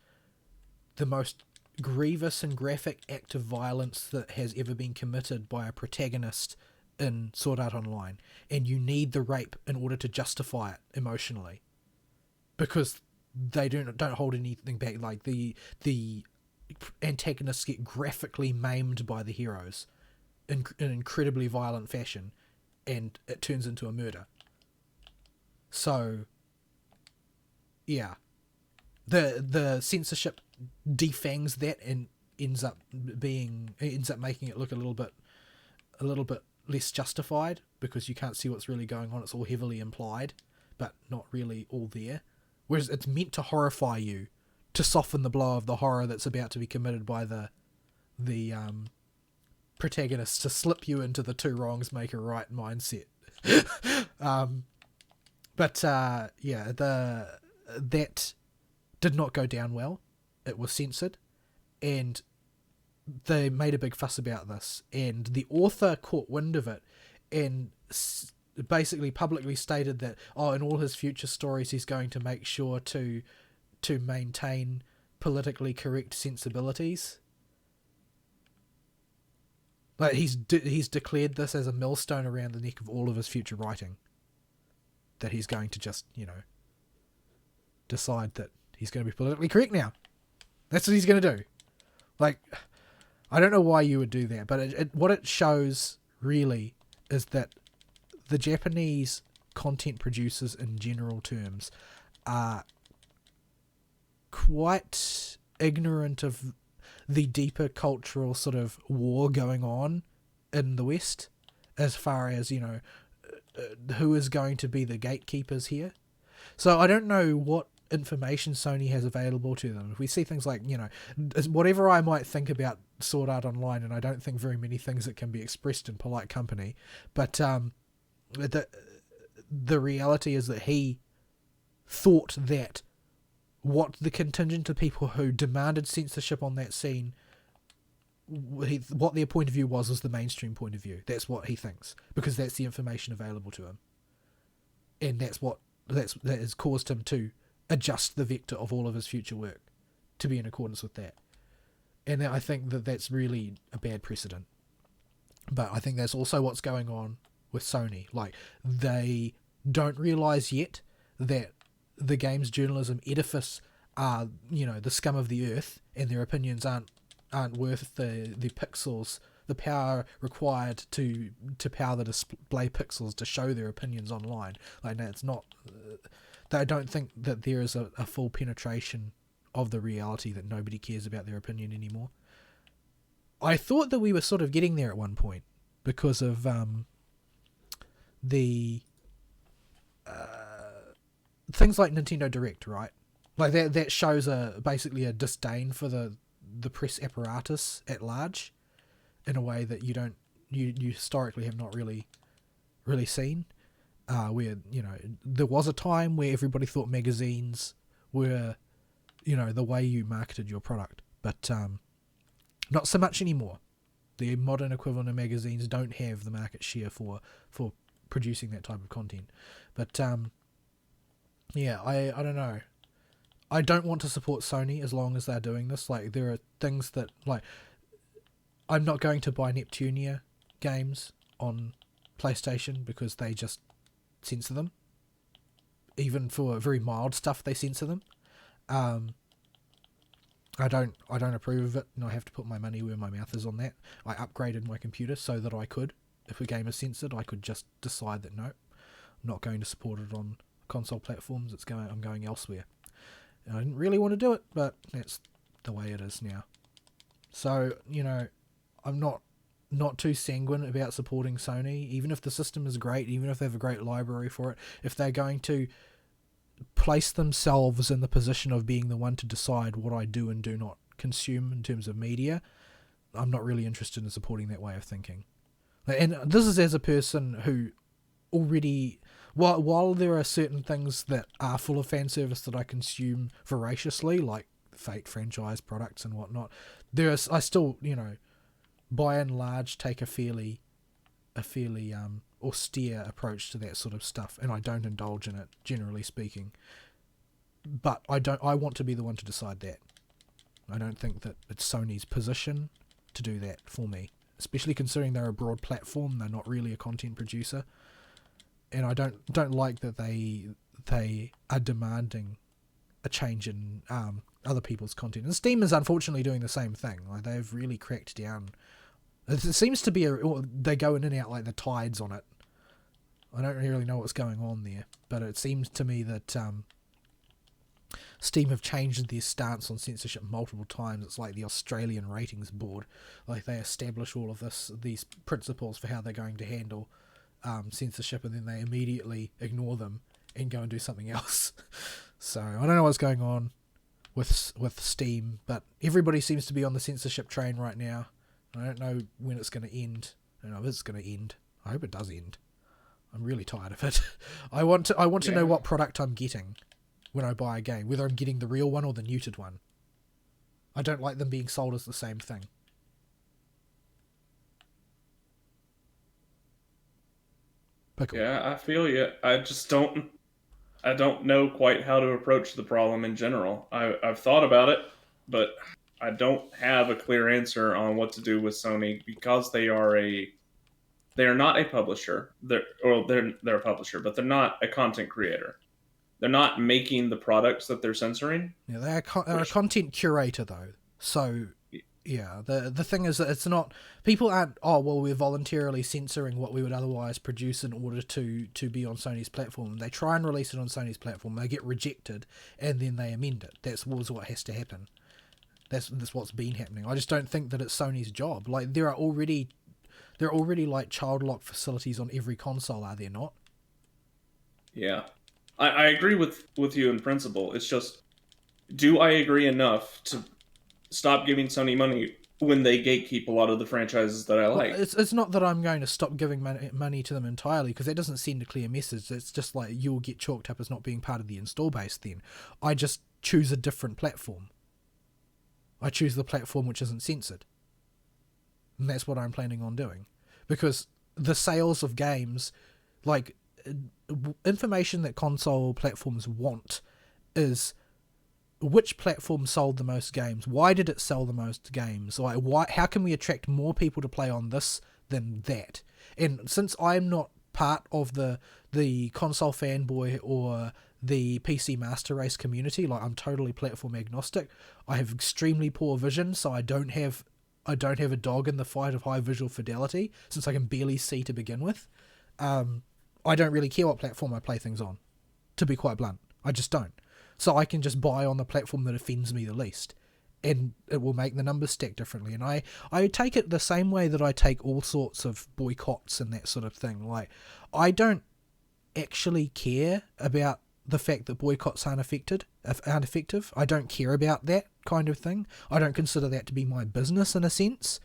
S2: the most grievous and graphic act of violence that has ever been committed by a protagonist in Sword Art Online, and you need the rape in order to justify it emotionally, because they don't hold anything back. Like the antagonists get graphically maimed by the heroes in an incredibly violent fashion, and it turns into a murder. So yeah, the censorship defangs that and ends up making it look a little bit less justified, because you can't see what's really going on. It's all heavily implied, but not really all there. Whereas it's meant to horrify you, to soften the blow of the horror that's about to be committed by the protagonist, to slip you into the two wrongs make a right mindset. That did not go down well. It was censored, and they made a big fuss about this, and the author caught wind of it and basically publicly stated that, in all his future stories he's going to make sure to maintain politically correct sensibilities. Like, he's declared this as a millstone around the neck of all of his future writing, that he's going to just, decide that he's going to be politically correct now. That's what he's going to do. Like, I don't know why you would do that, but what it shows really is that the Japanese content producers in general terms are quite ignorant of the deeper cultural sort of war going on in the West, as far as, who is going to be the gatekeepers here. So I don't know what information Sony has available to them. If we see things like, whatever I might think about Sword Art Online, and I don't think very many things that can be expressed in polite company, but the reality is that he thought that what the contingent of people who demanded censorship on that scene, what their point of view was the mainstream point of view. That's what he thinks, because that's the information available to him, and that has caused him to adjust the vector of all of his future work to be in accordance with that. And I think that that's really a bad precedent. But I think that's also what's going on with Sony. Like, they don't realise yet that the games journalism edifice are, the scum of the earth, and their opinions aren't worth the pixels, the power required to power the display pixels to show their opinions online. Like, no, it's not. They don't think that there is a full penetration of the reality that nobody cares about their opinion anymore. I thought that we were sort of getting there at one point because of the things like Nintendo Direct, right? Like that shows basically a disdain for the press apparatus at large in a way that you historically have not really seen. Where, there was a time where everybody thought magazines were, the way you marketed your product, but not so much anymore. The modern equivalent of magazines don't have the market share for producing that type of content. But I don't know. I don't want to support Sony as long as they're doing this. Like, there are things that, like, I'm not going to buy Neptunia games on PlayStation because they just censor them. Even for very mild stuff, they censor them. I don't approve of it, and I have to put my money where my mouth is on that. I upgraded my computer so that I could, if a game is censored, I could just decide that no, I'm not going to support it on console platforms. I'm going elsewhere. And I didn't really want to do it, but that's the way it is now. So, I'm not too sanguine about supporting Sony, even if the system is great, even if they have a great library for it. If they're going to place themselves in the position of being the one to decide what I do and do not consume in terms of media, I'm not really interested in supporting that way of thinking. And this is as a person who already, while there are certain things that are full of fan service that I consume voraciously, like Fate franchise products and whatnot, I still, by and large, take a fairly austere approach to that sort of stuff, and I don't indulge in it, generally speaking. But I want to be the one to decide that. I don't think that it's Sony's position to do that for me, especially considering they're a broad platform. They're not really a content producer, and I don't like that they are demanding a change in other people's content. And Steam is unfortunately doing the same thing. Like, they've really cracked down. It seems to be they go in and out like the tides on it. I don't really know what's going on there, but it seems to me that Steam have changed their stance on censorship multiple times. It's like the Australian Ratings Board. Like, they establish all of these principles for how they're going to handle censorship, and then they immediately ignore them and go and do something else. So I don't know what's going on with Steam, but everybody seems to be on the censorship train right now. I don't know when it's going to end. I don't know if it's going to end. I hope it does end. I'm really tired of it. I want to know what product I'm getting when I buy a game, whether I'm getting the real one or the neutered one. I don't like them being sold as the same thing. Pickle.
S1: Yeah, I feel you. I don't know quite how to approach the problem in general. I've thought about it, but I don't have a clear answer on what to do with Sony because they are not a publisher. They're a publisher, but they're not a content creator. They're not making the products that they're censoring.
S2: Yeah, they're a
S1: Which,
S2: content curator though. So yeah, the thing is that it's not, people aren't, oh well, we're voluntarily censoring what we would otherwise produce in order to be on Sony's platform. They try and release it on Sony's platform, they get rejected, and then they amend it. That's what has to happen. That's what's been happening. I just don't think that it's Sony's job. Like there are already like child lock facilities on every console, are there not?
S1: yeah, I agree with you in principle. It's just, do I agree enough to stop giving Sony money when they gatekeep a lot of the franchises that I
S2: Well,
S1: like?
S2: it's not that I'm going to stop giving money to them entirely, because that doesn't send a clear message. It's just like you'll get chalked up as not being part of the install base then. I just choose a different platform. I choose the platform which isn't censored. And that's what I'm planning on doing. Because the sales of games, like, information that console platforms want is which platform sold the most games? Why did it sell the most games? Like, why? How can we attract more people to play on this than that? And since I'm not part of the console fanboy or the PC Master Race community, like I'm totally platform agnostic. I have extremely poor vision, so I don't have a dog in the fight of high visual fidelity, since I can barely see to begin with. I don't really care what platform I play things on, to be quite blunt. I just don't. So I can just buy on the platform that offends me the least, and it will make the numbers stack differently. And I take it the same way that I take all sorts of boycotts and that sort of thing. Like, I don't actually care about the fact that boycotts aren't effective. I don't care about that kind of thing. I don't consider that to be my business in a sense,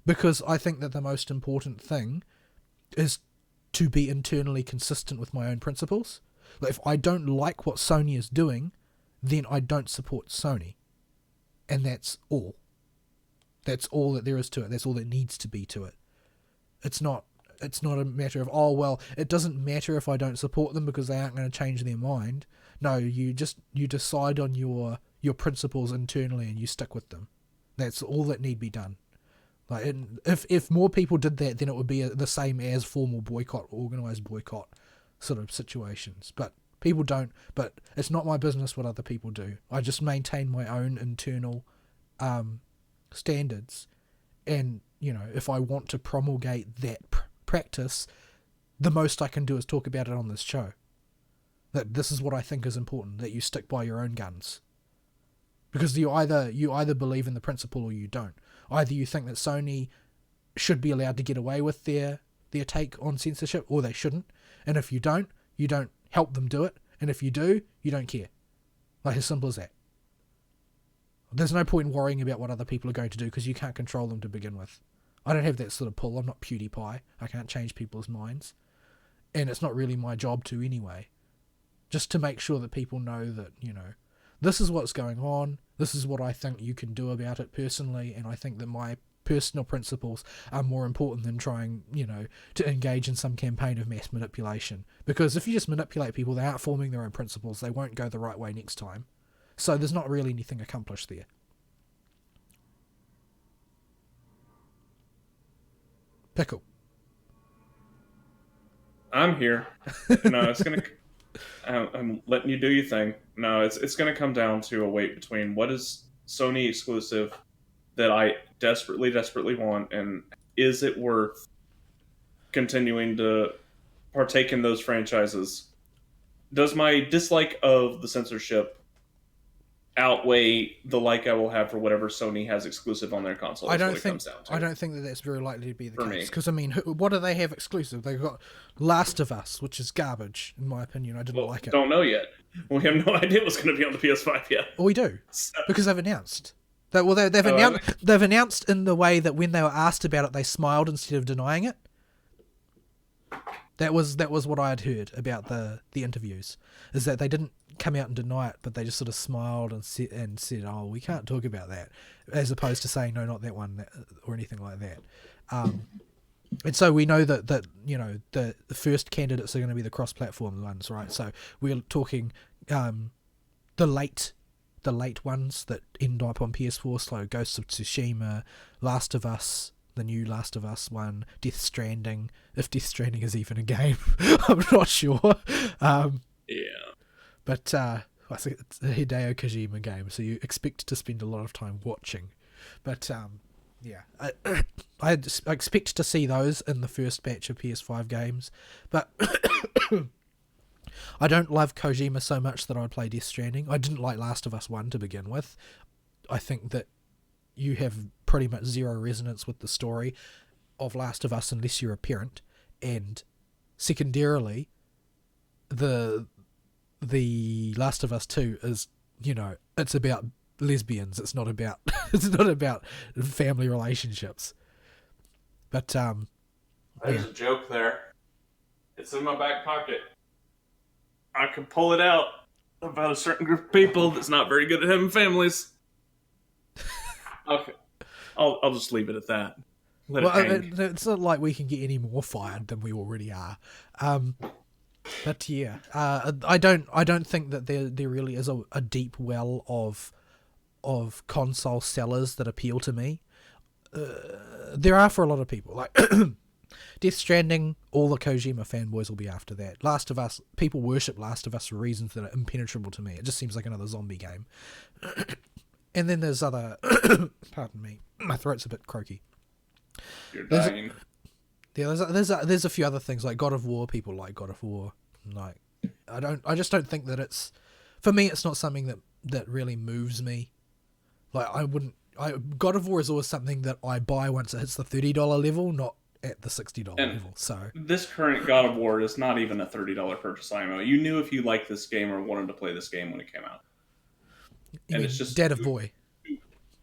S2: because I think that the most important thing is to be internally consistent with my own principles. Like, if I don't like what Sony is doing, then I don't support Sony. And that's all. That's all that there is to it. That's all that needs to be to it. It's not a matter of, oh well, it doesn't matter if I don't support them because they aren't going to change their mind. No, you decide on your principles internally and you stick with them. That's all that need be done. Like, if more people did that, then it would be the same as formal boycott, organised boycott sort of situations. But people don't. But it's not my business what other people do. I just maintain my own internal standards, and if I want to promulgate that practice, the most I can do is talk about it on this show. That this is what I think is important, that you stick by your own guns. Because you either believe in the principle or you don't. Either you think that Sony should be allowed to get away with their take on censorship, or they shouldn't. And if you don't help them do it. And if you do, you don't care. Like, as simple as that. There's no point in worrying about what other people are going to do, because you can't control them to begin with. I don't have that sort of pull. I'm not PewDiePie. I can't change people's minds. And it's not really my job to anyway. Just to make sure that people know that, this is what's going on. This is what I think you can do about it personally. And I think that my personal principles are more important than trying, to engage in some campaign of mass manipulation. Because if you just manipulate people, they aren't forming their own principles. They won't go the right way next time. So there's not really anything accomplished there. Pickle.
S1: I'm here. No, it's gonna. I'm letting you do your thing. No, it's gonna come down to a weight between what is Sony exclusive that I desperately want, and is it worth continuing to partake in those franchises? Does my dislike of the censorship outweigh the like I will have for whatever Sony has exclusive on their console?
S2: I
S1: That's
S2: don't
S1: what it
S2: think
S1: comes down to.
S2: I don't think that that's very likely to be the
S1: For
S2: case.
S1: me.
S2: Because I mean, what do they have exclusive? They've got Last of Us, which is garbage in my opinion. I didn't like it.
S1: Don't know yet. We have no idea what's going to be on the PS5 yet.
S2: Well, we do,
S1: So,
S2: because they've announced. They've announced in the way that when they were asked about it, they smiled instead of denying it. That was what I had heard about the interviews, is that they didn't come out and deny it, but they just sort of smiled and said, "Oh, we can't talk about that," as opposed to saying, "No, not that one," or anything like that. And so we know that the first candidates are going to be the cross-platform ones, right? So we're talking the late ones that end up on PS4, so Ghost of Tsushima, Last of Us, the new Last of Us one, Death Stranding, if Death Stranding is even a game. I'm not sure.
S1: Yeah.
S2: But I think it's a Hideo Kojima game, so you expect to spend a lot of time watching. But yeah, I expect to see those in the first batch of PS5 games, but I don't love Kojima so much that I'd play Death Stranding. I didn't like Last of Us 1 to begin with. I think that you have pretty much zero resonance with the story of Last of Us unless you're a parent, and secondarily, the Last of Us 2 is, it's about lesbians. It's not about family relationships. But
S1: There's a joke there. It's in my back pocket. I could pull it out about a certain group of people that's not very good at having families. Okay, I'll just leave it at that. Let it hang.
S2: It's not like we can get any more fired than we already are. But yeah, I don't think that there really is a deep well of console sellers that appeal to me. There are for a lot of people. Like Death Stranding, all the Kojima fanboys will be after that. Last of Us, people worship Last of Us for reasons that are impenetrable to me. It just seems like another zombie game. And then there's other... pardon me, my throat's a bit croaky.
S1: You're dying.
S2: There's a few other things, like God of War. People like God of War. Like, I just don't think that it's... For me, it's not something that really moves me. Like, God of War is always something that I buy once it hits the $30 level, not at the $60 level. So
S1: this current God of War is not even a $30 purchase IMO. You knew if you liked this game or wanted to play this game when it came out.
S2: And it's just Dead of Boy.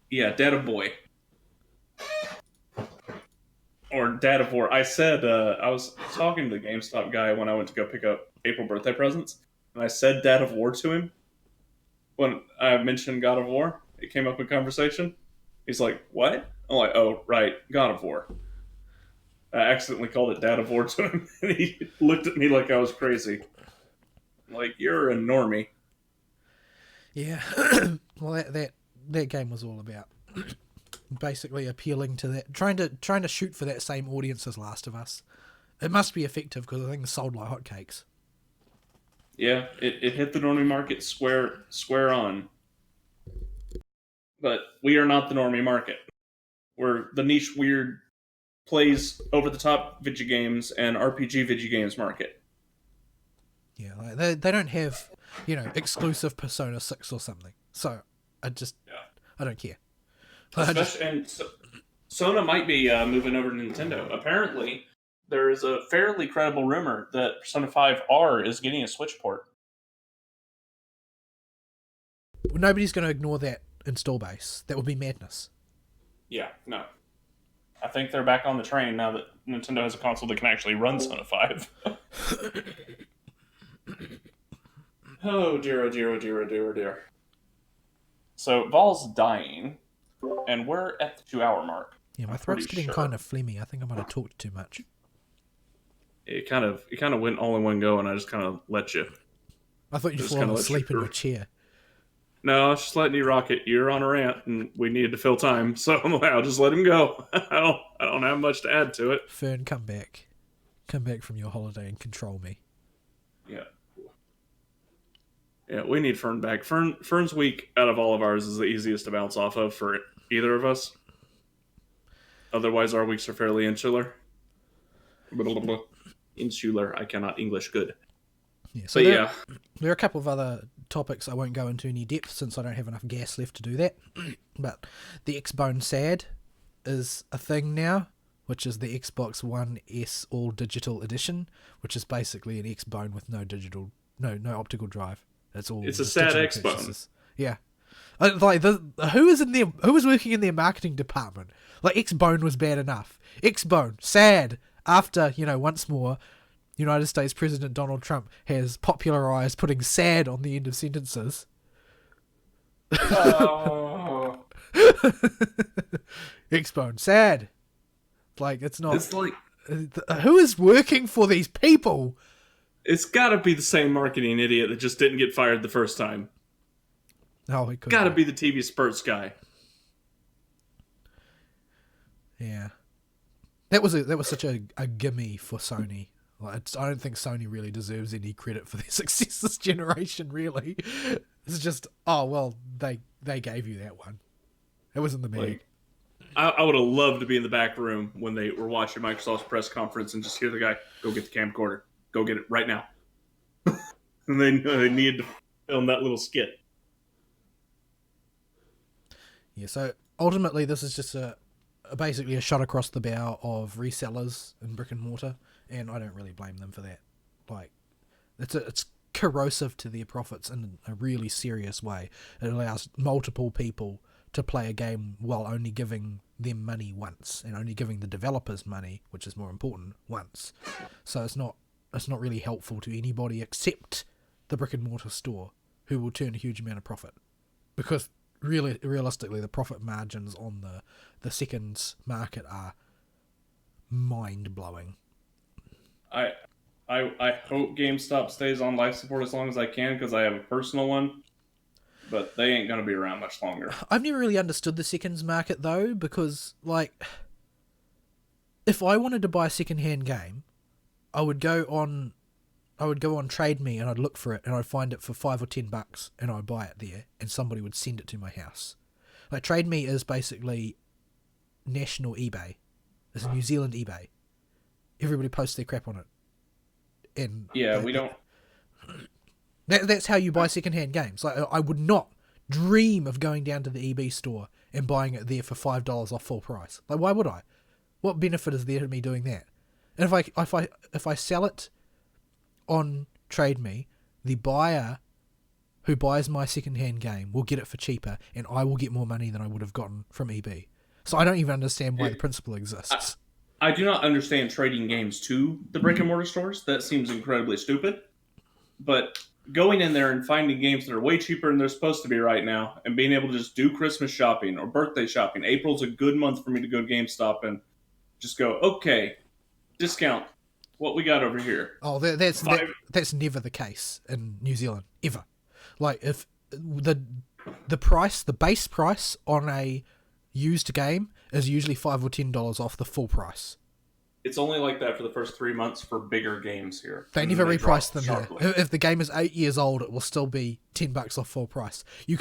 S1: Yeah, Dead of Boy. Or Dad of War. I said, I was talking to the GameStop guy when I went to go pick up April birthday presents, and I said Dad of War to him. When I mentioned God of War, it came up in conversation. He's like, what? I'm like, oh, right, God of War. I accidentally called it Dad of War to him, and he looked at me like I was crazy. I'm like, you're a normie.
S2: Yeah. Well, that game was all about basically appealing to that, trying to shoot for that same audience as Last of Us. It must be effective because I think it sold like hotcakes.
S1: Yeah, it hit the normie market square on. But we are not the normie market. We're the niche, weird, plays over-the-top video games and RPG video games market.
S2: Yeah, like they don't have, exclusive Persona 6 or something. So, I don't care.
S1: Sona might be moving over to Nintendo. Apparently, there is a fairly credible rumor that Persona 5R is getting a Switch port.
S2: Nobody's going to ignore that install base. That would be madness.
S1: Yeah, no. I think they're back on the train now that Nintendo has a console that can actually run Persona 5. Oh dear, oh dear, oh dear, oh dear, oh dear. So, Vol's dying, and we're at the 2-hour mark.
S2: Yeah, my throat's getting kind of phlegmy. I think I might have talked too much.
S1: It kind of went all in one go, and I just kind of let you.
S2: I thought you'd fallen asleep in your chair.
S1: No, I was just letting you rock it. You're on a rant, and we needed to fill time, so I'm like, I'll just let him go. I don't have much to add to it.
S2: Fern, come back. Come back from your holiday and control me.
S1: Yeah. Yeah, we need Fern back. Fern's week out of all of ours is the easiest to bounce off of for either of us. Otherwise, our weeks are fairly insular. Insular. I cannot English good.
S2: Yeah, so there are a couple of other topics I won't go into any depth since I don't have enough gas left to do that. But the Xbone SAD is a thing now, which is the Xbox One S All Digital Edition, which is basically an Xbone with no optical drive. It's
S1: a SAD Xbone.
S2: Yeah. Like who was working in their marketing department? Like Xbone was bad enough. Xbone SAD after once more United States President Donald Trump has popularized putting SAD on the end of sentences.
S1: Oh.
S2: Xbone SAD. Like it's not.
S1: It's like
S2: Who is working for these people?
S1: It's got to be the same marketing idiot that just didn't get fired the first time.
S2: Oh, it could
S1: Got to be the TV Spurts guy.
S2: Yeah, that was such a gimme for Sony. Like, I don't think Sony really deserves any credit for their success this generation. Really, it's just they gave you that one. It was in the bag.
S1: Like, I would have loved to be in the back room when they were watching Microsoft's press conference and just hear the guy, "Go get the camcorder. Go get it right now." And they needed to film that little skit.
S2: Yeah, so ultimately this is just basically a shot across the bow of resellers in brick and mortar, and I don't really blame them for that. Like, it's corrosive to their profits in a really serious way. It allows multiple people to play a game while only giving them money once, and only giving the developers money, which is more important, once. So it's not really helpful to anybody except the brick and mortar store, who will turn a huge amount of profit, because realistically the profit margins on the seconds market are mind-blowing.
S1: I hope GameStop stays on life support as long as I can, because I have a personal one, but they ain't gonna be around much longer.
S2: I've never really understood the seconds market though, because like, if I wanted to buy a second-hand game, I would go on Trade Me and I'd look for it and I'd find it for $5 or $10 and I'd buy it there and somebody would send it to my house. Like, Trade Me is basically national eBay. It's a New Zealand eBay. Everybody posts their crap on it. And
S1: yeah, we don't.
S2: That's how you buy second-hand games. Like, I would not dream of going down to the eBay store and buying it there for $5 off full price. Like, why would I? What benefit is there to me doing that? And if I sell it on Trade Me, the buyer who buys my second-hand game will get it for cheaper, and I will get more money than I would have gotten from eBay. So I don't even understand why the principle exists.
S1: I do not understand trading games to the brick-and-mortar stores. That seems incredibly stupid. But going in there and finding games that are way cheaper than they're supposed to be right now, and being able to just do Christmas shopping or birthday shopping. April's a good month for me to go to GameStop and just go, okay, discount. What we got over here?
S2: Oh, that's never the case in New Zealand, ever. Like, if the base price on a used game is usually $5 or $10 off the full price.
S1: It's only like that for the first 3 months for bigger games here.
S2: They never reprice them here. If the game is 8 years old, it will still be $10 off full price. You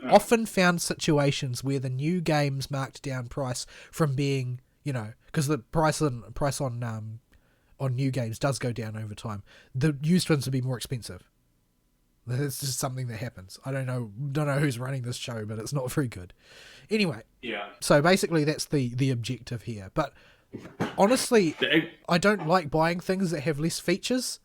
S2: often found situations where the new games marked down price from being, because the price on new games does go down over time. The used ones would be more expensive. That's just something that happens. I don't know who's running this show, but it's not very good. Anyway,
S1: yeah.
S2: So basically, that's the objective here. But honestly, I don't like buying things that have less features.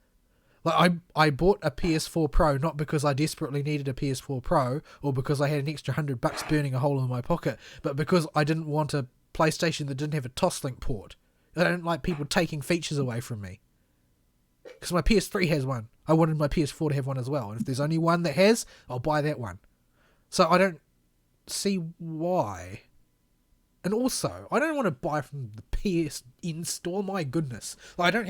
S2: Like, I bought a PS4 Pro not because I desperately needed a PS4 Pro or because I had an extra $100 burning a hole in my pocket, but because I didn't want a PlayStation that didn't have a Toslink port. I don't like people taking features away from me. Because my PS3 has one. I wanted my PS4 to have one as well. And if there's only one that has, I'll buy that one. So I don't see why. And also, I don't want to buy from the PSN store. My goodness. Like, I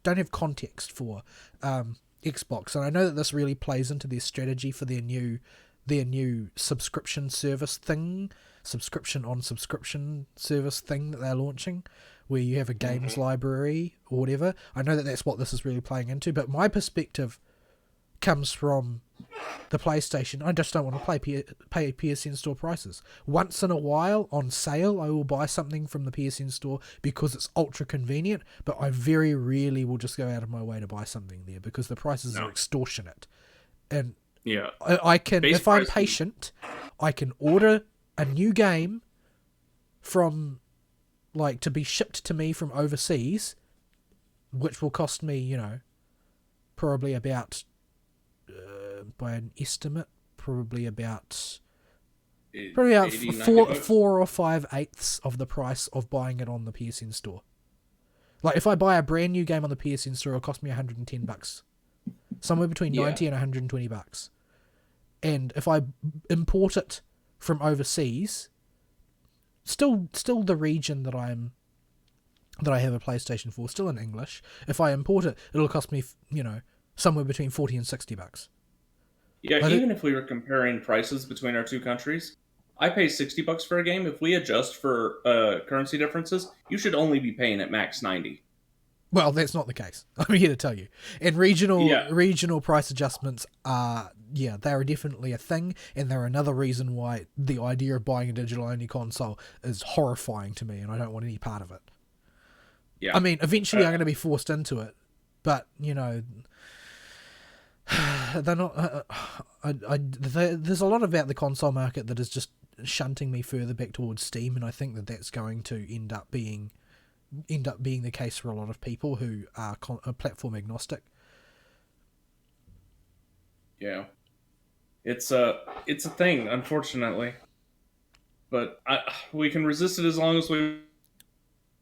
S2: don't have context for Xbox. And I know that this really plays into their strategy for their new subscription service thing. Subscription on subscription service thing that they're launching, where you have a games library or whatever. I know that that's what this is really playing into, but my perspective comes from the PlayStation. I just don't want to pay PSN store prices. Once in a while, on sale, I will buy something from the PSN store because it's ultra convenient, but I very rarely will just go out of my way to buy something there because the prices are extortionate. And
S1: yeah,
S2: I can, if I'm patient, I can order a new game from, like, to be shipped to me from overseas, which will cost me, probably about, by an estimate, probably about 4 or 5/8 of the price of buying it on the PSN store. Like, if I buy a brand new game on the PSN store, it'll cost me $110, somewhere between $90 and $120. And if I import it from overseas, still the region that I'm that I have a PlayStation 4 still in English. If I import it, it'll cost me, somewhere between $40 and $60.
S1: Yeah,
S2: I think,
S1: even if we were comparing prices between our two countries, I pay $60 for a game. If we adjust for currency differences, you should only be paying at max 90.
S2: well, that's not the case. I'm here to tell you. And regional
S1: Yeah,
S2: regional price adjustments are, they are definitely a thing, and they're another reason why the idea of buying a digital-only console is horrifying to me, and I don't want any part of it. I
S1: yeah.
S2: mean, eventually I'm going to be forced into it, but, they're not. There's a lot about the console market that is just shunting me further back towards Steam, and I think that that's going to end up being the case for a lot of people who are platform agnostic.
S1: Yeah, it's a thing, unfortunately. But we can resist it as long as we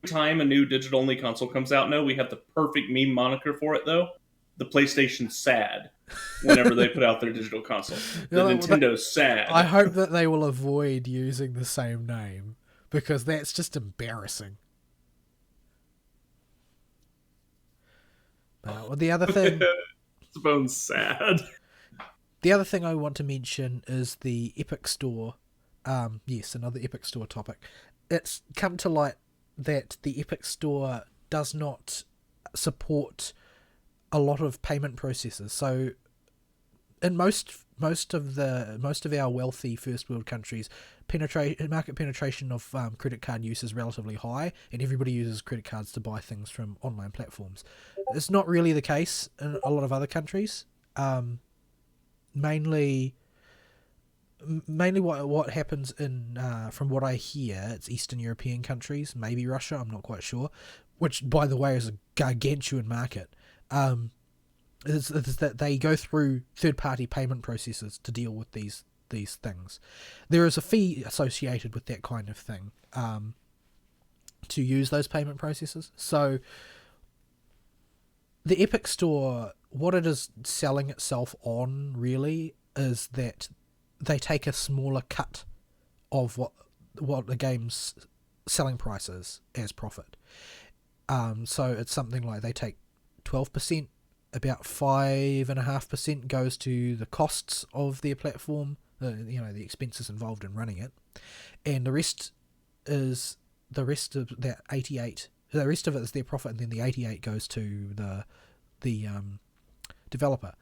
S1: time a new digital only console comes out. No, we have the perfect meme moniker for it though. The PlayStation sad. Whenever they put out their digital console, the Nintendo sad.
S2: I hope that they will avoid using the same name because that's just embarrassing. The other thing,
S1: It's bone sad.
S2: the other thing I want to mention is the Epic Store. Yes, another Epic Store topic. It's come to light that the Epic Store does not support a lot of payment processes. So in most of our wealthy first world countries, market penetration of credit card use is relatively high, and everybody uses credit cards to buy things from online platforms. It's not really the case in a lot of other countries. Mainly what happens in from what I hear, it's Eastern European countries, maybe Russia, I'm not quite sure, which by the way is a gargantuan market. Is that they go through third-party payment processes to deal with these things. There is a fee associated with that kind of thing to use those payment processes. So the Epic Store, what it is selling itself on really is that they take a smaller cut of what the game's selling price is as profit. So it's something like they take 12%, about 5.5% goes to the costs of their platform, the expenses involved in running it, and the rest of that 88. The rest of it is their profit, and then the 88 goes to the developer.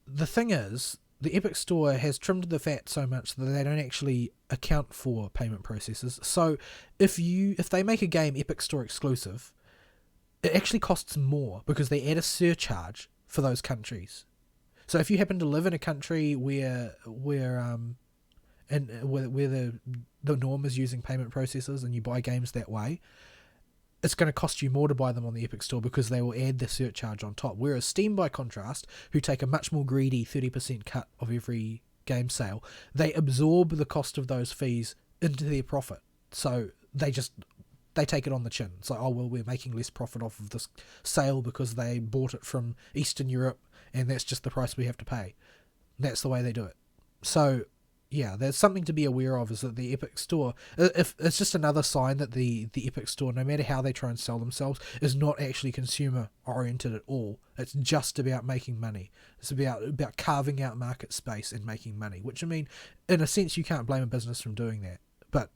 S2: The thing is, the Epic Store has trimmed the fat so much that they don't actually account for payment processes. So if they make a game Epic Store exclusive, it actually costs more because they add a surcharge for those countries. So if you happen to live in a country where the norm is using payment processes and you buy games that way, it's going to cost you more to buy them on the Epic Store because they will add the surcharge on top. Whereas Steam, by contrast, who take a much more greedy 30% cut of every game sale, they absorb the cost of those fees into their profit. So they take it on the chin. It's like, oh, well, we're making less profit off of this sale because they bought it from Eastern Europe, and that's just the price we have to pay. That's the way they do it. So, yeah, there's something to be aware of, is that the Epic Store, if it's just another sign that the Epic Store, no matter how they try and sell themselves, is not actually consumer-oriented at all. It's just about making money. It's about carving out market space and making money, which, I mean, in a sense, you can't blame a business from doing that. But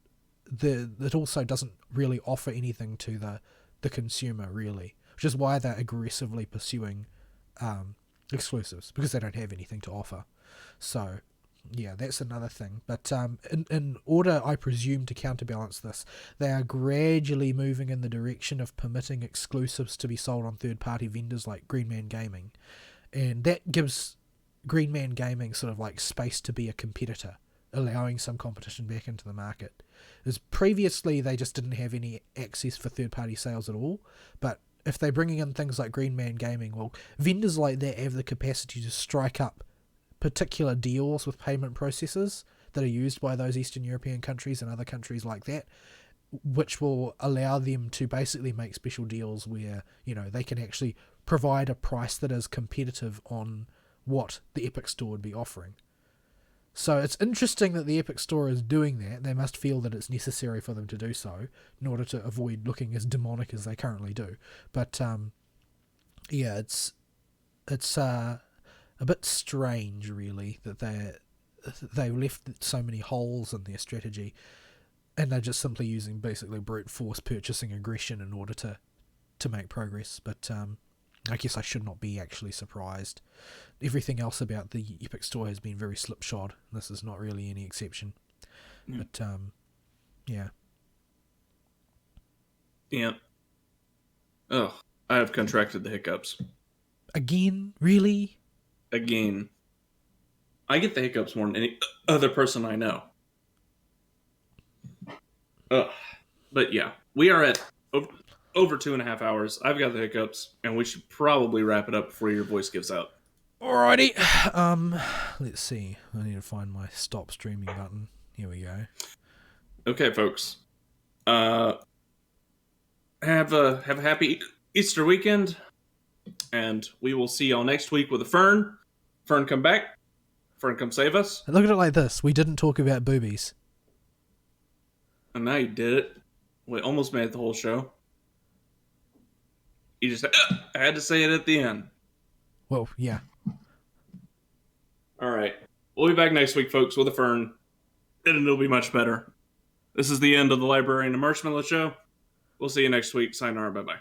S2: it also doesn't really offer anything to the consumer, really, which is why they're aggressively pursuing exclusives, because they don't have anything to offer. So yeah, that's another thing. But in order, I presume, to counterbalance this, they are gradually moving in the direction of permitting exclusives to be sold on third-party vendors like Green Man Gaming, and that gives Green Man Gaming sort of like space to be a competitor, allowing some competition back into the market. As previously they just didn't have any access for third-party sales at all, but if they're bringing in things like Green Man Gaming, well, vendors like that have the capacity to strike up particular deals with payment processors that are used by those Eastern European countries and other countries like that, which will allow them to basically make special deals where, they can actually provide a price that is competitive on what the Epic Store would be offering. So it's interesting that the Epic Store is doing that. They must feel that it's necessary for them to do so in order to avoid looking as demonic as they currently do. But yeah, it's a bit strange, really, that they left so many holes in their strategy, and they're just simply using basically brute force purchasing aggression in order to make progress. But I guess I should not be actually surprised. Everything else about the Epic Store has been very slipshod. This is not really any exception.
S1: Yeah.
S2: But yeah.
S1: Yeah. Oh, I have contracted the hiccups.
S2: Again? Really?
S1: Again. I get the hiccups more than any other person I know. Ugh. But yeah, we are at over 2.5 hours. I've got the hiccups, and we should probably wrap it up before your voice gives out.
S2: Alrighty. Let's see. I need to find my stop streaming button. Here we go.
S1: Okay, folks. Have a happy Easter weekend, and we will see y'all next week with a Fern. Fern, come back. Fern, come save us.
S2: Look at it like this. We didn't talk about boobies.
S1: And now you did it. We almost made it the whole show. You just I had to say it at the end.
S2: Well, yeah.
S1: All right. We'll be back next week, folks, with a Fern, and it'll be much better. This is the end of the Librarian and Marshmallow Show. We'll see you next week. Sayonara. Bye-bye.